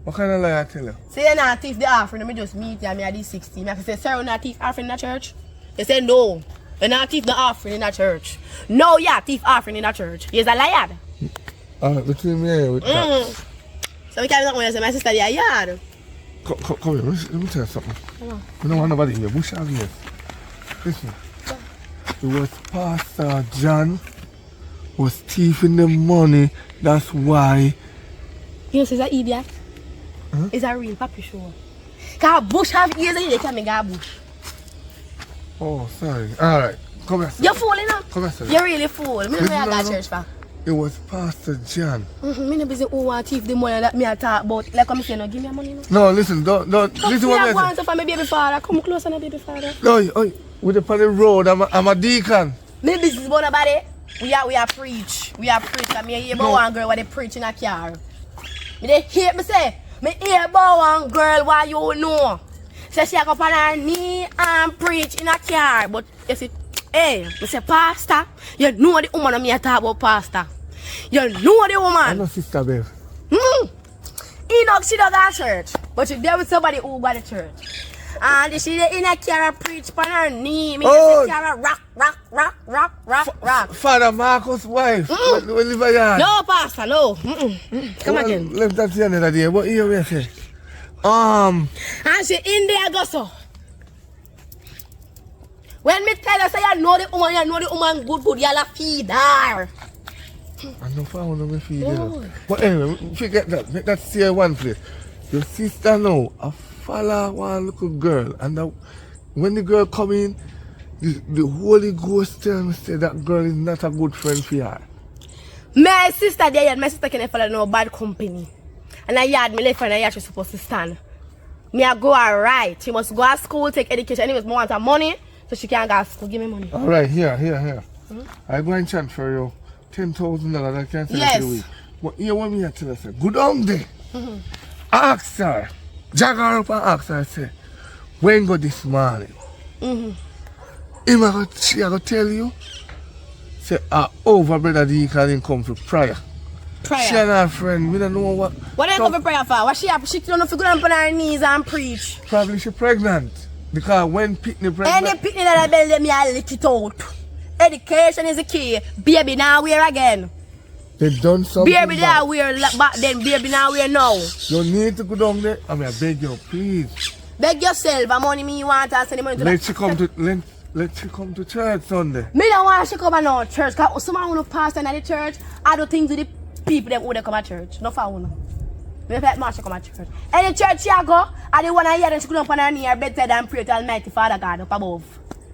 What kind of lie I tell you? Say you're not thief the offering, me just meet you and me at the 16. I say, sir, you're not thief offering in the church? You say no. You're not thief the offering in the church. No, you're thief offering in the church. You're a liar. Alright, between me and you with that. So we can't talk when you say my sister they are yard. Come here, let me tell you something. I don't want nobody here. Bush have here. Listen. It was Pastor John was thieving the money. That's why. You know, she's an idiot. Huh? It's a real papi show. Because Bush have ears and you can't make a bush. Oh, sorry. Alright, come here. You're fooling now. Come here, sir. You're really fool. Me Listen, know where I got no. church for. It was Pastor John. Me no busy who want thief the money that me a talk about. Like I'm saying, no, give me your money now. No, listen, don't. Listen what I I want to find my baby father. Come closer to baby father. No, with the on the road, I'm a deacon. Me business about nobody. We are preach. We are preach. And me hear about one girl what they preach in a car. Me they hear me say. Me hear about one girl what you know. Say she go on her knee and preach in a car. But you see, hey, me say pastor. You know the woman me a talk about pastor. You know the woman. I know sister babe. Enoch she don't go to church. But she there with somebody who go to church. And she in a car preach on her knee. Me Oh. say car rock. Father Marcus' wife. We live a yard. No, pastor, no. Come Well, again. Left that the other day. But here we say. And she in there go so. When me tell her say you know the woman good, you'll feed her. I know for one of my feed you. But anyway, forget that. Make that stay one place. Your sister now, I follow one little girl. And when the girl come in, the Holy Ghost tell me say that girl is not a good friend for her. My sister there, my sister can't follow no bad company. And I yard me left and I yard she's supposed to stand. Me I go alright. She must go to school, take education. Anyways, more want her money, so she can't go to school. Give me money. Alright, here. I go and transfer you $10,000. I can't send it to the week. But here what me I tell her, say, good on day. Ask her. Jag her up and ask her, say, when go this morning? She I go tell you, say, over brother Deacon and come for prayer. She and her friend, we don't know what. What they come for prayer for? What she have? She don't know if you go down on her knees and preach. Probably she pregnant. Because when Pitney pregnant. Any Pitney that I belly me I lick it out. Education is the key. Baby now we're again. They done something. Baby now we're back then. Baby now we're now. You need to go down there. I mean I beg you, please. Beg yourself. How money me you want to send the money to Let she come to church Sunday. Me don't want she come to church. Cause someone who pastor in the church, I do things with the people that would come to church. No for one. Me let Marsha come to church. Any church she go, I the one I hear and she go up on her knee, her bedside and pray to Almighty Father God up above.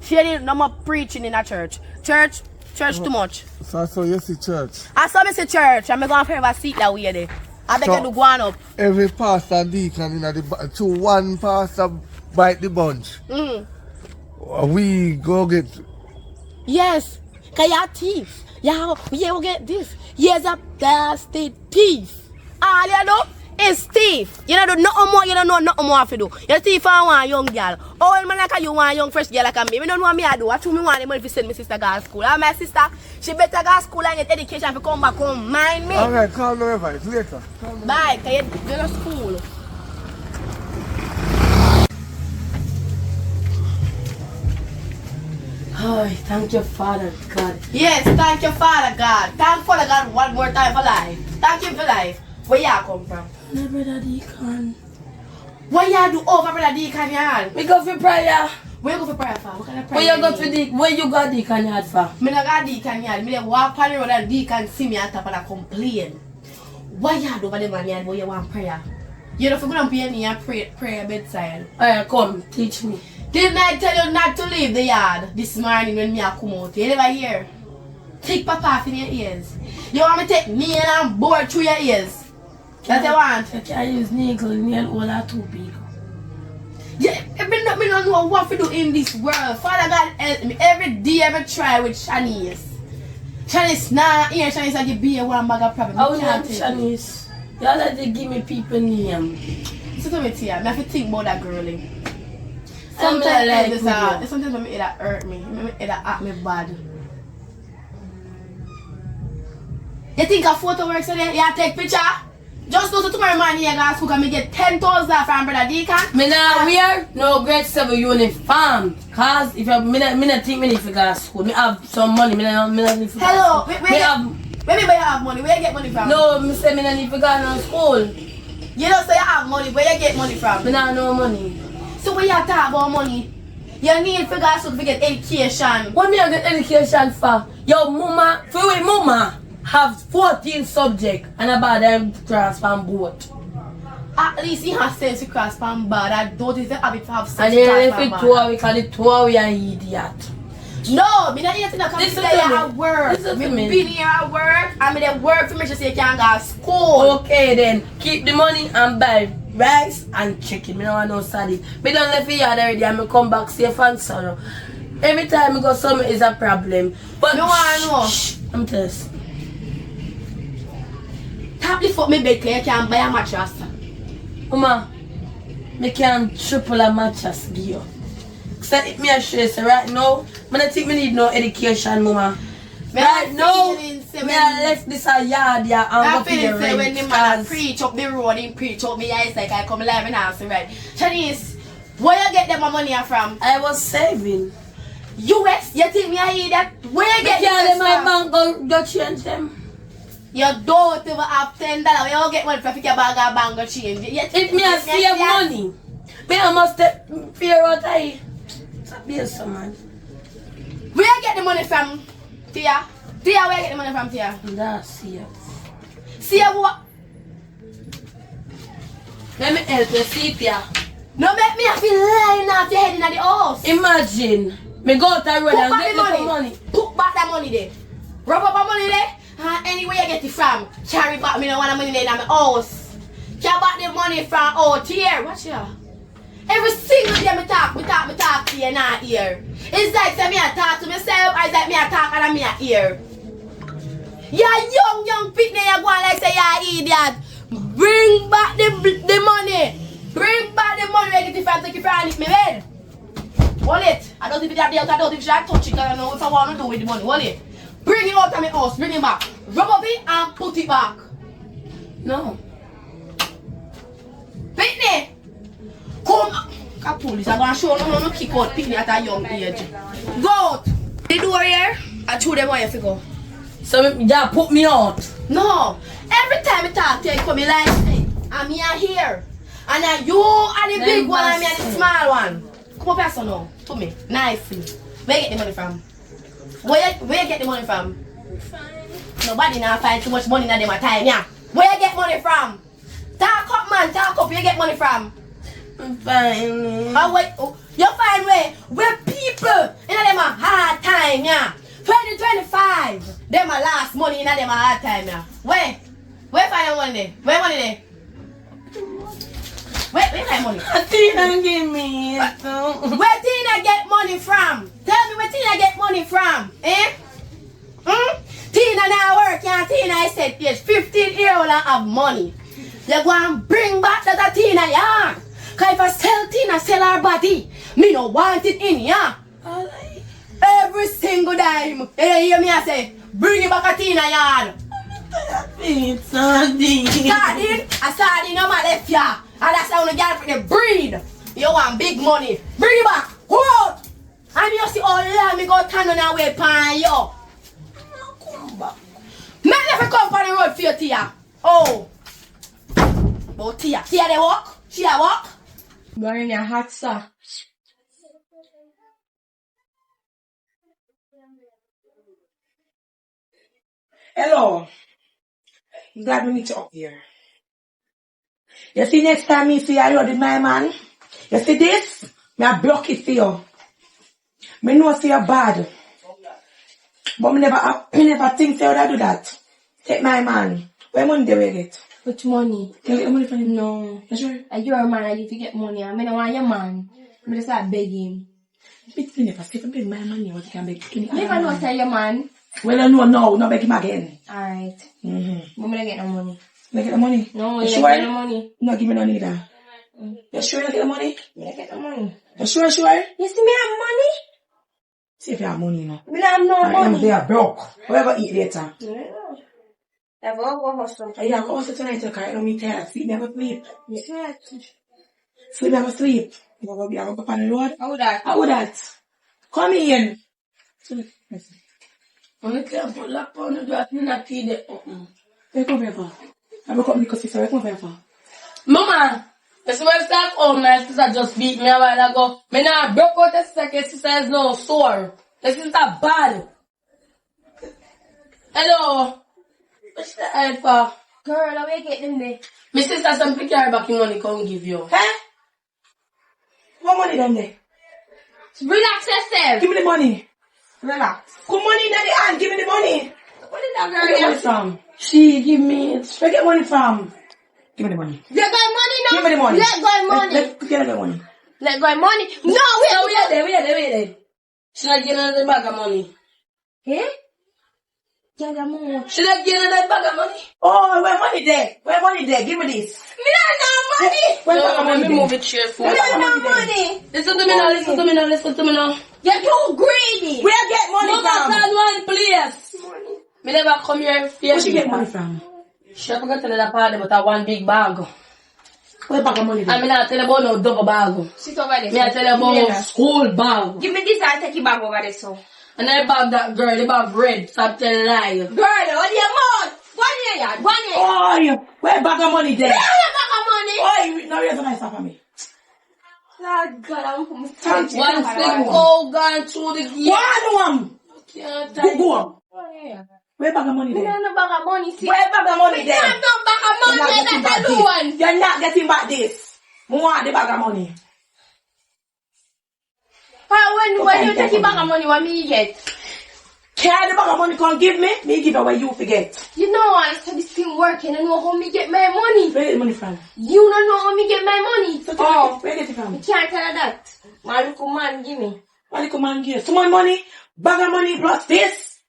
She didn't no more preaching in a church. Church too much. So you see church. I saw me see church. I'm going to have a seat that way there. I beg you to go on up. Every pastor and deacon in the one pastor bite the bunch. We go get. Yes. Because you're a thief. You will get this. You're a bastard thief. All you do is thief. You don't do nothing more. You don't know nothing more to do. You're thief for one young girl. Oh, man, like you want a young fresh girl like me. I don't know what I do. I told me want the money to send my sister to school. And my sister, she better go to school and get education to come back home. Mind me. Alright, call me advice later. Bye. Because you go to school. Oh, thank you, Father God. Yes, thank you, Father God. Thank Father God one more time for life. Thank you for life. Where you come from? My brother Deacon. What you do over brother Deacon yard? We go for prayer. Where you go for prayer for? What kind of prayer? Where you go for Where you go Deacon yard for? Me not go Deacon yard. Me dey walk on the road and Deacon see me at top and I complain. What you do over the man yard where you want prayer? You don't forget to pay me and prayer bedside. Alright, come, teach me. Didn't I tell you not to leave the yard this morning when me a come out? You never hear? Take papa off in your ears. You want me to take nail and board through your ears? That's what you want? I can't use nail all are too big. Yeah, me don't know what to do in this world. Father God help me. Every day I try with Shanice. Shanice nah here. Shanice I give me one bag of problem. I will not Shanice. You already give me people name. So tell me to you, I have to think about that girlie. Sometimes sometimes it hurt me. It hurt me bad. You think a photo works today? You take picture? Just go to tomorrow morning you go to school and me get 10,000 from brother Deacon. Me not wear no grade 7 uniform. Cause if I me not think me need to go to school. Me have some money. Me not need to go. Hello, where you have money? Where you get money from? No, me say me not need to go to school. You don't say you have money. Where you get money from? Me not no money. So when you talk about money, you need to go to school to get education. What me I get education for? Your mama, for your mama have 14 subjects and about them cross from both. At least he has sense to cross from board. I don't even have it to have sense and to cross then from if board. it 2 hours, because the 2 hours are idiot. No, me not here to come Listen to to you me. at work. Listen to Me me. been here at work and me dey work for me to say you can go to school. Okay then, keep the money and buy rice and chicken. Me don't want no salad. Me don't left the yard already and me come back safe and sound. Every time I go somewhere is a problem. But no one know. I'm just. Tap the foot me bed clear, you can buy a mattress. Mama, me can triple a mattress give you. So if me a show you say right now, I don't think me need no education, mama. Right now, me I left this a yard here and I go to feel the say when rent. the man preach up the road, he preach up me eyes like I come live and answer right. Shanice, where you get them money from? I was saving. US? You think me I hear that? Where you get them my bank go change them? You don't even have $10. You don't get money from your bag of bank go change. If me I save money, me I must fear out I. It's a man. Where you get the money from, Tia? Tia, where you get the money from, Tia? That's Sia. Sia what? Let me help you, see Tia. No make me have to lying off your head in the house. Imagine, me go to the road and get the money. Put back that money there. Rub up that money there. Anywhere you get it from, carry back. Me no want the money there in my house. Carry back the money from out here. Watch here. Every single day me talk to you not here. It's like say me I talk to myself, or it's like me I talk and me I hear. You're young pitney, you go like say you're idiot. Bring back the money. Bring back the money where you get it from, take it from and hit me bed. Hold it. I don't even have the I don't even touch it, I don't know what I want to do with the money. Hold it. Bring it out of my house, bring it back. Rub up it and put it back. No. Pitney! Come, police, I'm gonna show you no kick out Pitney at a young age. Go out! The door here, I threw them where you go. So you put me out? No! Every time I talk to you, you come in like, hey, I'm here. And then you are the big one and me are the small one. Come up here so now, to me, nicely. Where you get the money from? Where you get the money from? Fine. Nobody now find too much money in them time, yeah. Where you get money from? Talk up man, talk up, where you get money from? I'm fine. Oh wait, You find where people in them a hard time, yeah. 2025, them a last money in them a hard time, yeah. Where find your money there? Where money there? Where find money? Tina give me it. Where Tina get money from? Tell me where Tina get money from, eh? Tina now work, yeah. Tina is said yes, 15 year old have money. You go and bring back that Tina, yeah. Cause if I sell Tina, sell her body, me no want it in, yeah. Every single dime. You hear me I say, bring it back a Tina yard. It's sardine. Sardine? A sardine on my left, yeah. And that's how you get for the breed. You want big money. Bring it back. Go out. And you see all that me go turn on away pan you. Come back. Me never come on the road for you, Tia. Oh. But Tia they walk? She a walk? You're in your hot, sir. Hello. I'm glad we meet you up here. You see next time me see you with my man? You see this? Me I block it for you. Me know see you bad. But me never think say I do that. Take my man. Where money they will get? Which money? You get money from him? No. You sure? You're a man, I need to get money. I mean, I want your man. I just start begging. But me never say if I beg my money, what you can beg? Never know say your man. Well, I know now, not beg him again. Alright. Mm-hmm. But I'm gonna get no money. You get the money? No, you you sure? get no money. No, give me none either. You sure you get the money? You get the money. You sure? You see me have money? See if you have money, you know. Me have no money. They are broke. What are you eat later? Yeah. I've all go hustle. Yeah, go hustle tonight, you can't me tired. Sleep, never sleep. Yeah. Sleep, never sleep. You go be up on the road? How would that? How would that? Come in. I'm can't put lock on the door, I'm not feed it. Where come here for? I woke up because sister, where come here for? Mama, this is where start home, my sister just beat me a while ago. Me now broke out the sister, because sister is no sore. The sister bad. Hello. What's the head for? Girl, how we get them there? My sister some pick her back in money come give you. Huh? What money done there? Relax yourself. Give me the money. Relax. Good money in the hand, give me the money. What did that Where girl get money get? from? She give me, where get money from? Give me the money. Let go of money now. Give me the money. Let go of money. Get the money. Let go of money. No, Wait there. She not getting another bag of money. Eh? Get the money. She not getting another bag of money. Oh, where money there? Where money there? Give me this. Me not no money. Where No, money let me move it cheerful. Me not no money. Listen to me now. You're too greedy. Where I get money Mama from? said one place. Me never come here for Where she get money from? She forgot to tell the party but I one big bag. Where bag of money there? I mean I tell you about no double bag. Sit over there. Me I tell you about school bag. Give me this, I'll take it back over there, so. And I bag that girl, the bag red, stop telling lie. Girl, what do you want? Go in here, go in here. Oh, yeah. Where bag of money there? Where are back of money? Oh, you, now you're nice for me. Lord God, I'm from Thank you. One thing go gone through the gate. One. Can't Go. Where bag of money Me there? don't know bag of money, see. Where bag of money Me there? don't know bag of money, that's alone. You're not getting back this. I want the bag of money. When you take it bag of money, what me get? Carry the bag of money, come give me. Me give away, you forget. You know I said this thing working, I know how me get my money. Where get the money from? You don't know how me get my money. Oh, where get it from? You can't tell her that. My little man give me. What the command give? So much money, bag of money plus this.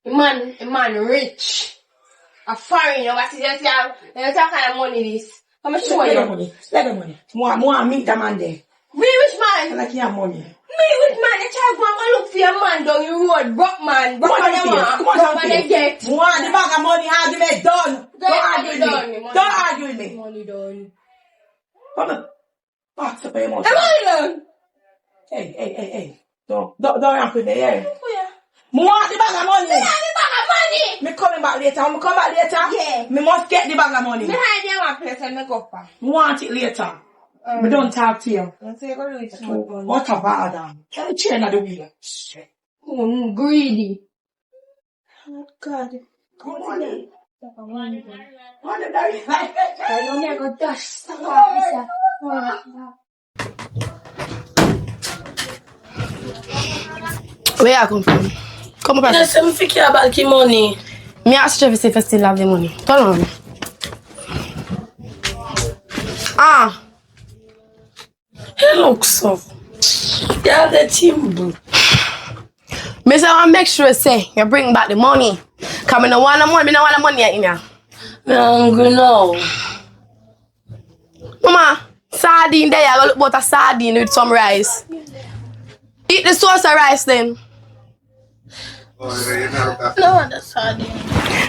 A man rich. A foreigner, what is that? What kind of money this? I'm show Let the you. money. Let the money. More meet the man there. Me rich man. Like you have money. Me rich man, you try to go look for your man down your road, broke man Come on, you want. come on, Broke man you get. More the bag of money, argument done. Don't argue with done, me. money Don't argue with me. Money done. Come on. Box up your mouth. The money done. Hey. Don't ramp with me, yeah. More the bag of money. Me have the bag of money. Me coming back later. I'm come back later. Yeah. Me must get the bag of money. Me hide in one place and me go for. Me want it later. Me don't talk to you. Let's say go do it small gun. What a bad. Can you chain at the wheel? Oh, greedy. Oh God. Come on in. Bag of money. What the daddy? I know me I go dash. Stop off, Where you come from? Come up You say me fi care about the money. Me ask Trevor if you still have the money. Turn on. Ah. He looks so. Yeah, the timber. Me say I make sure say you bring back the money. Cause me no want the money, me no want the money in here. Me hungry now. Mama, sardine there, I go look about a sardine with some rice. Eat the sauce of rice then. No, that's sardine.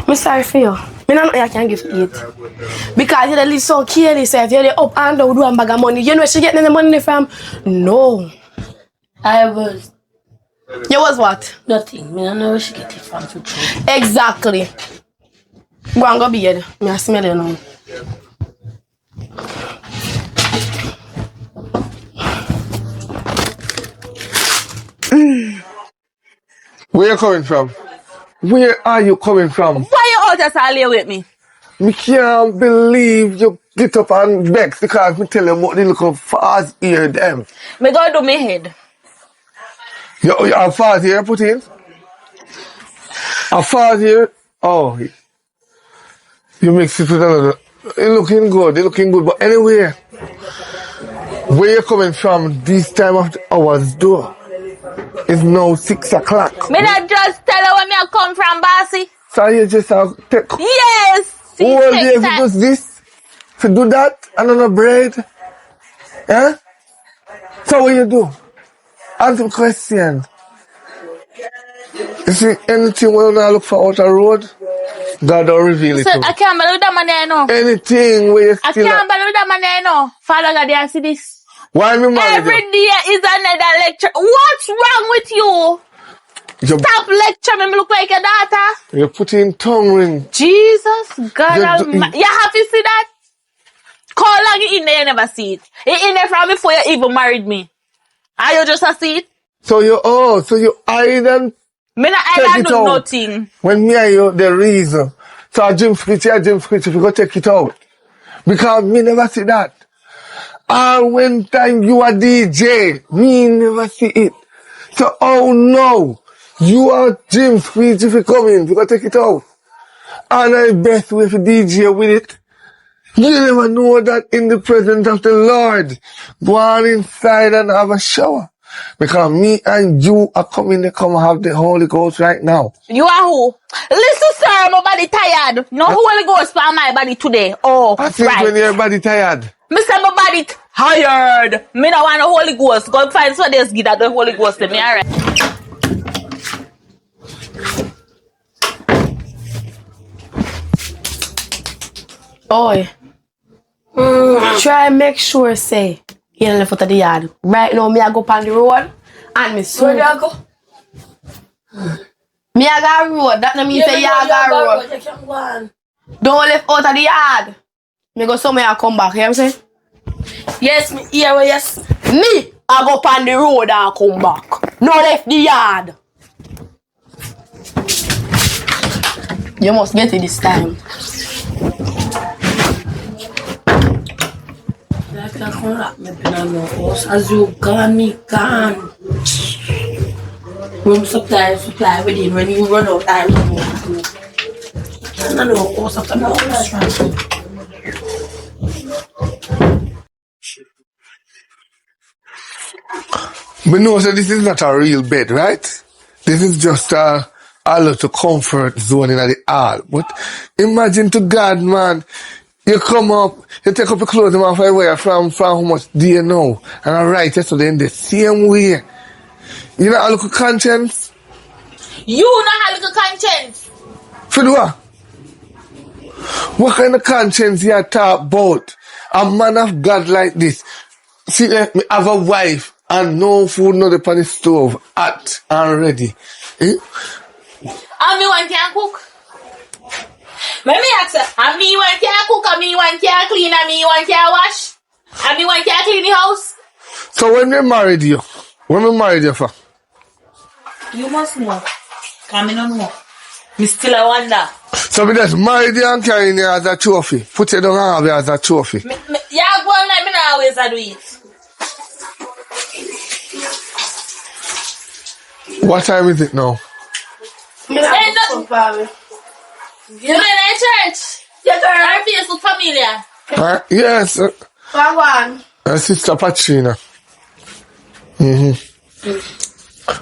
I'm sorry for you. Me no know I can give you eat. Because you live so careless, if you're up and down with one bag of money, you know where she getting the money from? No. I was. You was what? Nothing. Me don't know where she get it from for true. Exactly. Go and go bed. Me I smell you now. Where you coming from? Where are you coming from? Why you out just all with me? Me can't believe you get up and vex because me tell you about the little fast ear them. Me go do me head. You have fast ear put in? A fast ear? Oh, you mix it with another. It's looking good. But anyway, where you coming from this time of the hours though? It's now 6 o'clock. Me not just tell her where me I come from, bossy. So you just have take Yes. all day to do this, to do that, another bread. Eh? So what you do? Answer the question. You see anything when you look for out a road, God will reveal it So to you. I can't believe that man there no. Anything where you I still can't believe that man there no. Father God, you see this. why me married Every you? day is another lecture. What's wrong with you? Stop lecturing me. Me look like your daughter. You put in tongue ring. Jesus, God You Almighty. You have to see that? How long you in there, you never see it. You in there from before you even married me. Are you just a see it? So you hide and Me not take I it do out. nothing. When me and you the reason. So I Jim Screech, if you go take it out. Because me never see that. And when time you are DJ, me never see it. So oh no, you are Jim Screech if you come in, you go take it out. And I best way for DJ with it. You never know that in the presence of the Lord, go on inside and have a shower. Because me and you are coming to come have the Holy Ghost right now. You are who? Listen, sir, my body tired. No Holy Ghost for my body today. Oh, I think right. when your body tired. Me say my body tired. Me no want the Holy Ghost. Go find somebody else give that the Holy Ghost to me, alright? Boy. Try make sure say you don't left out of the yard. Right now me I go on the road and me soon. Where do I go? Me I got road. That no mean say you got road. You can go on. Don't left out of the yard. Me go somewhere and come back. You know what I'm saying? Yes, me here. Yes. Me I go on the road and come back. No left the yard. You must get it this time. Like I can't wrap my pen on my house. As you gone, me gone. Room supply within. When you run out, I run out too. I don't know what's up to my house. But no, so this is not a real bed, right? This is just a little comfort zone in the hall. But imagine to God, man, you come up, you take up your clothes and I wear from how much do you know? And I write yesterday in the same way. You know, a little conscience? You not have little conscience. For what? What kind of conscience you talk about? A man of God like this. See, me have a wife and no food, no upon the stove, hot and ready. Eh? And me one can cook. Let me ask you, and me one can cook, and me one can clean, and me one can wash, and me one can clean the house. So when we married you for? You must know. Cause me no know. Me still a wonder. So we just married you and carrying you as a trophy. Put you down and have you as a trophy. Yeah, go on like me not always do it. What time is it now? You know in church? Yes, sir. Our Facebook familiar. Yes. Come on. Sister Patrina.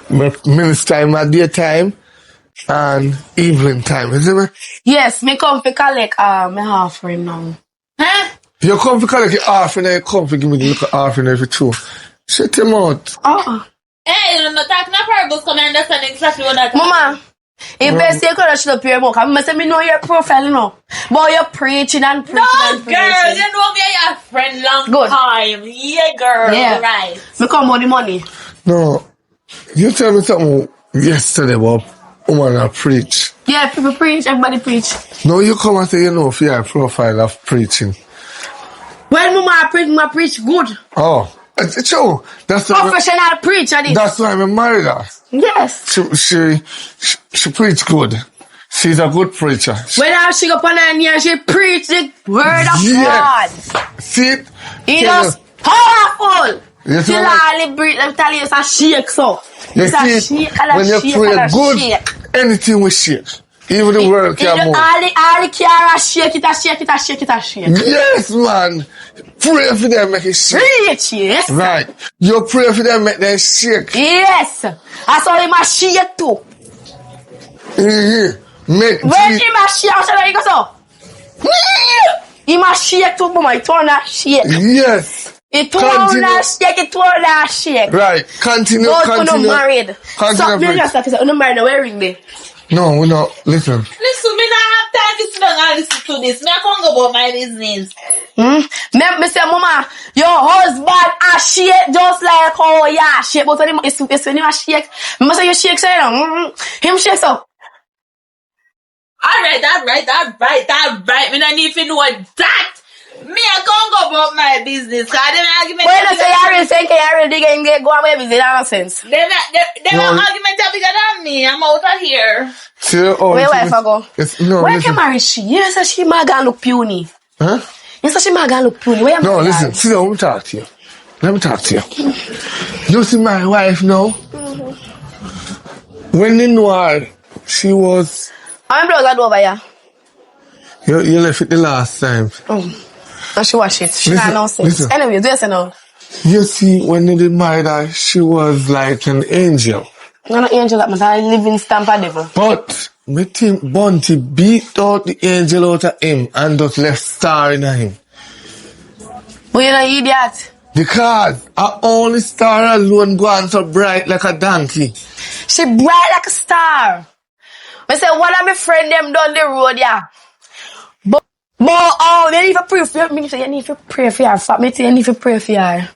Minister time at daytime and evening time, isn't it? Yes, me come for collect my offering now. Huh? You come for collect your offering and you come for give me the little offering every two. Shut him out. Hey, you're not talking about parables, come and understand exactly what that Mama, if best you could should up your book, I say me know your profile, you know. But you're preaching and preaching and preaching. Girl, you know me and your friend long time. Yeah, girl. Yeah. Right. Me come about the money. No. You tell me something yesterday about woman that preach. Yeah, people preach, everybody preach. No, you come and say you know for your profile of preaching. When Mama preach good. Oh. It's true. That's Professional preacher. That's why I'm married her. Yes. She preach good. She's a good preacher. When she go up on her knee and she preach the word of God. See it? It is powerful. Yes, Till all breathe, let me tell you, it's a shake so. You It's see a shake and when a you shake pray and a good, shake. anything will shake. Even the world can move. All the care shake it, a shake it, a shake it, a shake. Yes, man. Pray for them, make it shake. Preach, yes. Right. You pray for them, make them shake. Yes. I saw him a shake too. Make when him a shake, I said, you go so. Him a shake too, mama. It turn a shake. Yes. It turn a shake, it turn a shake. Right. Continue. Those who not married. Stop me just like you're not married, now where ring me? No, we're not. Listen. Listen, me not have time to sit down and listen to this. Me I can't go about my business. Me say, mama, your husband a shake just like how you shake. But when him a shake, me say you shake so, you know. Him shake so. Alright. Me not need to know that. Me I can't go about my business. Cause them argument. When you say you already saying you already dig go away business, that nonsense. Them argument are bigger than me. I'm out of here. Where wife I go? Where listen. can marry she? You say she might go look puny. Huh? You say she might go look puny. Where no, listen. See, let me talk to you. You see my wife now? When you know her, she was... I'm blood over here. You left it the last time. And she wash it. She not nonsense. Anyway, do you say now? You see, when they married her, she was like an angel. Not an angel, that must have living stamp of devil. But me think Bunty beat out the angel out of him and just left star in him. But you're an idiot. Because our only star alone going so bright like a donkey. She bright like a star. I say one of my friend them down the road, yeah. But they need to pray for her. You need to pray for her. Fuck me, you need to pray for her.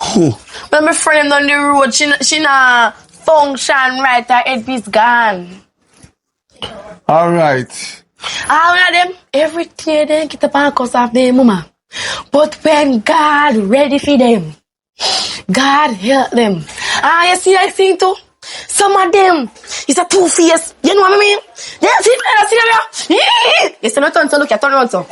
Who? But my friend down the road, she not function right. Her headpiece gone. Alright. All of them, every day they get up and cuss off them, mama. But when God ready for them, God help them. You see that thing too? Some of them, it's a two-face. You know what I mean? Yeah, see that? You see, not turn to look at, turn around so.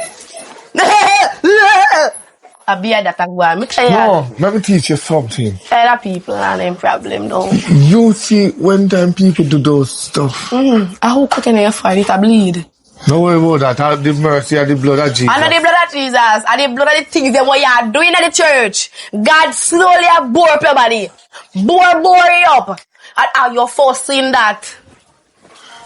I be at that and go on. No, let me teach you something. Other people and them problem though. You see, when time people do those stuff. I hope cooking in your fire, it a bleed. Don't worry about that. I have the mercy and the blood of Jesus. And the blood of Jesus, and the blood of the things that what you are doing at the church. God slowly bore up your body. Bore you up. And you're forcing that.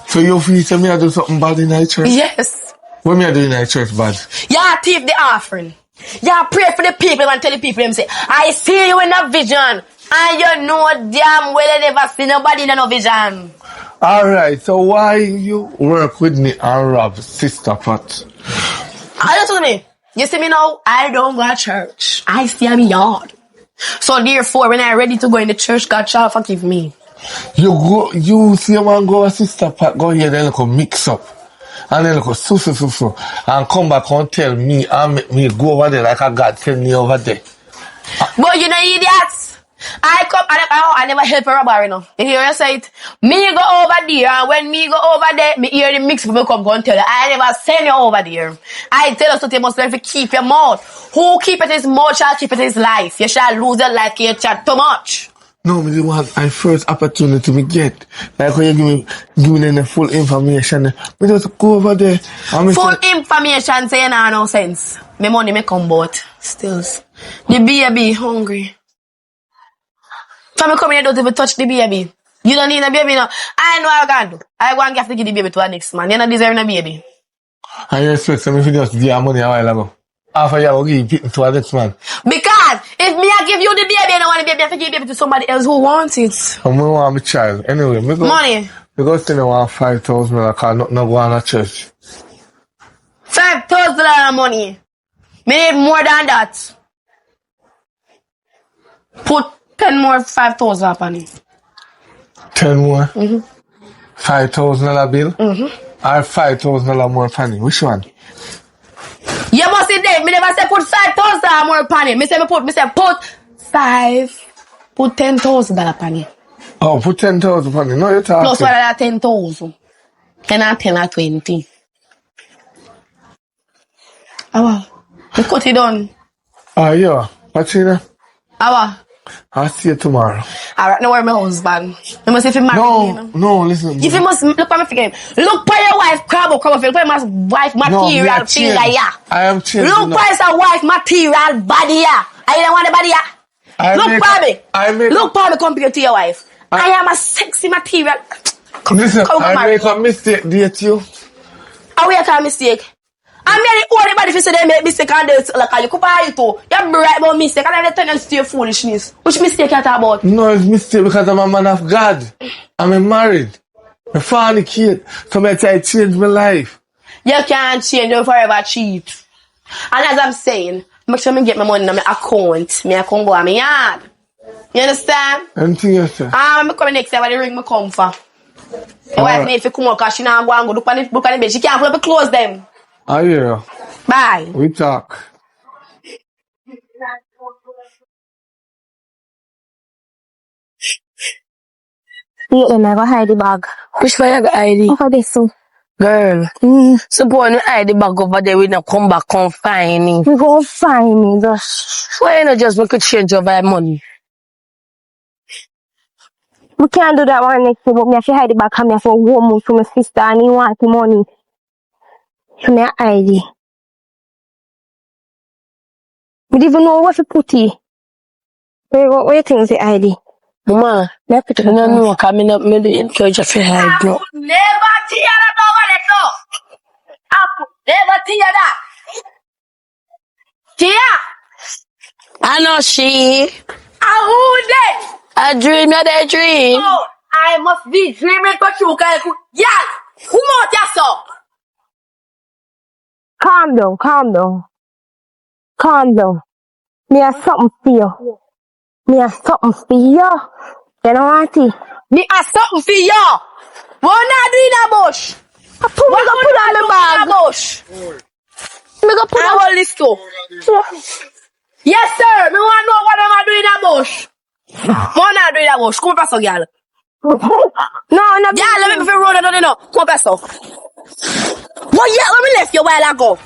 So you feel me I do something bad in the church? Yes. What me I do in the church bad? Yeah, thief the offering. Yeah, pray for the people and tell the people them say, I see you in a vision. And you know damn well I never see nobody in no vision. Alright, so why you work with me and Rob, Sister Pat? I don't me. You see me now, I don't go to church. I stay in my yard. So therefore, when I'm ready to go in the church, God shall forgive me. You see a man go a Sister Pat, go here, then go mix up. And then go so. And come back and tell me and make me go over there like a God tell me over there. But you know idiots. I never help a robber, you know. You hear me say it? Me go over there, and when me go over there, me hear the mix people come and tell you. I never send you over there. I tell you something, you must learn to keep your mouth. Who keep it his mouth shall keep it his life. You shall lose your life, you chat too much. No, me the one I first opportunity me get. Like when you give me the full information, me just go over there. Full information saying nah no sense. My money me come but stills. The baby hungry. So me come here don't even touch the baby. You don't need a baby now. I know what I can do. I go and have to give the baby to a next man. You not deserve a baby. I expect me if you just give your money a while ago. After you will give it to a next man. Because if me I give you the baby, I don't want the baby, I have to give the baby to somebody else who wants it. I want my child. Anyway, me go. Money. Because I want $5,000 because nothing go on a church. $5,000 money. Me need more than that. Put 10 more 5,000 upon it. 10 more? $5,000 bill? Or $5,000 more upon it? Which one? You must see that. Me never say put 5,000 more upon it. Me say put 10,000 upon it. Oh, put 10,000 upon it. No, you're talking. Plus what are 10,000? 10 and 10 or 20. Awa. Me cut it down. Yeah. What's in there? Awa. I'll see you tomorrow. Alright, now where my husband? You must if you marry me. No, listen. If you must look at me again. Look for your wife, crab. Look for my wife material thing like ya. I am changing. Look for your wife material body ya. I don't want the body ya. Look for me. Look for me compared to your wife. I am a sexy material. Listen, I make a mistake, date you. How we make a mistake? I mean, everybody if you say they make mistake and they like you compare it to. You're right about mistake and I have a tendency to your foolishness. Which mistake you talk about? No, it's mistake because I'm a man of God. I'm married. I fornicate. So I try to change my life. You can't change, you'll forever cheat. And as I'm saying, make sure I get my money in my account. My account go on my yard. You understand? Anything you say? I'm coming next time when the ring me come for. My wife need to come out because she not go and go look on the bed. She can't put up close them. I hear you. Bye. We talk. Yeah, then I go hide the bag. Which way you go hide it? Over this so. Girl. Suppose you hide the bag over there, we not come back confining. We go find me just. Why you not just make a change of our money? We can't do that one next day, but me have to hide the bag and me have to go move to my sister and he want the money. So me hide it. We don't even know what to put it. What you think is hide it? Mama, me put it no, coming up, me the encourage you to hide no. Never tear that over there, so. I could never tear that. Tia! I know she. Who that? I dream, not a dream. Oh, I must be dreaming for you, guys. Yeah! Who more that so? Calm down, calm down. Calm down. Me have something for you. Me have something for you. You know what it? Me have something for you. What not do in a bush? What me go put on the bag? Bush. Me go put on all this too. Yes, sir. Me want to know what am I doing in a bush. What not do in a bush? Come pass, girl. No. Yeah, let me roll it. No. Come pass. What year when we left you a while ago?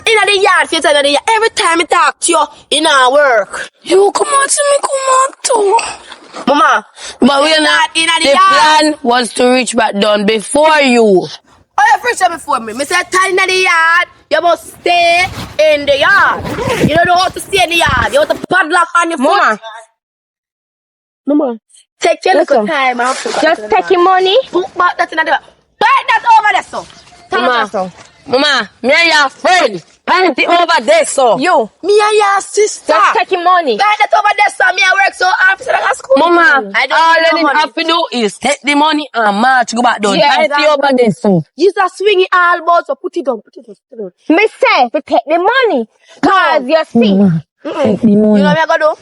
In the yard, you tell me every time I talk to you, in our work. You come out to me, come out too. Mama, but we're not in the yard. Plan was to reach back down before you. Oh, you first before me. I said, tell in the yard, you must stay in the yard. You don't know how to stay in the yard. You have to padlock on your foot. Mama, take your little time. Just take your money. Put back that in the yard. Right that over there, so. Mama, me and your friend. Find it over there, so. You, me and your sister. Just take your money. Find that over there, so. Me I work so hard for the school. Mama, all you have to do is take the money and march, go back down. Find it over there, so. You just swing it all about, so put it down. Me say to take the money. Cause you see. Take the money. You know what I'm gonna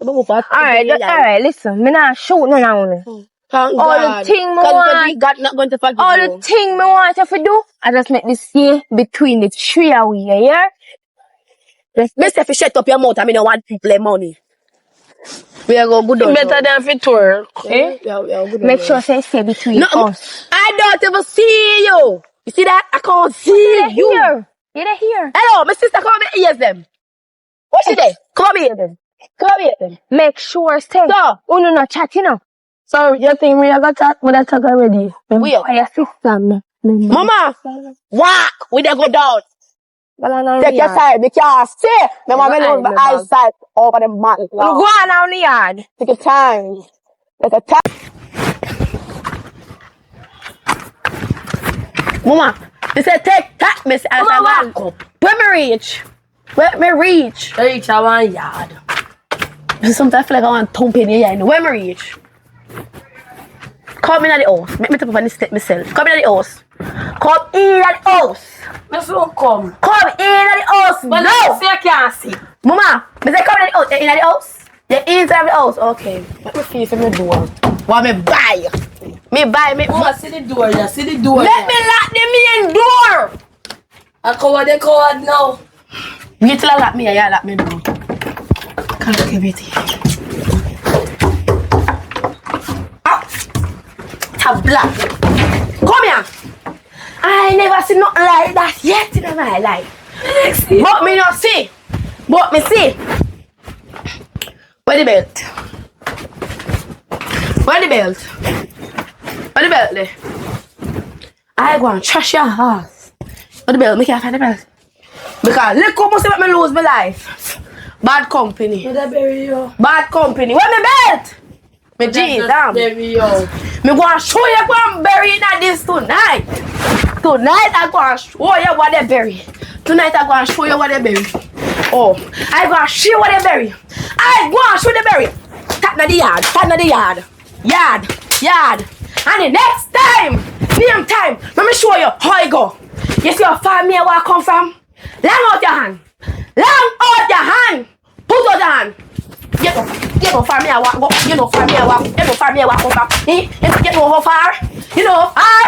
do? Alright, listen. Me not shoot no now. Thank all God. The thing me want, God not going to forgive all you. the thing me want you to do, I just make this year between the three of we, yeah? Mister, if you shut up your mouth, I mean, I want people money. We are going good on. Better than fit work, eh? Yeah, good make sure say stay between us. I don't even see you. You see that? I can't see you. You're here. Hello, my sister, come over here, them. What's she there? Come over here, then. Come here then. Make sure stay. So, Uno no chat, you know. so you think me I got chat? But I chat already. We are your sister, no. Mama, walk. We dey go down. Well, Take your time. Be can't stay. My mama lose my eyesight over the man. Go on down the yard. Take your time. Take your time. Mama, they said take that, miss, as I walk up. Where me reach? Where me reach? Reach a 1 yard. Sometimes I feel like I want to thump in your yard. Where me reach? Come in at the house. Make me top up on the step myself. Come in at the house. Come in at the house. Me so come. Come in at the house. But No. say you can't see. Mama, me say come in at the house. You in at the house? You inside the house? Okay. Let me feel for me door. What me buy? Me buy me. Oh, see the door, yeah. See the door. Let me lock the main door. I cover the code now. Wait till I lock me. Yeah, lock me door. Can't look everything. A black. Come here. I never seen nothing like that yet in my life. But me not see. But me see. Where the belt? Where the belt? Where the belt there? I go and trash your house. Where the belt? Me can't find the belt. Because look how much make me lose my life. Bad company. Where the bury you? Bad company. Where my belt? Me jeans, damn. Bury you. Me go and show you what I'm burying at this tonight. Tonight I go and show you what they bury. Tonight I go and show you what they bury. Oh, I go and show you what they bury. I go and show you the bury. Tap na the yard. Tap na the yard. Yard. Yard. And the next time, name time, let me show you how I go. You see how far me where I come from? Long out your hand. Long out your hand. Put out your hand. You know far me I walk go. You know far me I walk. You know far me I walk come from. You know how far? You know far?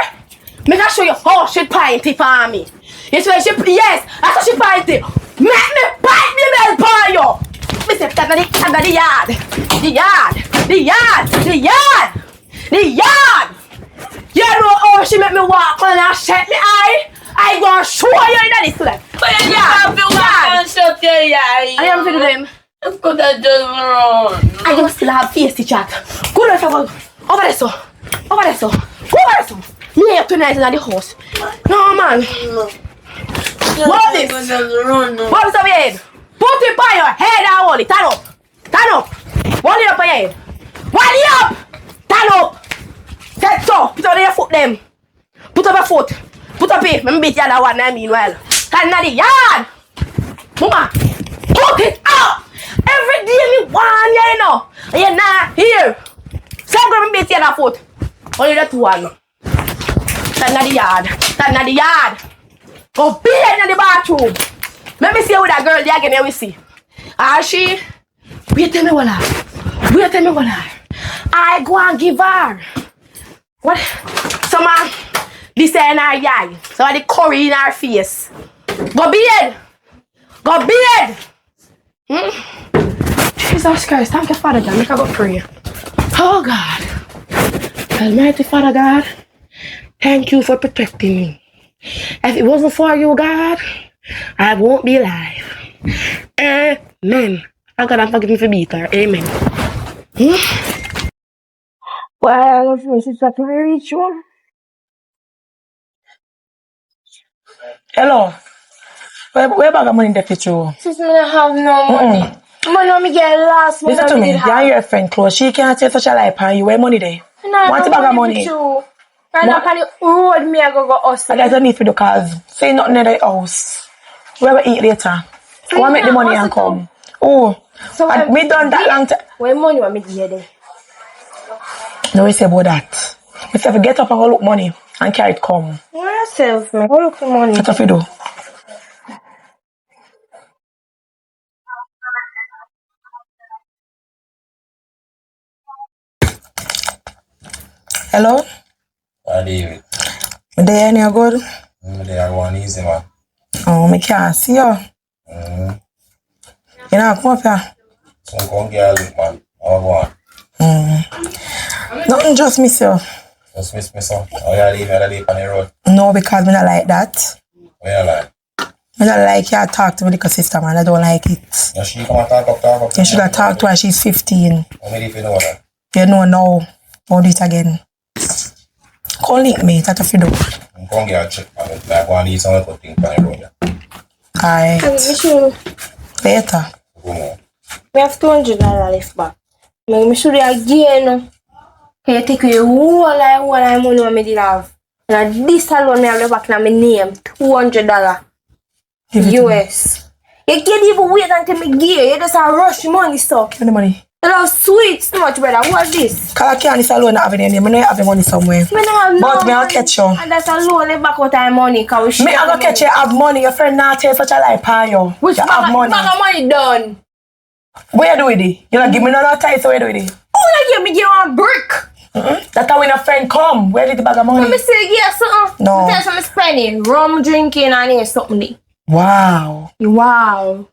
Me can show you how she pinty for me. You see she yes, that's how she pinty. Make me bite me bell for you. Me say tag the yard. The yard. The yard. The yard. The yard. You know how she make me walk when I shut my eye? I go show you in this place. But you have to walk and shut your eye. I am to them. It's good that just run. I don't still have face to chat. Go there, over there, so. Over there, so. Go over there, so. Me here tonight in the house. No, man. What this? What is up your head? Put it by your head, I hold it. Stand up. Stand up. Hold it up on your head. Hold it up. Stand up. Set so. Put on your foot, them. Put up your foot. Put up it. Let me beat the other one, meanwhile. Stand in the yard. Mama. Put it up. Every day me want you, you know. And you're not here. So I'm going to beat the other foot. Only that one. Stand in the yard. Stand in the yard. Go be in the bathroom. Let me see with that girl there again. Here we see. She. Wait tell me what I. Wait tell me what I go and give her. What? Some this in her eye. Some of the curry in her face. Go bed. Go bed. Jesus Christ, thank you, Father God. Make I go pray. Oh God. Almighty Father God, thank you for protecting me. If it wasn't for you, God, I won't be alive. Amen. I God, forgive me for being her. Amen. Well, I don't it's like a ritual. Hello. Where bag of money in the picture? Since me don't have no money. Money me get last month. Listen to me. You and your friend close. She can't take such a life on you. Where money there? Want the bag of money? Right now, on the road, me I go hustle. I don't need for the cars. Say nothing in the house. Where we eat later. So Go and make the money and come. Oh, so me done that long time. Where money want me to get there? No, we say about that. We say if you get up and go look money and carry it come. Where yourself, man? Go look for money. What if you do? Hello? David. There any good? They are one easy, man. Oh, me can't see you. You know, come up here. So come get a look, man. How go on? Nothing, just miss you. Just miss me, son. Oh, you leave me on the road? No, because me not like that. Where you like? I don't like you talk to my little sister, man. I don't like it. Yeah, she come and talk up. You should have talked to her. She's 15. Only if you know that. You know now. Won't do it again. Call link me. That's what you do. I'm going to get a check. I'm going to need some other thing for you. Alright. Later. We have $200 left back. I'm sure again. Can you take away all I money I did have? And this alone me have left back in my name. $200 US. You can't even wait until me give you. You just have rush money so. Give me the money. You love sweets too much, brother. What's this? Cause I can't this alone not having any. I know you have the money somewhere. Me not have but no me I'll catch you. And that's alone left back out of money. Cause we Me I'll catch you have money. Your friend not tell such a lie pan you. Which you have money. Bag of money done. What you do with it? You not give me no time, so what you do with it? Oh, you give one brick. That's how when a friend come. Where did the bag of money? Let me see, yeah, something. No. Tell some spending. Rum drinking and here something. Wow. Wow.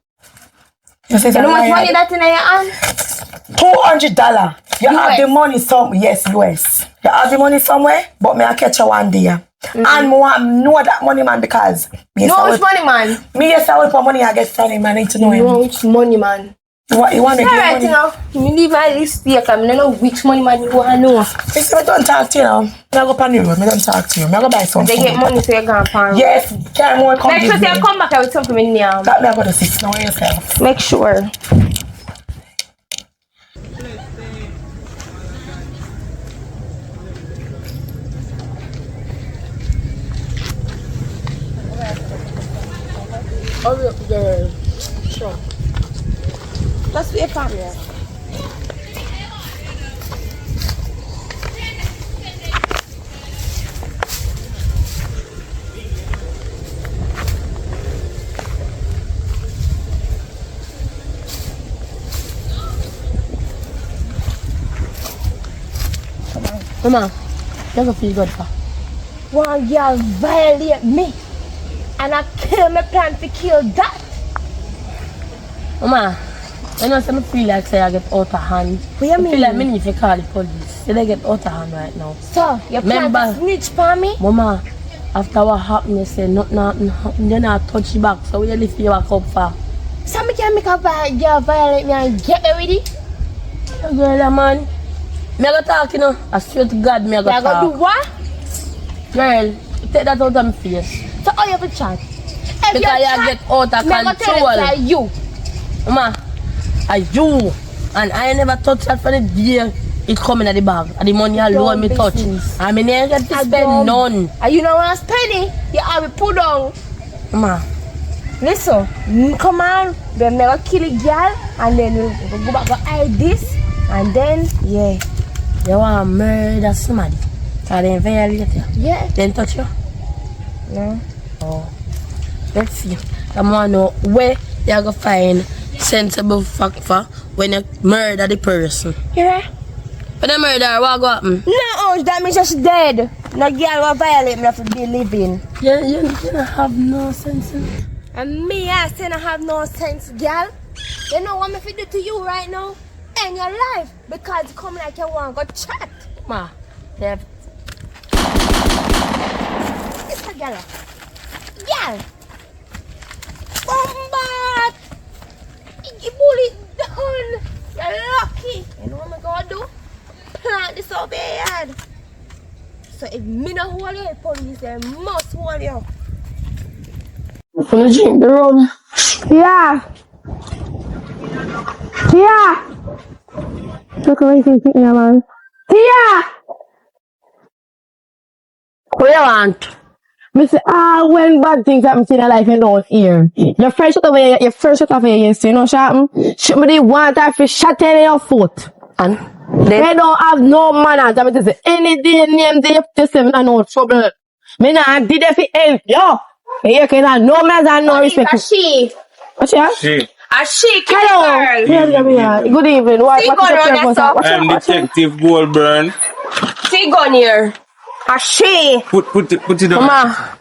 You know how much money that's in your hand? $200. You have the money somewhere. Yes, US. You have the money somewhere, but me I catch you one day. And me want know that money man because no which money man? Me yes I want money I get from him. I need to know him. No which money man? You want to get money? You know, you leave my list here because I don't know which money man you want to know. Listen, I don't talk to you now. I go on the road. I don't talk to you. I go buy something. They get money so you go pan. Yes, carry more. Make sure you come back with something in there. That me I go to sit now yourself. Make sure. Hurry up, girl. Sure. Just wait for me. Mama, you don't feel good for. One girl violate me. And I kill my plan to kill that. Mama, you know, I feel like say I get out of hand. What you mean? I feel like me need to call the police. Say they get out of hand right now. So, you plan to snitch for me? Mama, after what happened, you say nothing happened. You not touch you back. So what you lift your back up for? So I can make a girl violate me and get me with it? Girl, man. Me I go talk, you know. I swear to God, me I go talk. You go do what? Girl, take that out of my face. So how you have a chat? Because you get out of control. Like you. Mama, you. And I never touch that for the day it coming at the bag. And the money alone me touch. I mean, I get to spend none. And you don't want to spend it? You have it put down. Mama. Listen, come on. Then me go kill a girl. And then we'll go back and hide this. And then, yeah. You want to murder somebody? So they violate you? Yeah. Then touch you? No. Oh. Let's see. I want to know where you going to find sensible fact for when you murder the person. Yeah. When you murder, what go happen? No, that means she's dead. No girl will violate me to be living. You don't have no sense. And me, I say I have no sense, girl. You know what I'm going to do to you right now? End your life. Because you come like you want to go chat. Ma, yeah. It's a girl. Girl. Bombat. You bullet done. You're lucky. You know what I'm going to do? Plant this over your head. So if me not hold you, police they must hold you. I'm gonna drink the rum. Yeah. Tia! Look what you think now, man. Tia! What you want? Me say, when bad things happen in your life, you don't hear. Your first shot over your first shot over your you know, Sharpen? Shoot me the one time for shot in your foot. And they don't have no manners. I mean, say, any day name they have to say, no trouble. Me nah did it for help, yo. You can no manners and no respect. She. What's that? She. A she, hello. girl. Good evening. What is your purpose? I'm Detective Goldburn. See gun here. A she. Put it down. Mama.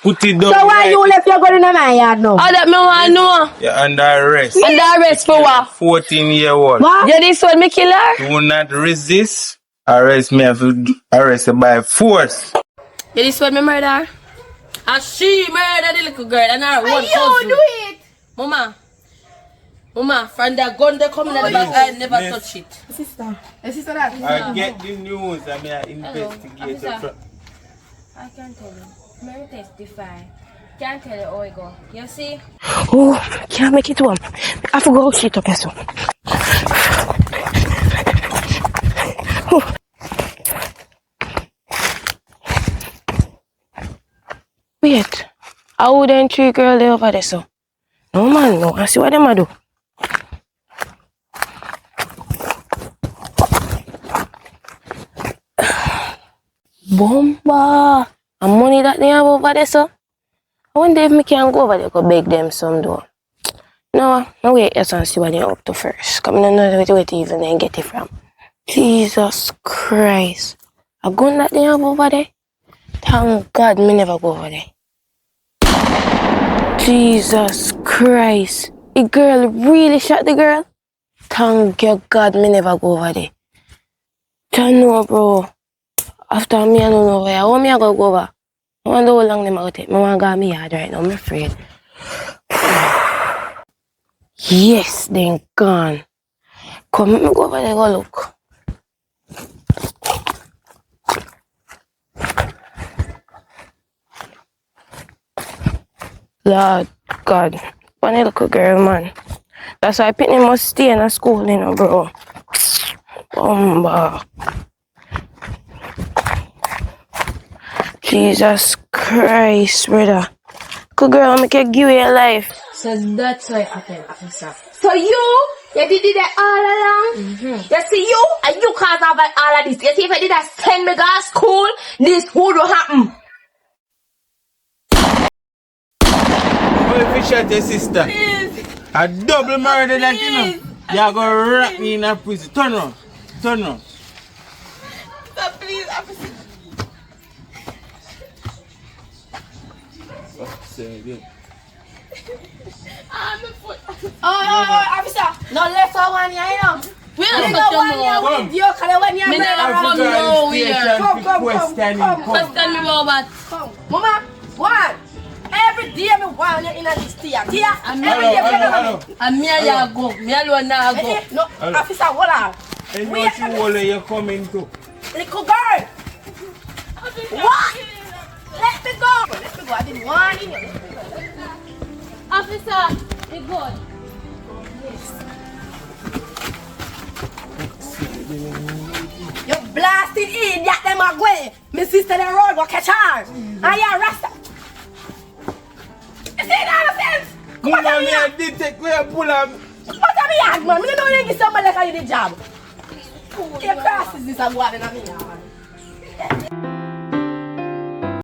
Put it down. So why you left your gun in my yard now? I don't know. You're under arrest. Under arrest for what? 14-year-old. What? You this one me killer? Do not resist. Arrest me. Arrest you by force. You this one me murder? And she murdered the little girl and her one You cousin. do it. Mama, from the gun they come in the back, I never touch it. Sister. Sister that. I get the news and I investigate it. I can't tell you. Let me testify. Can't tell you how it go. You see? Oh, can't make it home. I forgot shit up here so. Wait, I wouldn't treat girl over there so. No man, no. I see what them a do. Bomba! And money that they have over there so. I wonder if me can go over there go beg them some though. No, no wait, let's see what they're up to first. Come on, no, wait to even then get it from. Jesus Christ. A gun that they have over there? Thank God me never go over there. Jesus Christ. The girl really shot the girl? Thank your God me never go over there. Don't know, bro. After me, I don't know where. How me I go over? I wonder how long them are going to take. I want to go me yard right now. I'm afraid. Yes, they're gone. Come, let me go over there go look. Lord God. Funny little girl, man. That's why Pitney must stay in a school, you know, bro. Bomba. Jesus Christ, brother. Good girl, make you give your life. So that's why happened, officer. So you did that all along? Mm-hmm. You see you? And you cause of all of this. You see if I did that send me to school, this would happen. What if you shot your sister? Please. A double murder that you know. You're going to wrap me in a prison. Turn around. Turn around. So please, officer. Oh, officer. No left for 1 year, you know. We don't go 1 year with you, because 1 year. Me never come nowhere. Come. Question me about what? Come. Mama, what? Every day me want you in this theater. Hello. And me and you go. Me alone now go. No, officer, hold on. And what you all are you coming to? Little girl. What? Let me go. I didn't want you. Officer, you good? You blasted idiot, them are going. My sister the road go catch her. And you rasta. You see that sense? Come on, me. I did take where pull up. What are me at, man? I don't know you give somebody like you the job. Your class is this a go on in a me.